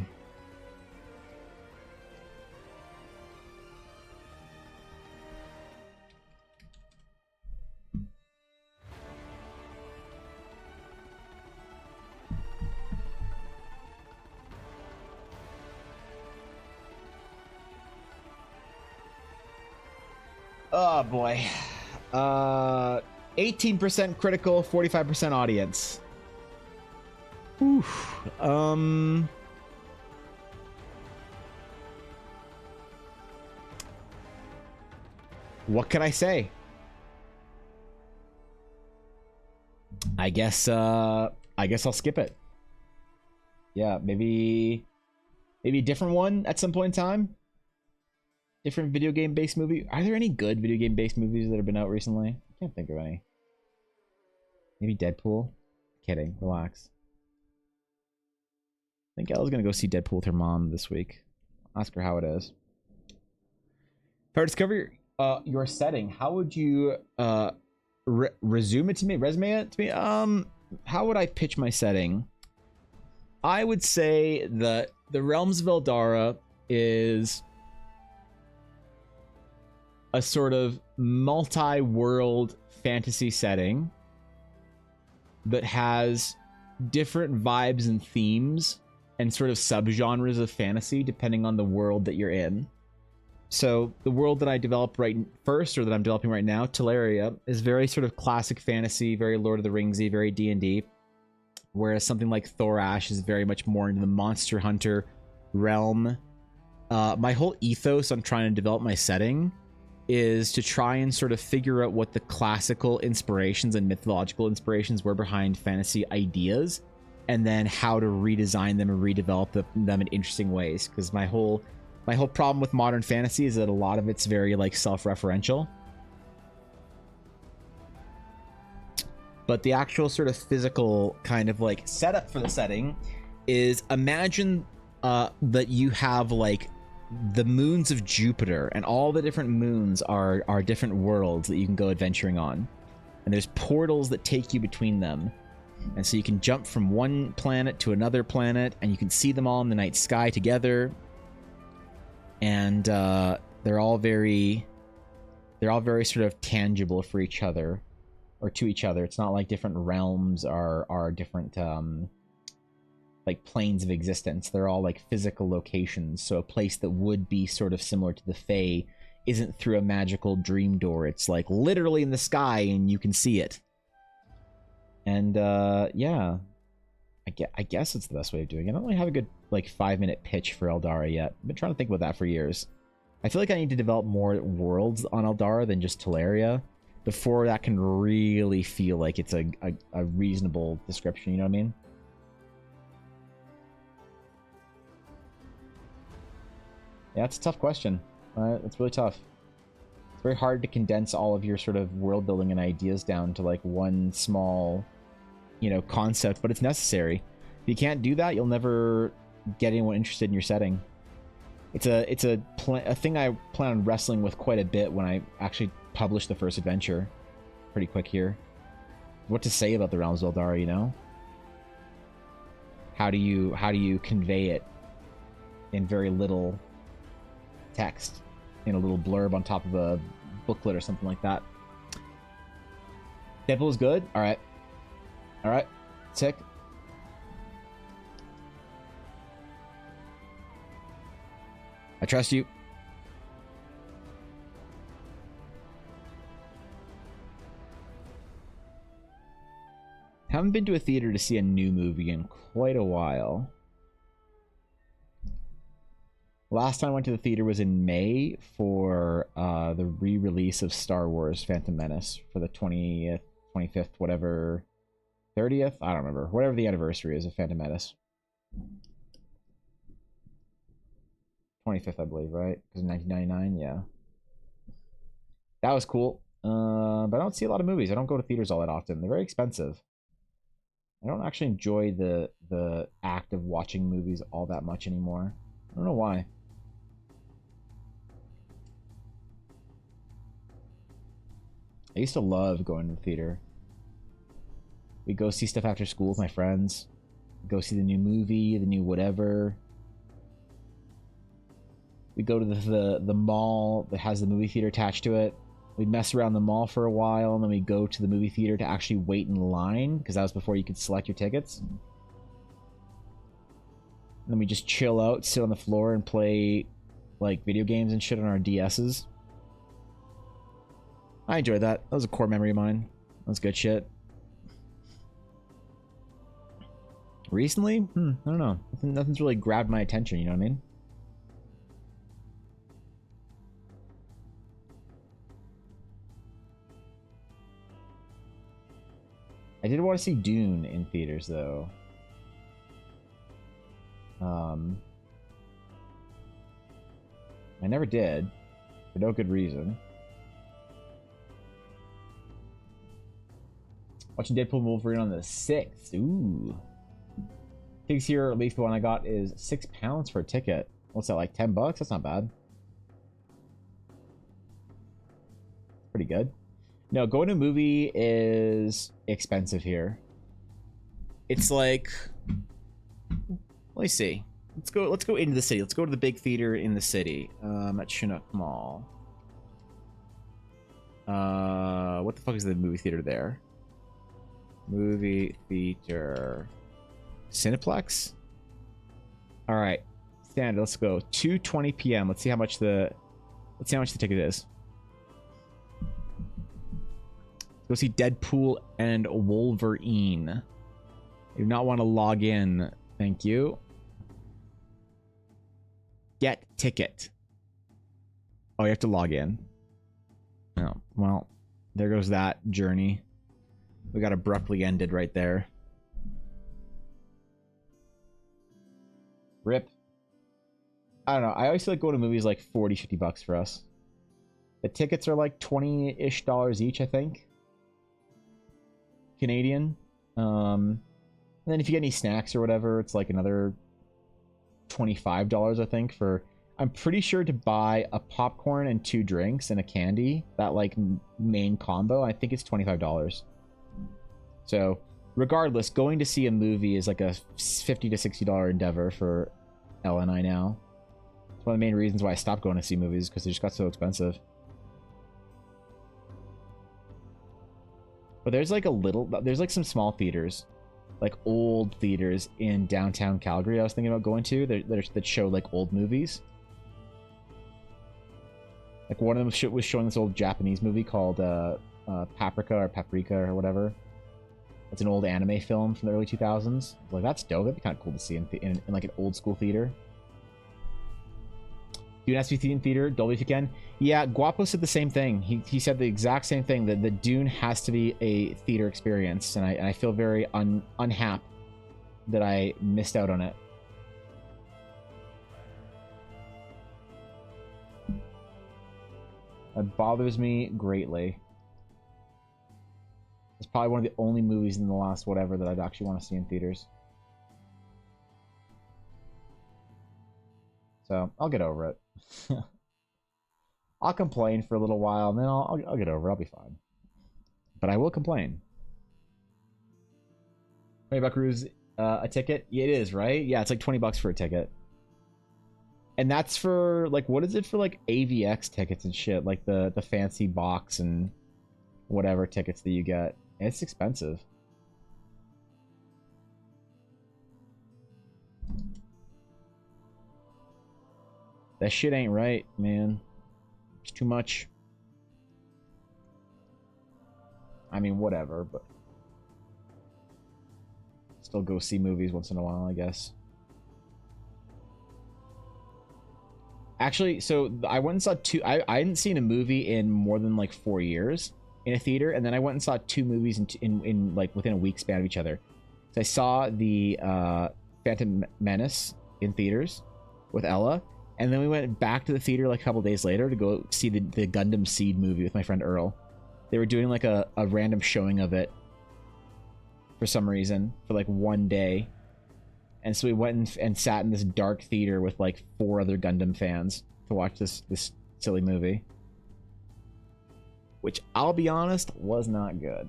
Oh boy. 18% critical, 45% audience. Oof. What can I say? I guess I'll skip it. Yeah, maybe a different one at some point in time. Different video game based movie. Are there any good video game based movies that have been out recently? I can't think of any. Maybe Deadpool? Kidding, relax. I think Ella's gonna go see Deadpool with her mom this week. Ask her how it is. If I were to discover your setting, how would you resume it to me? Resume it to me? How would I pitch my setting? I would say that the Realms of Eldara is a sort of multi-world fantasy setting that has different vibes and themes and sort of subgenres of fantasy depending on the world that you're in. So the world that I developed right first, or that I'm developing right now, Teleria, is very sort of classic fantasy, very Lord of the Ringsy, very D&D, whereas something like Thorash is very much more into the Monster Hunter realm. My whole ethos on trying to develop my setting is to try and sort of figure out what the classical inspirations and mythological inspirations were behind fantasy ideas, and then how to redesign them and redevelop them in interesting ways. Because my whole problem with modern fantasy is that a lot of it's very like self-referential. But the actual sort of physical kind of like setup for the setting is, imagine that you have like the moons of Jupiter, and all the different moons are different worlds that you can go adventuring on, and there's portals that take you between them, and so you can jump from one planet to another planet, and you can see them all in the night sky together, and they're all very sort of tangible for each other, or to each other. It's not like different realms are different like planes of existence. They're all like physical locations. So a place that would be sort of similar to the Fae isn't through a magical dream door. It's like literally in the sky and you can see it. And yeah, I guess it's the best way of doing it. I don't really have a good like 5-minute pitch for Eldara yet. I've been trying to think about that for years. I feel like I need to develop more worlds on Eldara than just Teleria before that can really feel like it's a reasonable description, you know what I mean? Yeah, it's a tough question. It's really tough. It's very hard to condense all of your sort of world building and ideas down to like one small, you know, concept, but it's necessary. If you can't do that, you'll never get anyone interested in your setting. It's a thing I plan on wrestling with quite a bit when I actually publish the first adventure. Pretty quick here. What to say about the Realms of Eldara, you know? How do you convey it in very little text, in a little blurb on top of a booklet or something like that? Deadpool is good. All right. Sick. I trust you. Haven't been to a theater to see a new movie in quite a while. Last time I went to the theater was in May for the re-release of Star Wars Phantom Menace for the 20th, 25th, whatever, 30th? I don't remember. Whatever the anniversary is of Phantom Menace. 25th, I believe, right? Because 1999, yeah. That was cool. But I don't see a lot of movies. I don't go to theaters all that often. They're very expensive. I don't actually enjoy the act of watching movies all that much anymore. I don't know why. I used to love going to the theater. We'd go see stuff after school with my friends. Go see the new movie, the new whatever. We'd go to the mall that has the movie theater attached to it. We'd mess around the mall for a while, and then we'd go to the movie theater to actually wait in line, because that was before you could select your tickets. And then we just chill out, sit on the floor, and play like video games and shit on our DSs. I enjoyed that. That was a core memory of mine. That was good shit. Recently? I don't know. Nothing's really grabbed my attention, you know what I mean? I did want to see Dune in theaters, though. I never did, for no good reason. Watching Deadpool and Wolverine on the 6th. Ooh. Tickets here, at least the one I got, is £6 for a ticket. What's that, like 10 bucks? That's not bad. Pretty good. No, going to a movie is expensive here. It's like, let me see. Let's go into the city. Let's go to the big theater in the city. At Chinook Mall. What the fuck is the movie theater there? Movie theater. Cineplex? Alright. Standard, let's go. 2:20 p.m. Let's see how much the ticket is. Go see Deadpool and Wolverine. I do not want to log in. Thank you. Get ticket. Oh, you have to log in. Oh, well, there goes that journey. We got abruptly ended right there. Rip. I don't know. I always feel like going to movies like 40, 50 bucks for us. The tickets are like $20-ish each, I think. Canadian. And then if you get any snacks or whatever, it's like another $25, I think, for... I'm pretty sure to buy a popcorn and 2 drinks and a candy, that like main combo, I think it's $25. So, regardless, going to see a movie is like a $50 to $60 endeavor for Elle and I now. It's one of the main reasons why I stopped going to see movies, because they just got so expensive. But there's like there's like some small theaters, like old theaters in downtown Calgary I was thinking about going to that show like old movies. Like one of them was showing this old Japanese movie called Paprika or whatever. It's an old anime film from the early 2000s. Like, that's dope. That'd be kind of cool to see in like an old school theater. Dune has to be in theater. Dolby if you can. Yeah, Guapo said the same thing. He said the exact same thing, that the Dune has to be a theater experience, and I feel very unhappy that I missed out on it. It bothers me greatly. It's probably one of the only movies in the last whatever that I'd actually want to see in theaters. So I'll get over it. I'll complain for a little while, and then I'll get over it. I'll be fine. But I will complain. $20 a ticket? Yeah, it is, right? Yeah, it's like $20 for a ticket. And that's for, like, what is it for, like, AVX tickets and shit? Like, the fancy box and whatever tickets that you get. It's expensive. That shit ain't right, man. It's too much. I mean, whatever, but... still go see movies once in a while, I guess. Actually, so I went and saw two... I hadn't seen a movie in more than, like, 4 years in a theater, and then I went and saw 2 movies in like, within a week span of each other. So I saw the Phantom Menace in theaters with Ella, and then we went back to the theater, like, a couple days later to go see the Gundam Seed movie with my friend Earl. They were doing, like, a random showing of it for some reason, for, like, one day. And so we went and sat in this dark theater with, like, 4 other Gundam fans to watch this silly movie. Which, I'll be honest, was not good.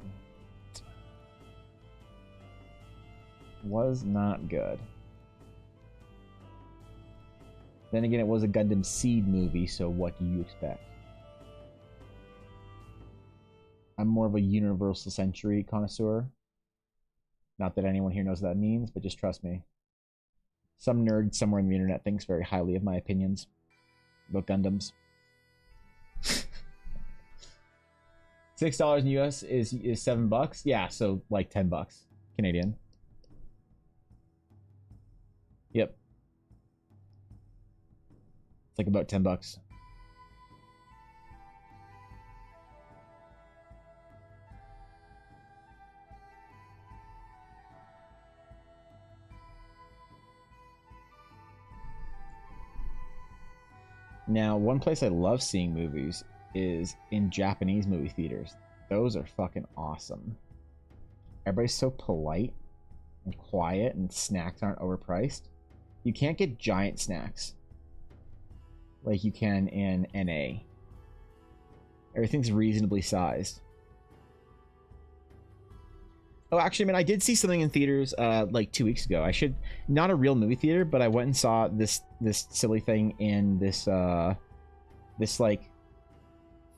Was not good. Then again, it was a Gundam Seed movie, so what do you expect? I'm more of a Universal Century connoisseur. Not that anyone here knows what that means, but just trust me. Some nerd somewhere on the internet thinks very highly of my opinions about Gundams. $6 in US is $7. Yeah, so like $10 Canadian. Yep. It's like about $10. Now, one place I love seeing movies is in Japanese movie theaters. Those are fucking awesome. Everybody's so polite and quiet, and snacks aren't overpriced. You can't get giant snacks like you can in NA. Everything's reasonably sized. Oh, actually, man, I did see something in theaters like 2 weeks ago. Not a real movie theater, but I went and saw this silly thing in this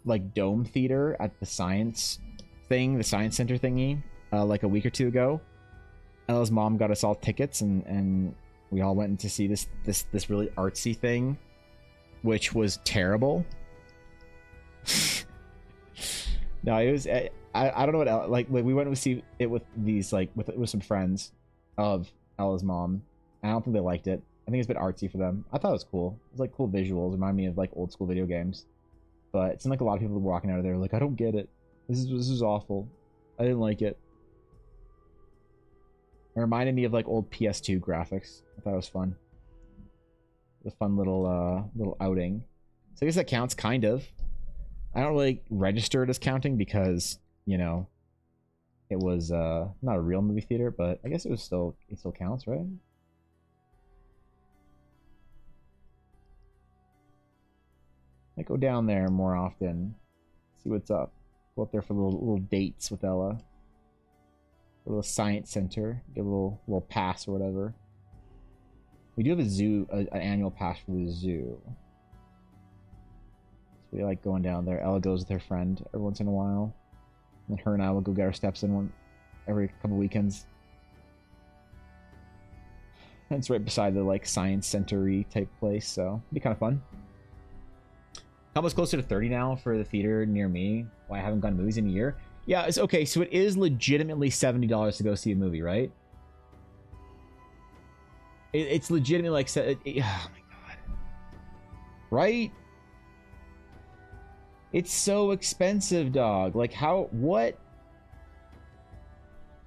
like dome theater at the science center thingy, like a week or 2 ago. Ella's mom got us all tickets, and we all went to see this really artsy thing, which was terrible. No, it was. I don't know what else, like we went to see it with these with some friends of Ella's mom. I don't think they liked it. I think it's a bit artsy for them. I thought it was cool. It was like cool visuals, remind me of like old school video games. But it seemed like a lot of people were walking out of there like, I don't get it. This is awful. I didn't like it. It reminded me of like old PS2 graphics. I thought it was fun. A fun little outing. So I guess that counts, kind of. I don't really register it as counting because, you know, it was not a real movie theater, but I guess it still counts, right? I go down there more often, see what's up. Go up there for little dates with Ella. A little science center, get a little pass or whatever. We do have a zoo, an annual pass for the zoo. So we like going down there. Ella goes with her friend every once in a while. And her and I will go get our steps in every couple weekends. And it's right beside the like science center-y type place, so it'd be kind of fun. Almost closer to 30 now for the theater near me. Well, I haven't gone to movies in a year. Yeah, it's okay. So it is legitimately $70 to go see a movie, right? It's legitimately like, oh my god. right? It's so expensive, dog. Like, how, what?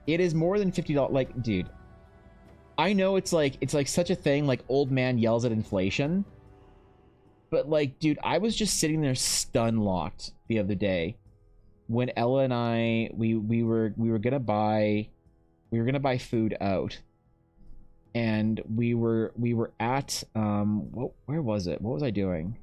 It is more than $50. Like, dude, I know it's like such a thing, like old man yells at inflation. But like, dude, I was just sitting there stun locked the other day when Ella and I we were gonna buy food out, and we were at where was it? What was I doing?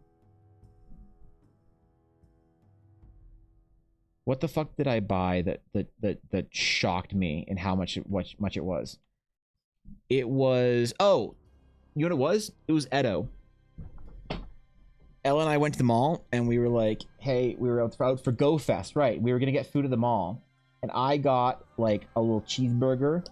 What the fuck did I buy that shocked me and how much it was? It was, oh, you know what it was? It was Edo. Ella and I went to the mall and we were like, hey, we were out for Go Fest, right? We were gonna get food at the mall, and I got like a little cheeseburger,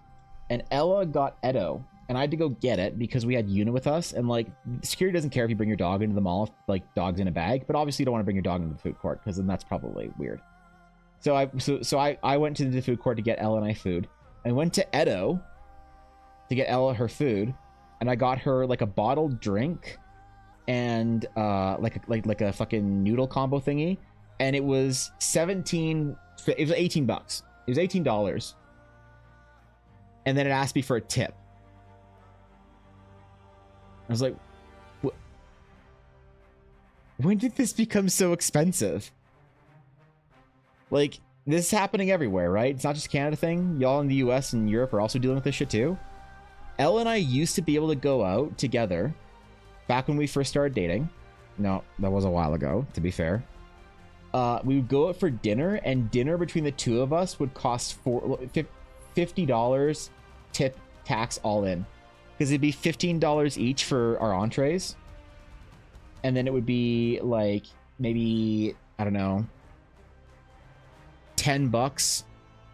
and Ella got Edo, and I had to go get it because we had Una with us, and like security doesn't care if you bring your dog into the mall, if, like dog's in a bag, but obviously you don't want to bring your dog into the food court because then that's probably weird. So I went to the food court to get Ella and I food. I went to Edo to get Ella her food, and I got her like a bottled drink and like a fucking noodle combo thingy, and it was 18 bucks. It was $18. And then it asked me for a tip. I was like, when did this become so expensive? Like, this is happening everywhere, right? It's not just a Canada thing. Y'all in the US and Europe are also dealing with this shit too. Elle and I used to be able to go out together back when we first started dating. No, that was a while ago, to be fair. We would go out for dinner, and dinner between the two of us would cost $50 tip, tax, all in. Because it'd be $15 each for our entrees. And then it would be like maybe, I don't know, $10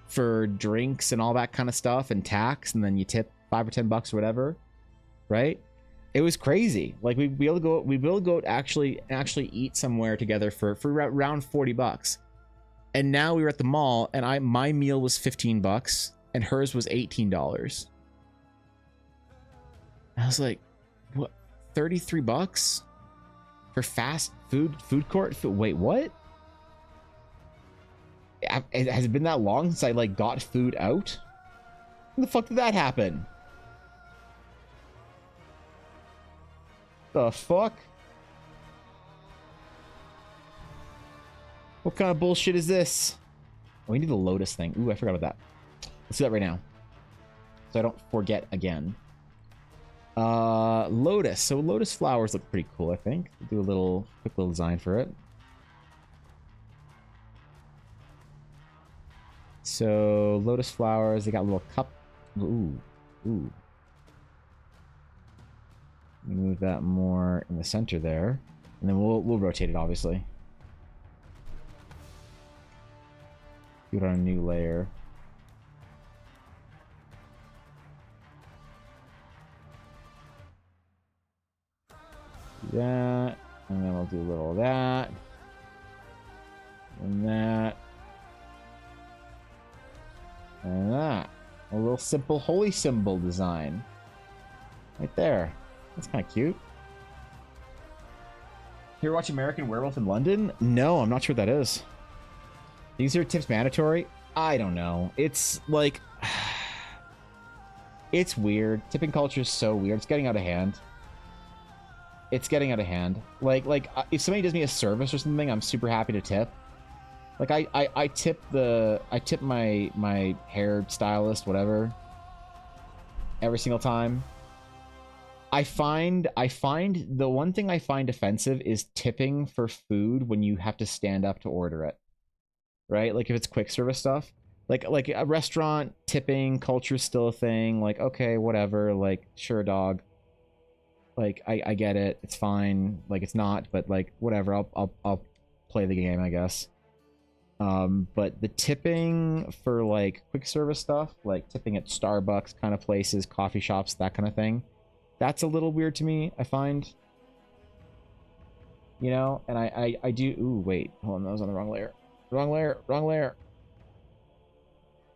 for drinks and all that kind of stuff and tax, and then you tip $5 or $10 or whatever, right? It was crazy. Like we'd be able to go actually eat somewhere together for around $40. And now we were at the mall, and my meal was $15 and hers was $18. I was like, what, $33 for fast food court? Wait, what? Has it been that long since I like got food out? When the fuck did that happen? The fuck? What kind of bullshit is this? Oh, we need the Lotus thing. Ooh, I forgot about that. Let's do that right now, so I don't forget again. Lotus. So Lotus flowers look pretty cool, I think. Do a quick little design for it. So Lotus flowers, they got a little cup. Ooh. Move that more in the center there, and then we'll rotate it, obviously. Do it on a new layer. Do that, and then we'll do a little of that, and that, and that. A little simple holy symbol design right there. That's kind of cute. You ever watch American Werewolf in London? No, I'm not sure what that is. These are tips mandatory? I don't know. It's like, it's weird. Tipping culture is so weird. It's getting out of hand. It's getting out of hand. Like if somebody does me a service or something, I'm super happy to tip. Like I tip my hair stylist, whatever, every single time. I find the one thing I find offensive is tipping for food when you have to stand up to order it. Right? Like if it's quick service stuff. Like a restaurant tipping culture is still a thing. Like, okay, whatever, like sure, dog. Like I get it. It's fine. Like it's not, but like whatever, I'll play the game, I guess. But the tipping for like quick service stuff, like tipping at Starbucks kind of places, coffee shops, that kind of thing, that's a little weird to me, I find. You know, and I do. Ooh, wait, hold on, that was on the wrong layer. Wrong layer.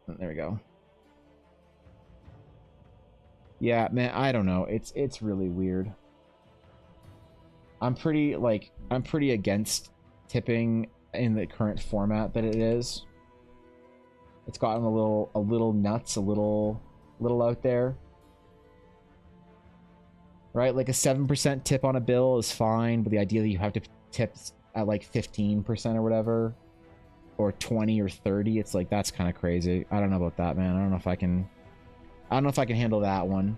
There we go. Yeah, man, I don't know. It's really weird. I'm pretty against tipping in the current format that it is. It's gotten a little nuts, a little out there. Right? Like a 7% tip on a bill is fine, but the idea that you have to tip at like 15% or whatever, or 20 or 30, it's like, that's kind of crazy. I don't know about that, man. I don't know if I can handle that one.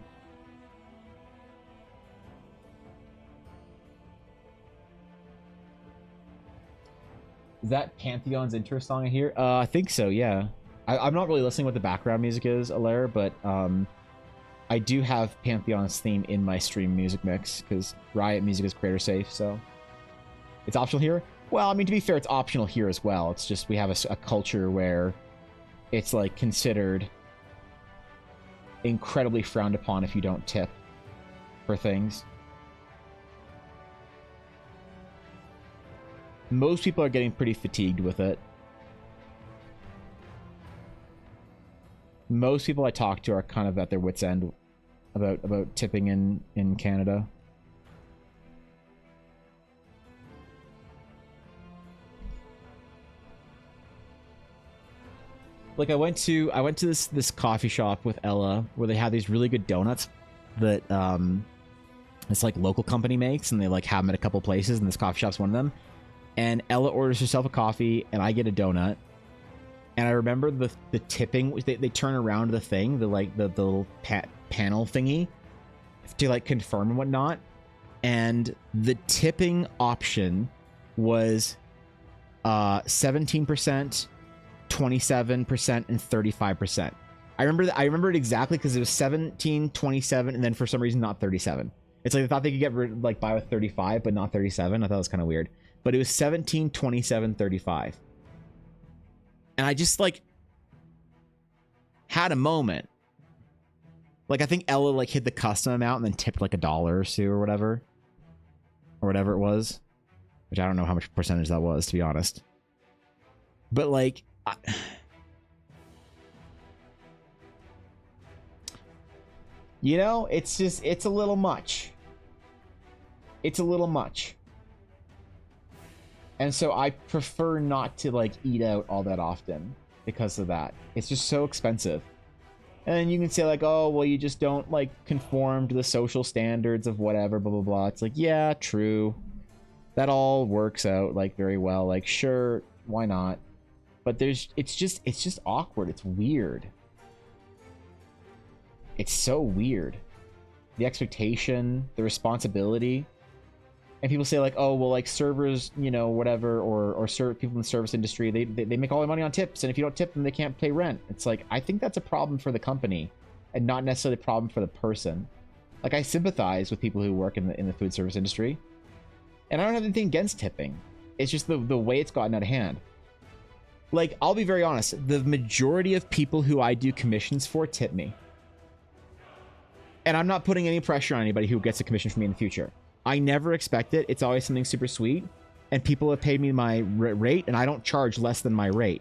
Is that Pantheon's intro song I hear? I think so, yeah. I'm not really listening what the background music is, Alaire, but I do have Pantheon's theme in my stream music mix, because Riot music is creator safe, so it's optional here. Well, I mean, to be fair, it's optional here as well. It's just we have a culture where it's like considered incredibly frowned upon if you don't tip for things. Most people are getting pretty fatigued with it. Most people I talk to are kind of at their wits' end about tipping in Canada. Like I went to this coffee shop with Ella where they have these really good donuts that this like local company makes, and they like have them at a couple places, and this coffee shop's one of them. And Ella orders herself a coffee, and I get a donut. And I remember the tipping. They turn around the thing, the little panel thingy, to like confirm and whatnot. And the tipping option was 17%, 27%, and 35%. I remember it exactly because it was 17, 27, and then for some reason not 37. It's like they thought they could get like by with 35, but not 37. I thought it was kind of weird. But it was 17, 27, 35. And I just like had a moment. Like I think Ella like hit the custom amount and then tipped like $1 or $2 or whatever it was, which I don't know how much percentage that was, to be honest. But like, you know, it's a little much. It's a little much. And so I prefer not to like eat out all that often because of that. It's just so expensive. And then you can say like, oh, well, you just don't like conform to the social standards of whatever, blah, blah, blah. It's like, yeah, true. That all works out like very well. Like, sure, why not? But it's just awkward. It's weird. It's so weird. The expectation, the responsibility. And people say like, oh, well, like servers, you know, whatever, or people in the service industry, they make all their money on tips, and if you don't tip them, they can't pay rent. It's like, I think that's a problem for the company, and not necessarily a problem for the person. Like, I sympathize with people who work in the food service industry, and I don't have anything against tipping. It's just the way it's gotten out of hand. Like, I'll be very honest, the majority of people who I do commissions for tip me. And I'm not putting any pressure on anybody who gets a commission from me in the future. I never expect it. It's always something super sweet. And people have paid me my rate, and I don't charge less than my rate.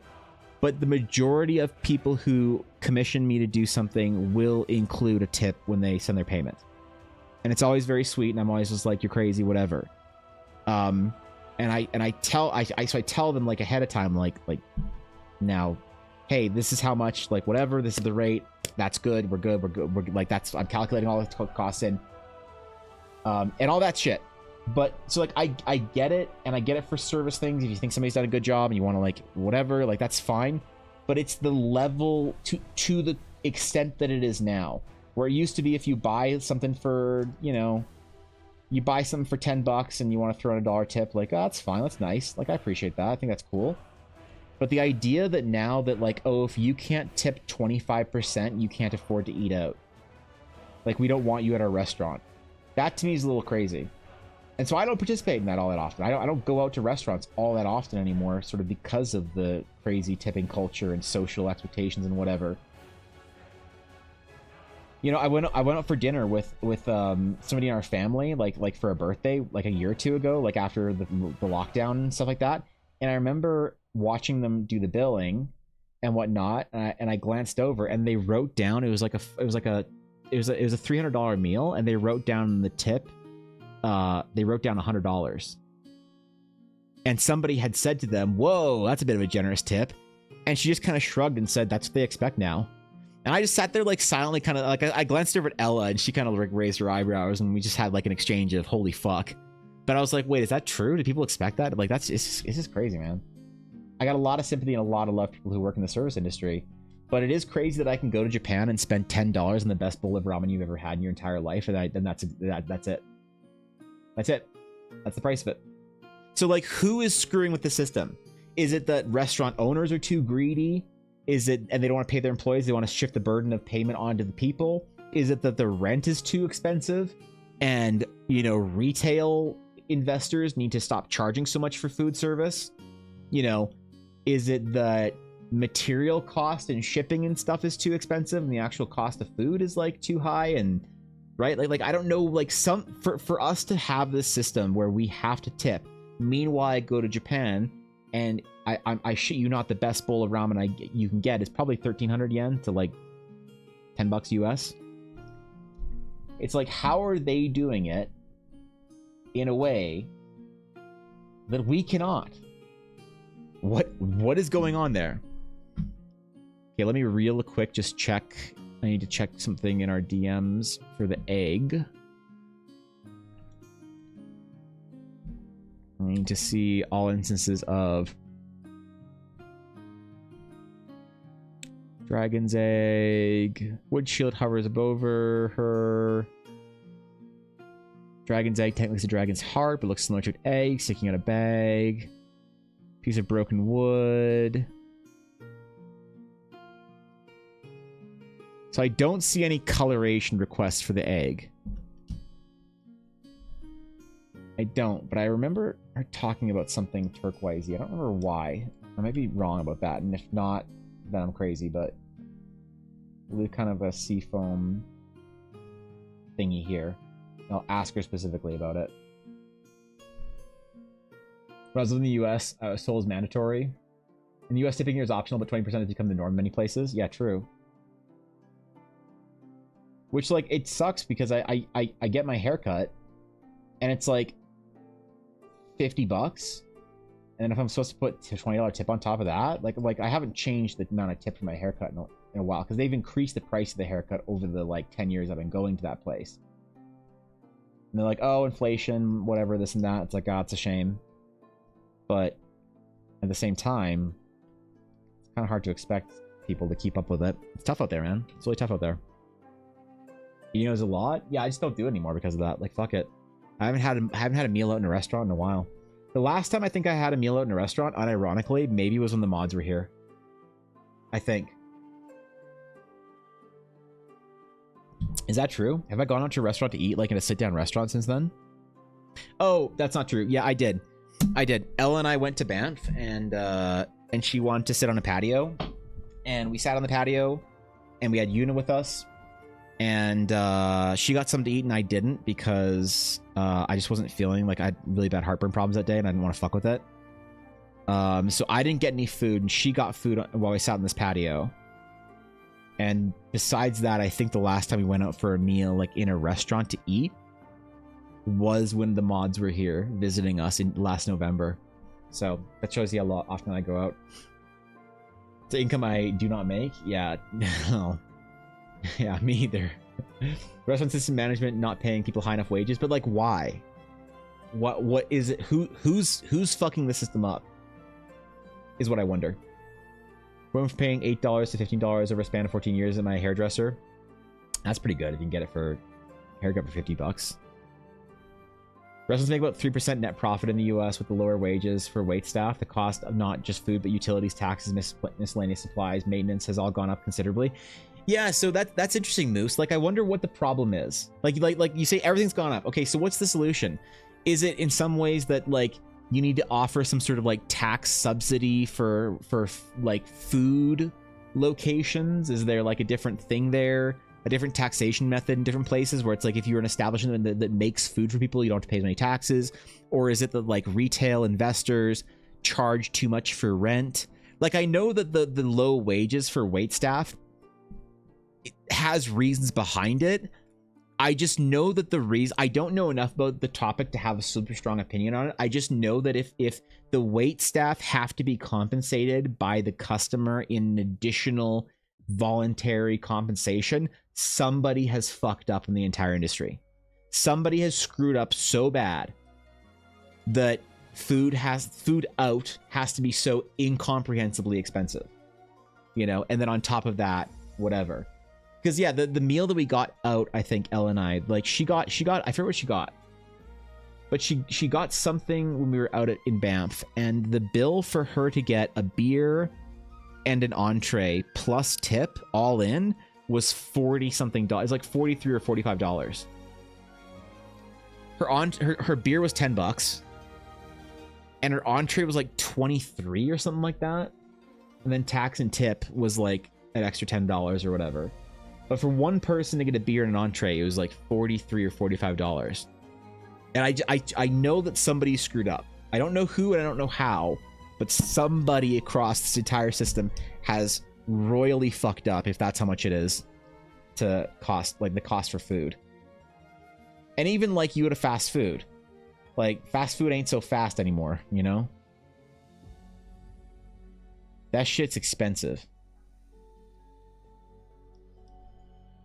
But the majority of people who commission me to do something will include a tip when they send their payment. And it's always very sweet, and I'm always just like, you're crazy, whatever. And I tell them like ahead of time, like now, hey, this is how much, like whatever, this is the rate. That's good. We're good. We're like, I'm calculating all the costs in. And all that shit. But so like I get it, and I get it for service things. If you think somebody's done a good job and you want to like whatever, like that's fine. But it's the level to the extent that it is now, where it used to be if you buy something for, you know, you buy something for $10 and you want to throw in $1 tip, like, oh, that's fine, that's nice, like I appreciate that, I think that's cool. But the idea that now that like, oh, if you can't tip 25%, you can't afford to eat out. Like, we don't want you at our restaurant. That to me is a little crazy. And so I don't participate in that all that often. I don't go out to restaurants all that often anymore, sort of because of the crazy tipping culture and social expectations and whatever. You know, I went out for dinner with somebody in our family, like for a birthday, like a year or two ago, like after the lockdown and stuff like that. And I remember watching them do the billing and whatnot, and I glanced over, and they wrote down, it was a $300 meal, and they wrote down the tip they wrote down $100. And somebody had said to them, whoa, that's a bit of a generous tip. And she just kind of shrugged and said, that's what they expect now. And I just sat there like silently, kind of like I glanced over at Ella and she kind of like raised her eyebrows and we just had like an exchange of holy fuck. But I was like, wait, is that true? Do people expect that? Like, it's just crazy, man. I got a lot of sympathy and a lot of love for people who work in the service industry. But it is crazy that I can go to Japan and spend $10 on the best bowl of ramen you've ever had in your entire life. And that's it. That's it. That's the price of it. So like, who is screwing with the system? Is it that restaurant owners are too greedy? Is it, and they don't want to pay their employees, they want to shift the burden of payment onto the people? Is it that the rent is too expensive and, you know, retail investors need to stop charging so much for food service? You know, is it that material cost and shipping and stuff is too expensive and the actual cost of food is like too high? And right, like I don't know, like for us to have this system where we have to tip, meanwhile I go to Japan and I shit you not, the best bowl of ramen you can get is probably 1,300 yen to like $10 US. It's like, how are they doing it in a way that we cannot? What is going on there? Okay, let me real quick just check. I need to check something in our DMs for the egg. I need to see all instances of dragon's egg. Wood shield hovers over her. Dragon's egg technically is a dragon's heart, but looks similar to an egg sticking out a bag. Piece of broken wood. So I don't see any coloration requests for the egg. I don't, but I remember her talking about something turquoisey. I don't remember why. I might be wrong about that, and if not, then I'm crazy, but we'll kind of a seafoam thingy here. I'll ask her specifically about it. When I was in the US, Seoul was mandatory. In the US, tipping here is optional, but 20% has become the norm in many places. Yeah, true. Which, like, it sucks because I get my haircut, and it's like $50. And if I'm supposed to put a $20 tip on top of that, like I haven't changed the amount of tip for my haircut in a while, because they've increased the price of the haircut over the like 10 years I've been going to that place. And they're like, oh, inflation, whatever, this and that. It's like, oh, it's a shame. But at the same time, it's kind of hard to expect people to keep up with it. It's tough out there, man. It's really tough out there. You know, there's a lot. Yeah, I just don't do it anymore because of that. Like, fuck it. I haven't had a meal out in a restaurant in a while. The last time I think I had a meal out in a restaurant, unironically, maybe was when the mods were here. I think. Is that true? Have I gone out to a restaurant to eat, like in a sit-down restaurant since then? Oh, that's not true. Yeah, I did. Ella and I went to Banff, and she wanted to sit on a patio. And we sat on the patio, and we had Yuna with us. And she got something to eat, and I didn't, because I just wasn't feeling like I had really bad heartburn problems that day, and I didn't want to fuck with it. So I didn't get any food, and she got food while we sat on this patio. And besides that, I think the last time we went out for a meal, like in a restaurant to eat, was when the mods were here visiting us in last November. So that shows you how often I go out. The income I do not make? Yeah, no. Yeah, me either. Restaurant system management not paying people high enough wages, but like, why? What is it? Who's fucking the system up? Is what I wonder. Going from paying $8 to $15 over a span of 14 years at my hairdresser. That's pretty good if you can get it for haircut for $50. Restaurants make about 3% net profit in the US with the lower wages for wait staff. The cost of not just food, but utilities, taxes, miscellaneous supplies, maintenance has all gone up considerably. Yeah, so that's interesting, Moose. Like, I wonder what the problem is. Like you say everything's gone up. Okay, so what's the solution? Is it in some ways that like you need to offer some sort of like tax subsidy for like food locations? Is there like a different thing there? A different taxation method in different places where it's like if you're an establishment that makes food for people, you don't have to pay as many taxes? Or is it that like retail investors charge too much for rent? Like, I know that the low wages for wait staff, it has reasons behind it, I just know that the reason, I don't know enough about the topic to have a super strong opinion on it. I just know that if the wait staff have to be compensated by the customer in additional voluntary compensation, somebody has fucked up in the entire industry. Somebody has screwed up so bad that food out has to be so incomprehensibly expensive, you know. And then on top of that, whatever. Because yeah, the meal that we got out, I think Elle and I, like, she got I forget what she got, but she got something when we were out in Banff, and the bill for her to get a beer and an entree plus tip all in was $40 something. It's like $43 or $45. Her beer was $10, and her entree was like 23 or something like that, and then tax and tip was like an extra $10 or whatever. But for one person to get a beer and an entree, it was like $43 or $45. And I know that somebody screwed up. I don't know who and I don't know how, but somebody across this entire system has royally fucked up, if that's how much it is to cost, like the cost for food. And even like you go to fast food, like fast food ain't so fast anymore, you know? That shit's expensive.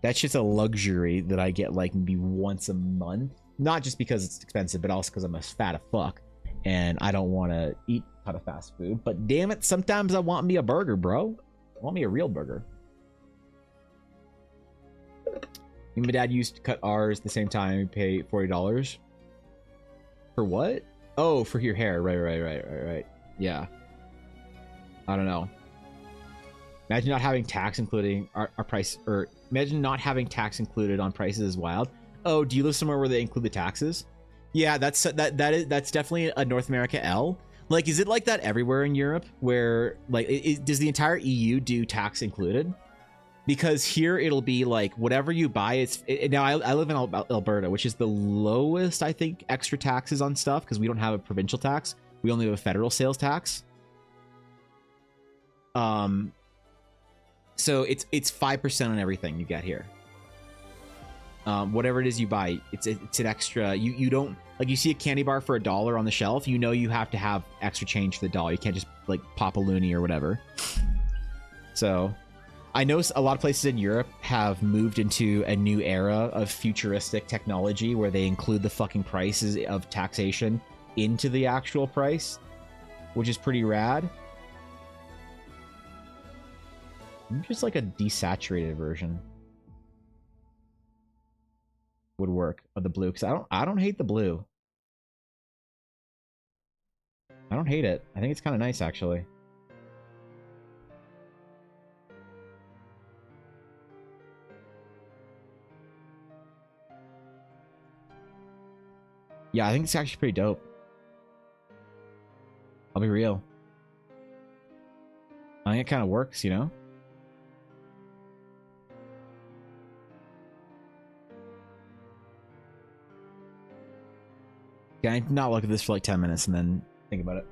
That shit's a luxury that I get like maybe once a month. Not just because it's expensive, but also because I'm a fat fuck and I don't want to eat a ton of fast food. But damn it, sometimes I want me a burger, bro. I want me a real burger. Me and my dad used to cut ours at the same time. We pay $40. For what? Oh, for your hair. Right. Yeah. I don't know. Imagine not having tax including our price, or imagine not having tax included on prices is wild. Oh, do you live somewhere where they include the taxes? Yeah, that's definitely a North America L. Like, is it like that everywhere in Europe where like does the entire EU do tax included? Because here it'll be like whatever you buy. Now I live in Alberta, which is the lowest, I think, extra taxes on stuff because we don't have a provincial tax. We only have a federal sales tax. So it's 5% on everything you get here. Whatever it is you buy, it's an extra. You don't, like, you see a candy bar for $1 on the shelf, you know you have to have extra change for the dollar. You can't just like pop a loony or whatever. So I know a lot of places in Europe have moved into a new era of futuristic technology where they include the fucking prices of taxation into the actual price, which is pretty rad. Just like a desaturated version would work of the blue, because I don't hate the blue. I don't hate it. I think it's kind of nice, actually. Yeah, I think it's actually pretty dope. I'll be real. I think it kind of works, you know? Yeah, I did not look at this for like 10 minutes and then think about it.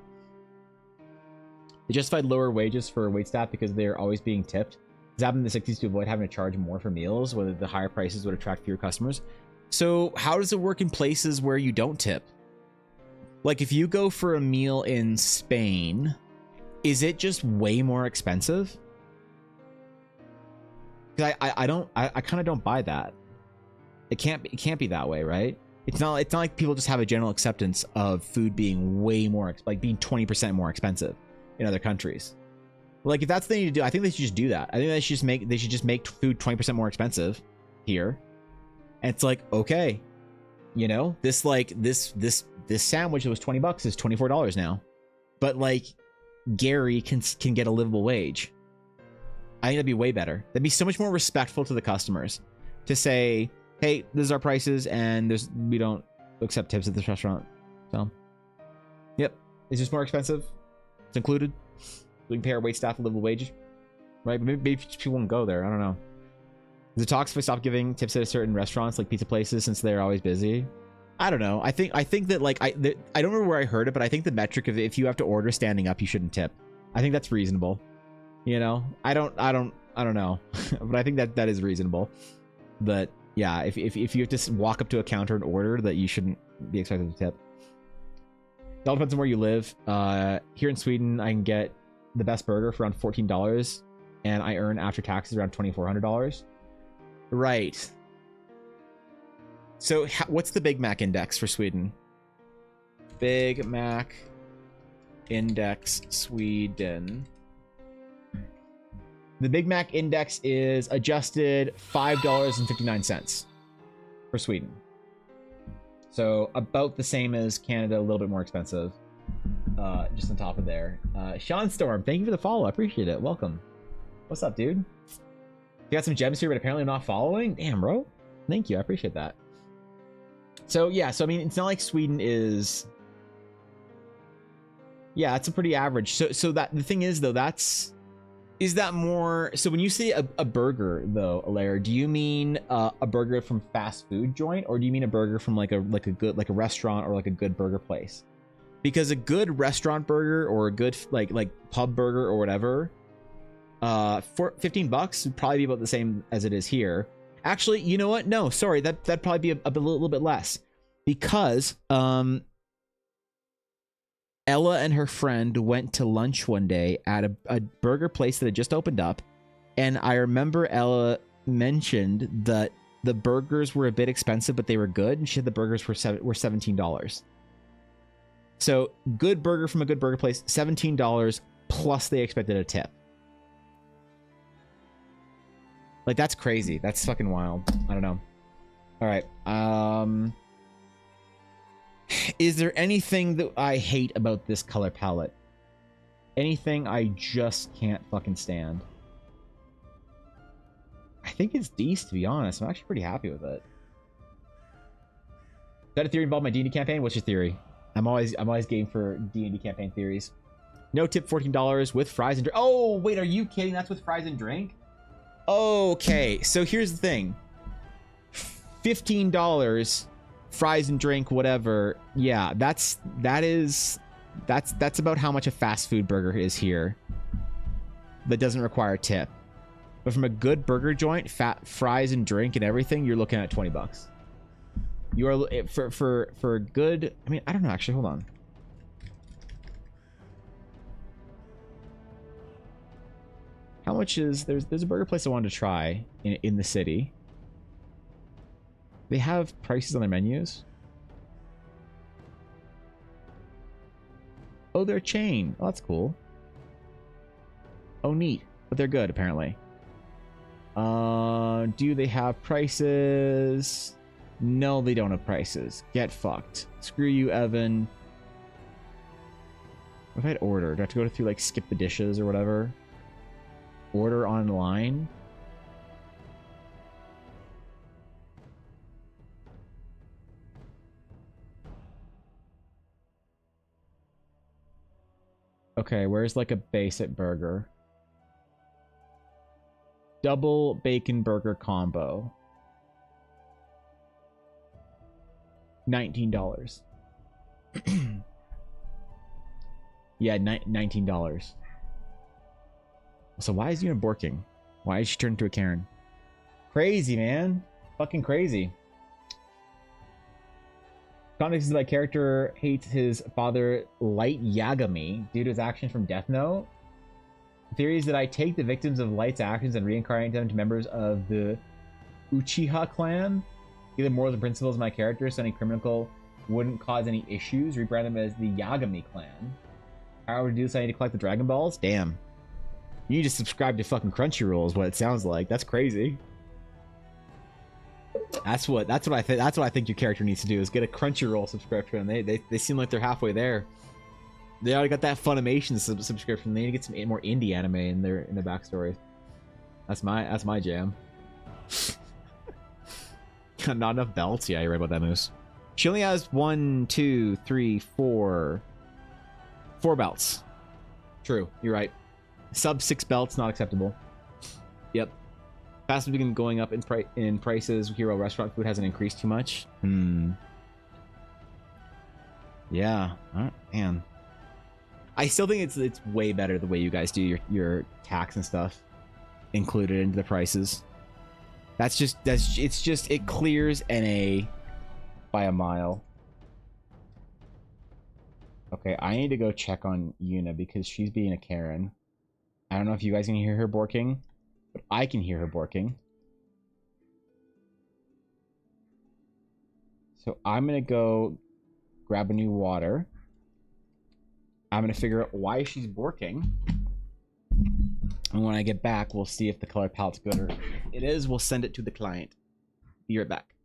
They justified lower wages for waitstaff because they're always being tipped. This happened in the 60s to avoid having to charge more for meals, whether the higher prices would attract fewer customers. So how does it work in places where you don't tip? Like if you go for a meal in Spain, is it just way more expensive? Because I kind of don't buy that. It can't be that way, right? It's not like people just have a general acceptance of food being way more, like being 20% more expensive in other countries. Like if that's the thing to do, I think they should just do that. I think they should just make food 20% more expensive here. And it's like, okay, you know, this sandwich that was $20 is $24 now. But like Gary can get a livable wage. I think that'd be way better. That'd be so much more respectful to the customers to say, hey, this is our prices, and we don't accept tips at this restaurant. So, yep, it's just more expensive. It's included. We can pay our waitstaff a livable wage, right? But maybe people won't go there. I don't know. Is it talks if we stop giving tips at certain restaurants, like pizza places, since they're always busy? I don't know. I think that like I don't remember where I heard it, but I think the metric of if you have to order standing up, you shouldn't tip. I think that's reasonable. You know, I don't know, but I think that is reasonable. But Yeah, if you have to walk up to a counter and order, that you shouldn't be expected to tip. It all depends on where you live. Here in Sweden, I can get the best burger for around $14, and I earn after taxes around $2,400. Right. So what's the Big Mac index for Sweden? Big Mac index Sweden. The Big Mac index is adjusted $5.59 for Sweden. So about the same as Canada, a little bit more expensive. Just on top of there. Sean Storm, thank you for the follow. I appreciate it. Welcome. What's up, dude? You got some gems here, but apparently I'm not following? Damn, bro. Thank you. I appreciate that. So, yeah. So, I mean, it's not like Sweden is... Yeah, it's a pretty average. So that the thing is, though, that's... Is that more... So when you say a burger, though, Alaire, do you mean a burger from fast food joint, or do you mean a burger from like a restaurant or like a good burger place? Because a good restaurant burger or a good like pub burger or whatever, for $15 would probably be about the same as it is here. Actually, you know what? No, sorry, that'd probably be a little bit less, because Ella and her friend went to lunch one day at a burger place that had just opened up, and I remember Ella mentioned that the burgers were a bit expensive, but they were good, and she said the burgers were $17. So good burger from a good burger place, $17 plus they expected a tip. Like, that's crazy. That's fucking wild. I don't know. All right. Is there anything that I hate about this color palette? Anything I just can't fucking stand? I think it's decent, to be honest. I'm actually pretty happy with it. Is that a theory involved in my D&D campaign? What's your theory? I'm always game for D&D campaign theories. No tip, $14 with fries and drink. Oh, wait, are you kidding? That's with fries and drink? Okay, so here's the thing. $15, fries and drink, whatever. Yeah, that's about how much a fast food burger is here. That doesn't require a tip. But from a good burger joint, fries and drink and everything, you're looking at $20. You are for good. I mean, I don't know. Actually, hold on. How much is there's a burger place I wanted to try in the city. They have prices on their menus. Oh, they're a chain. Oh, that's cool. Oh, neat. But they're good, apparently. Do they have prices? No, they don't have prices. Get fucked. Screw you, Evan. If I had ordered, do I have to go through, like, skip the dishes or whatever? Order online? Okay, where's, like, a basic burger? Double bacon burger combo. $19. Yeah, $19. So why is Una borking? Why is she turned into a Karen? Crazy, man. Fucking crazy. Context is that my character hates his father, Light Yagami, due to his actions from Death Note. The theory is that I take the victims of Light's actions and reincarnate them into members of the Uchiha clan. Give the morals and principles of my character so any criminal wouldn't cause any issues. Rebrand them as the Yagami clan. How would I do this? I need to collect the Dragon Balls? Damn. You need to subscribe to fucking Crunchyroll is what it sounds like. That's crazy. That's what I think. That's what I think your character needs to do is get a Crunchyroll subscription. They seem like they're halfway there. They already got that Funimation subscription. They need to get some more indie anime in their backstory. That's my jam. Not enough belts. Yeah, you're right about that, Moose. She only has 1, 2, 3, 4 belts. True, you're right. Sub 6 belts not acceptable. Yep. Fast food been going up in prices. Hero restaurant food hasn't increased too much. Yeah. Man. I still think it's way better the way you guys do your tax and stuff included into the prices. It clears NA by a mile. Okay, I need to go check on Yuna because she's being a Karen. I don't know if you guys can hear her borking, but I can hear her borking. So I'm gonna go grab a new water. I'm gonna figure out why she's borking. And when I get back, we'll see if the color palette's good or if it is, we'll send it to the client. Be right back.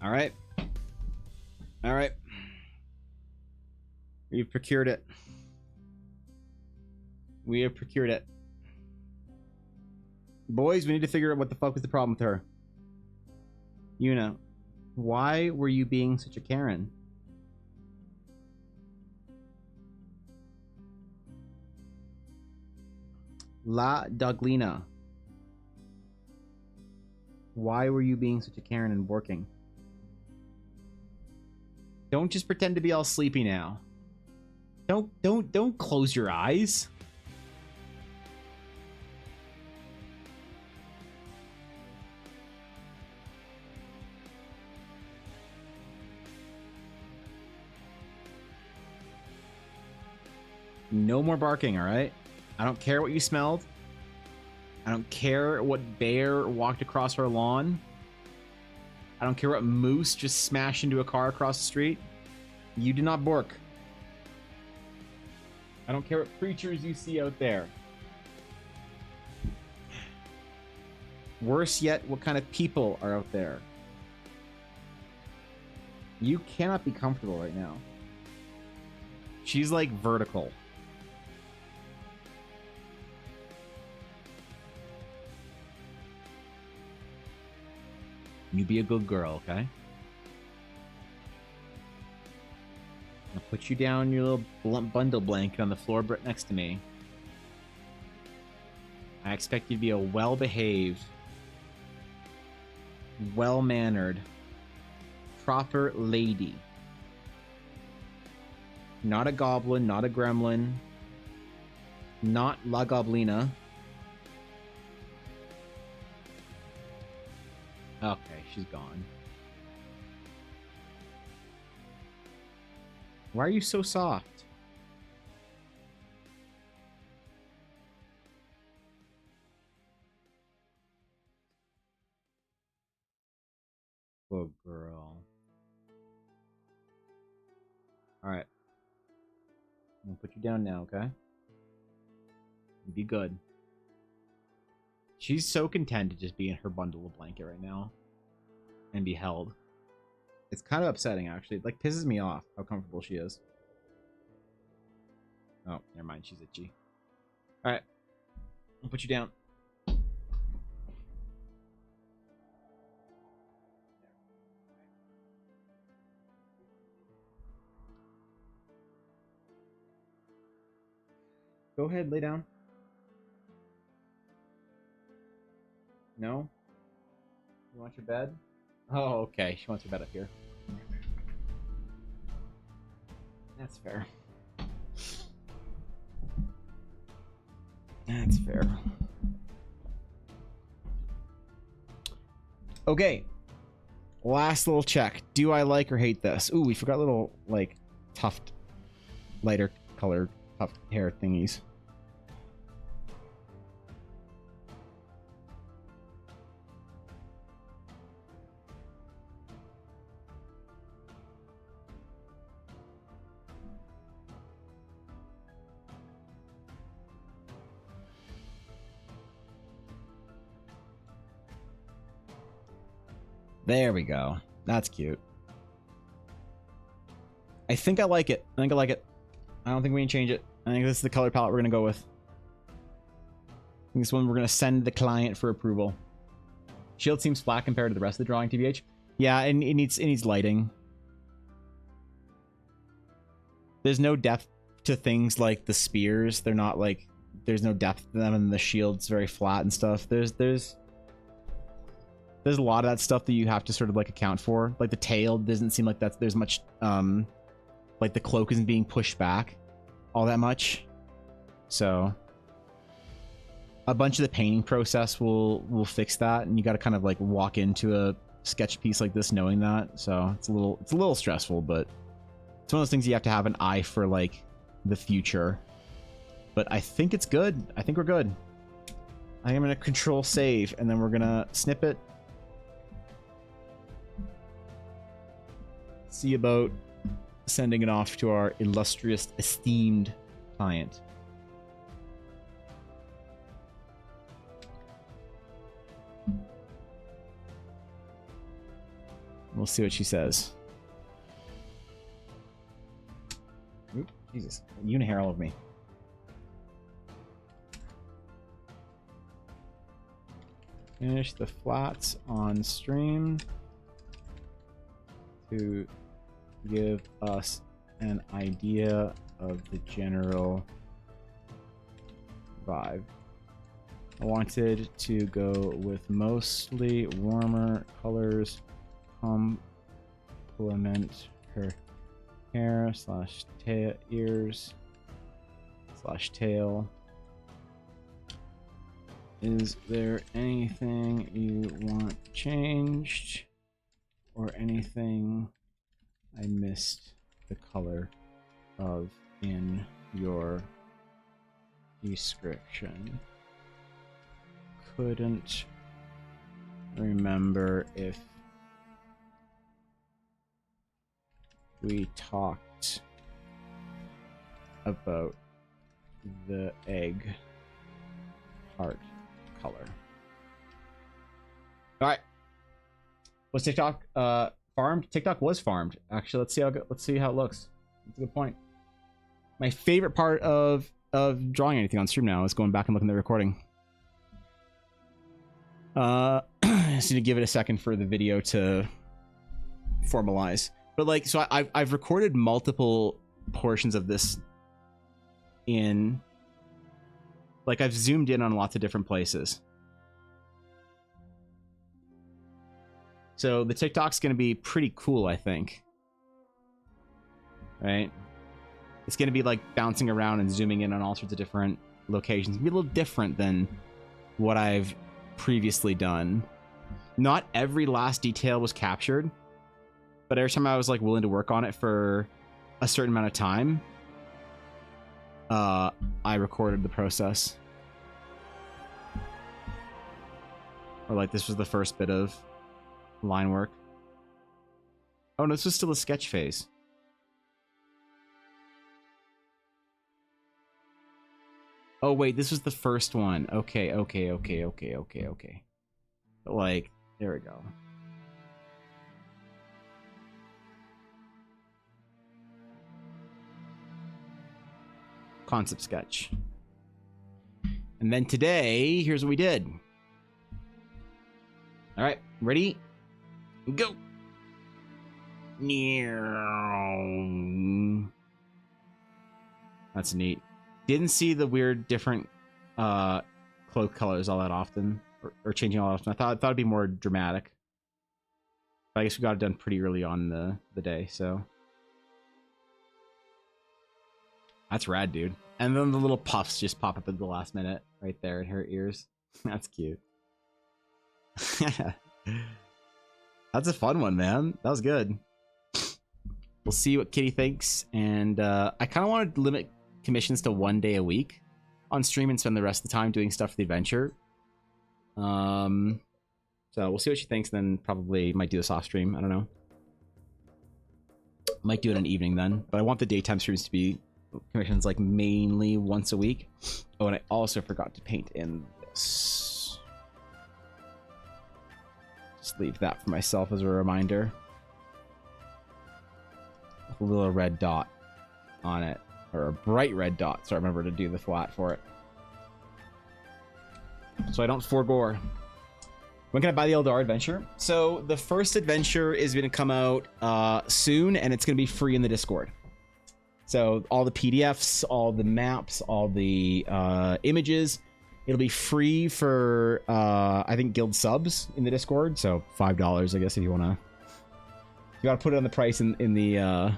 All right. All right. We've procured it. We have procured it. Boys, we need to figure out what the fuck was the problem with her. Yuna, why were you being such a Karen? La Doglina. Why were you being such a Karen and working? Don't just pretend to be all sleepy now. Don't close your eyes. No more barking, all right? I don't care what you smelled. I don't care what bear walked across our lawn. I don't care what moose just smashed into a car across the street. You do not bark. I don't care what creatures you see out there. Worse yet, what kind of people are out there. You cannot be comfortable right now. She's like vertical. You be a good girl, okay? I'll put you down in your little blunt bundle blanket on the floor next to me. I expect you to be a well-behaved, well-mannered, proper lady. Not a goblin, not a gremlin, not La Goblina. Okay, she's gone. Why are you so soft? Good girl. Alright. I'm gonna put you down now, okay? Be good. She's so content to just be in her bundle of blanket right now. And be held. It's kind of upsetting, actually. It, like, pisses me off how comfortable she is. Oh, never mind. She's at G. All right. I'll put you down. Go ahead, lay down. No? You want your bed? Oh, okay. She wants her bed up here. That's fair. That's fair. Okay. Last little check. Do I like or hate this? Ooh, we forgot little, like, tuft, lighter colored tuft hair thingies. There we go. That's cute. I think I like it. I think I like it. I don't think we can change it. I think this is the color palette we're going to go with. I think this one we're going to send the client for approval. Shield seems flat compared to the rest of the drawing, TBH. Yeah, and it needs lighting. There's no depth to things like the spears. They're not like... There's no depth to them, and the shield's very flat and stuff. There's a lot of that stuff that you have to sort of like account for. Like the tail doesn't seem like there's much like the cloak isn't being pushed back all that much. So a bunch of the painting process will fix that, and you got to kind of like walk into a sketch piece like this knowing that. So it's a little stressful, but it's one of those things you have to have an eye for, like the future. But I think it's good. I think we're good. I am going to control save, and then we're going to snip it. See about sending it off to our illustrious, esteemed client. We'll see what she says. Oop, Jesus, unihair all over me. Finish the flats on stream to give us an idea of the general vibe. I wanted to go with mostly warmer colors, complement her hair slash tail, ears slash tail. Is there anything you want changed or anything I missed the color of in your description? Couldn't remember if we talked about the egg heart color. All right. Was TikTok farmed? TikTok was farmed. Actually, let's see how it looks. That's a good point. My favorite part of drawing anything on stream now is going back and looking at the recording. I just need to give it a second for the video to formalize. But like, so I've recorded multiple portions of this in, like, I've zoomed in on lots of different places. So the TikTok's going to be pretty cool, I think. Right? It's going to be like bouncing around and zooming in on all sorts of different locations. It'll be a little different than what I've previously done. Not every last detail was captured, but every time I was like willing to work on it for a certain amount of time, I recorded the process. Or like this was the first bit of line work. Oh no, this was still a sketch phase. Oh wait, this was the first one. Okay. Like, there we go. concept sketch. And then today, here's what we did. All right, ready? Go. That's neat. Didn't see the weird different cloak colors all that often, or changing all that often. I thought it'd be more dramatic. But I guess we got it done pretty early on the day, so that's rad, dude. And then the little puffs just pop up at the last minute, right there in her ears. That's cute. That's a fun one, man. That was good. We'll see what Kitty thinks, and I kind of want to limit commissions to 1 day a week on stream and spend the rest of the time doing stuff for the adventure. So we'll see what she thinks, then probably might do this off stream. I don't know. Might do it in an evening then, but I want the daytime streams to be commissions like mainly once a week. Oh, and I also forgot to paint in this. Just leave that for myself as a reminder. With a little red dot on it, or a bright red dot, so I remember to do the flat for it, so I don't forgore. When can I buy the Eldar adventure? So the first adventure is going to come out soon, and it's going to be free in the Discord. So all the PDFs, all the maps, all the images, it'll be free for I think guild subs in the Discord. So $5, I guess, if you want to. You got to put it on the price in the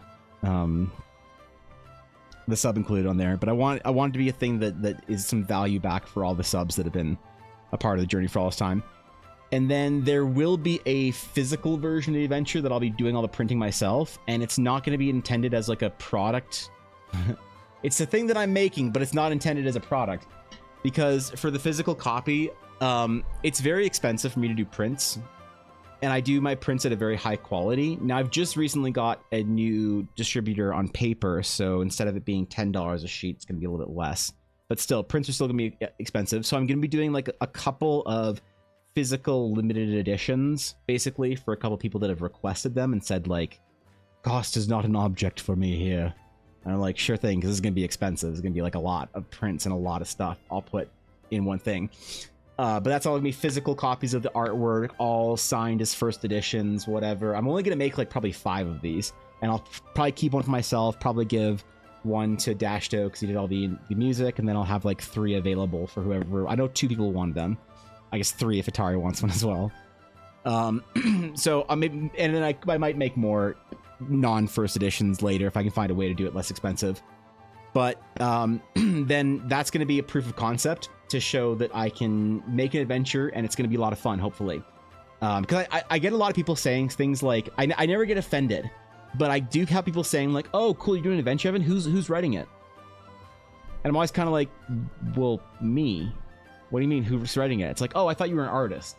sub included on there. But I want it to be a thing that is some value back for all the subs that have been a part of the journey for all this time. And then there will be a physical version of the adventure that I'll be doing all the printing myself, and it's not going to be intended as like a product. It's a thing that I'm making, but it's not intended as a product, because for the physical copy, it's very expensive for me to do prints, and I do my prints at a very high quality. Now, I've just recently got a new distributor on paper, so instead of it being $10 a sheet, it's going to be a little bit less. But still, prints are still going to be expensive, so I'm going to be doing like a couple of physical limited editions, basically, for a couple people that have requested them and said, like, cost is not an object for me here. And I'm like, sure thing, because this is going to be expensive. It's going to be like a lot of prints and a lot of stuff I'll put in one thing. But that's all going to be physical copies of the artwork, all signed as first editions, whatever. I'm only going to make like probably 5 of these, and I'll probably keep one for myself, probably give one to Dashto because he did all the music, and then I'll have like 3 available for whoever. I know 2 people wanted them. I guess 3 if Atari wants one as well. So and then I might make more non-first editions later if I can find a way to do it less expensive. But then that's going to be a proof of concept to show that I can make an adventure, and it's going to be a lot of fun, hopefully. Because I get a lot of people saying things like, I never get offended, but I do have people saying like, oh, cool, you're doing an adventure, Evan? Who's writing it? And I'm always kind of like, well, me. What do you mean, who's writing it? It's like, oh, I thought you were an artist.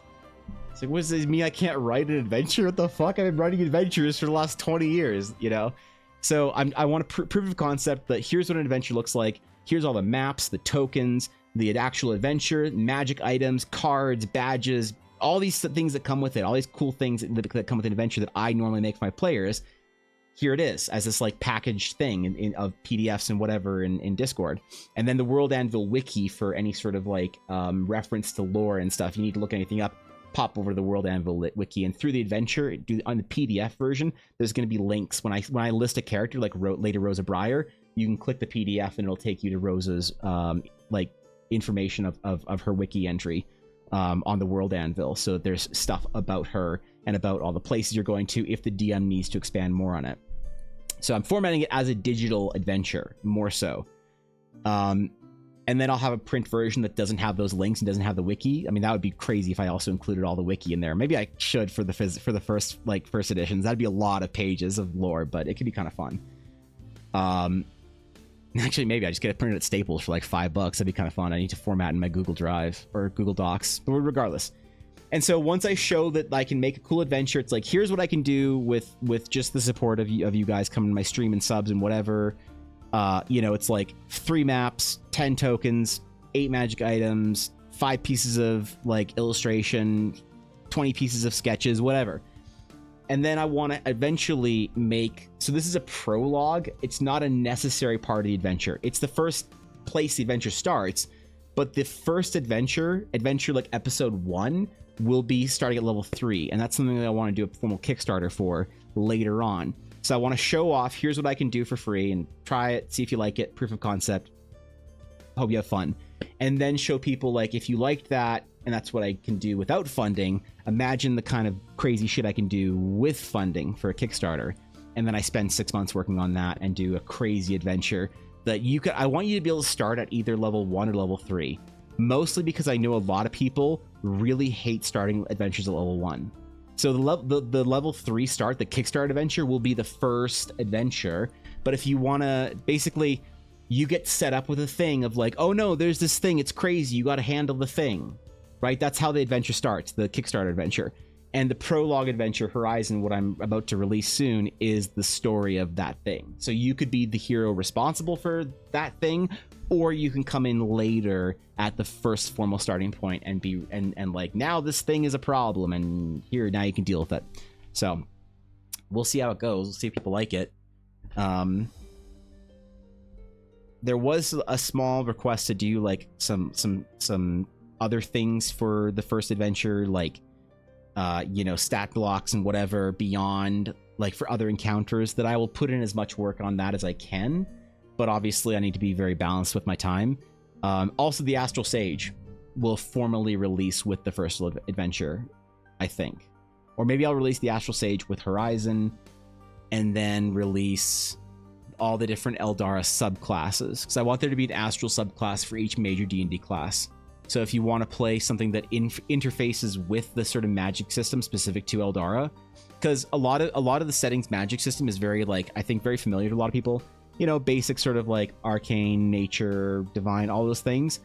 It's like, what does this mean? I can't write an adventure? What the fuck? I've been writing adventures for the last 20 years, you know? So I want to prove of concept that here's what an adventure looks like. Here's all the maps, the tokens, the actual adventure, magic items, cards, badges, all these things that come with it, all these cool things that come with an adventure that I normally make for my players. Here it is as this like packaged thing of PDFs and whatever in Discord. And then the World Anvil wiki for any sort of like reference to lore and stuff. You need to look anything up, pop over to the World Anvil wiki, and through the adventure, on the PDF version, there's going to be links. When I list a character like Lady Rosa Breyer, you can click the PDF and it'll take you to Rosa's like information of her wiki entry on the World Anvil. So there's stuff about her and about all the places you're going to if the DM needs to expand more on it. So I'm formatting it as a digital adventure, more so. And then I'll have a print version that doesn't have those links and doesn't have the wiki. I mean, that would be crazy if I also included all the wiki in there. Maybe I should for the first editions. That'd be a lot of pages of lore, but it could be kind of fun. Actually, maybe I just get it printed at Staples for like $5. That'd be kind of fun. I need to format in my Google Drive or Google Docs, but regardless. And so once I show that I can make a cool adventure, it's like, here's what I can do with just the support of you guys coming to my stream and subs and whatever. You know, it's like 3 maps, 10 tokens, 8 magic items, 5 pieces of like illustration, 20 pieces of sketches, whatever. And then I want to eventually make, so this is a prologue. It's not a necessary part of the adventure. It's the first place the adventure starts, but the first adventure like episode 1, will be starting at level 3, and that's something that I want to do a formal Kickstarter for later on. So I want to show off, here's what I can do for free, and try it, see if you like it, proof of concept, hope you have fun, and then show people, like, if you liked that and that's what I can do without funding, imagine the kind of crazy shit I can do with funding for a Kickstarter. And then I spend 6 months working on that and do a crazy adventure that you could, I want you to be able to start at either level 1 or level 3, mostly because I know a lot of people really hate starting adventures at level 1. So the level 3 start, the Kickstarter adventure, will be the first adventure. But if you want to, basically, you get set up with a thing of like, oh no, there's this thing, it's crazy, you got to handle the thing, right? That's how the adventure starts, the Kickstarter adventure. And the prologue adventure, Horizon, what I'm about to release soon, is the story of that thing. So you could be the hero responsible for that thing, or you can come in later at the first formal starting point and be and like, now this thing is a problem, and here, now you can deal with it. So we'll see how it goes. We'll see if people like it. There was a small request to do like some other things for the first adventure, like you know, stat blocks and whatever beyond, like, for other encounters, that I will put in as much work on that as I can, but obviously I need to be very balanced with my time. Also, the Astral Sage will formally release with the first adventure, I think, or maybe I'll release the Astral Sage with Horizon and then release all the different Eldara subclasses, because I want there to be an Astral subclass for each major D&D class. So if you want to play something that interfaces with the sort of magic system specific to Eldara, because a lot of the settings magic system is very, like, I think very familiar to a lot of people, you know, basic sort of like arcane, nature, divine, all those things,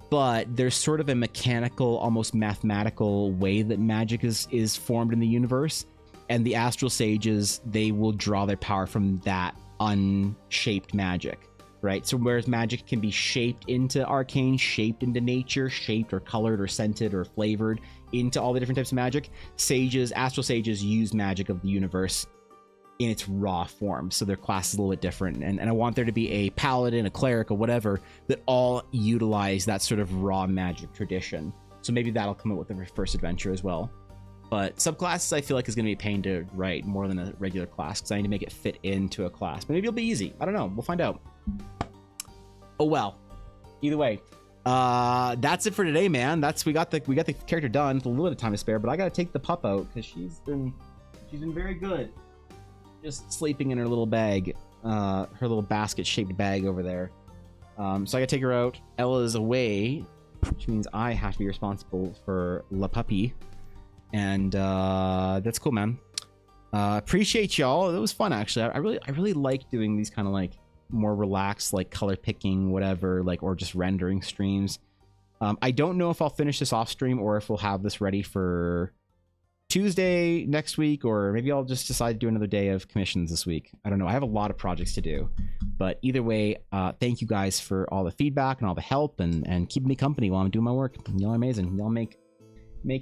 but there's sort of a mechanical, almost mathematical way that magic is formed in the universe, and the Astral Sages, they will draw their power from that unshaped magic. Right, so whereas magic can be shaped into arcane, shaped into nature, shaped or colored or scented or flavored into all the different types of magic, sages, Astral Sages, use magic of the universe in its raw form. So their class is a little bit different, and I want there to be a paladin, a cleric, or whatever that all utilize that sort of raw magic tradition. So maybe that'll come out with the first adventure as well. But subclasses, I feel like, is going to be a pain to write more than a regular class, because I need to make it fit into a class. But maybe it'll be easy. I don't know. We'll find out. Oh well. Either way, that's it for today, man. We got the character done. With a little bit of time to spare, but I gotta take the pup out because she's been very good. Just sleeping in her little bag, her little basket-shaped bag over there. So I gotta take her out. Ella is away, which means I have to be responsible for La Puppy. And that's cool, man. Appreciate y'all. It was fun, actually. I really like doing these kind of like more relaxed, like color picking, whatever, like, or just rendering streams. I don't know if I'll finish this off stream or if we'll have this ready for Tuesday next week, or maybe I'll just decide to do another day of commissions this week. I don't know. I have a lot of projects to do, but either way, thank you guys for all the feedback and all the help and keeping me company while I'm doing my work. Y'all are amazing. Y'all make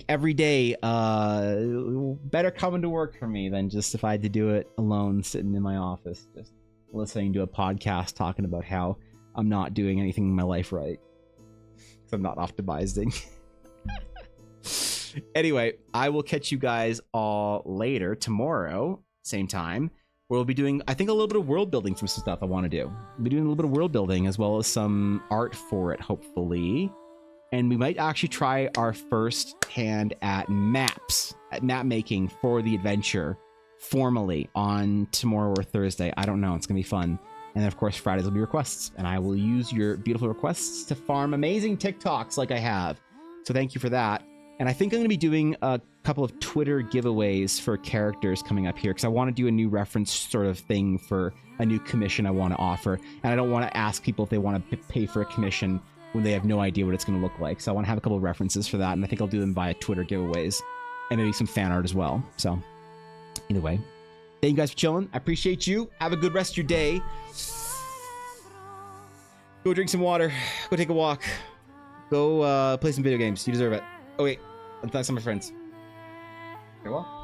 every day better coming to work for me than just if I had to do it alone sitting in my office just listening to a podcast talking about how I'm not doing anything in my life right because I'm not optimizing. Anyway, I will catch you guys all later tomorrow, same time. We'll be doing, I think, a little bit of world building from some stuff I want to do. We'll be doing a little bit of world building as well as some art for it, hopefully. And we might actually try our first hand at maps, at map making for the adventure formally on tomorrow or Thursday. I don't know. It's going to be fun. And then, of course, Fridays will be requests. And I will use your beautiful requests to farm amazing TikToks like I have. So thank you for that. And I think I'm going to be doing a couple of Twitter giveaways for characters coming up here because I want to do a new reference sort of thing for a new commission I want to offer. And I don't want to ask people if they want to pay for a commission when they have no idea what it's going to look like. So I want to have a couple of references for that. And I think I'll do them via Twitter giveaways and maybe some fan art as well. So either way, thank you guys for chilling. I appreciate you. Have a good rest of your day. Go drink some water. Go take a walk. Go play some video games. You deserve it. Oh, wait. Let's talk to some of my friends. Farewell.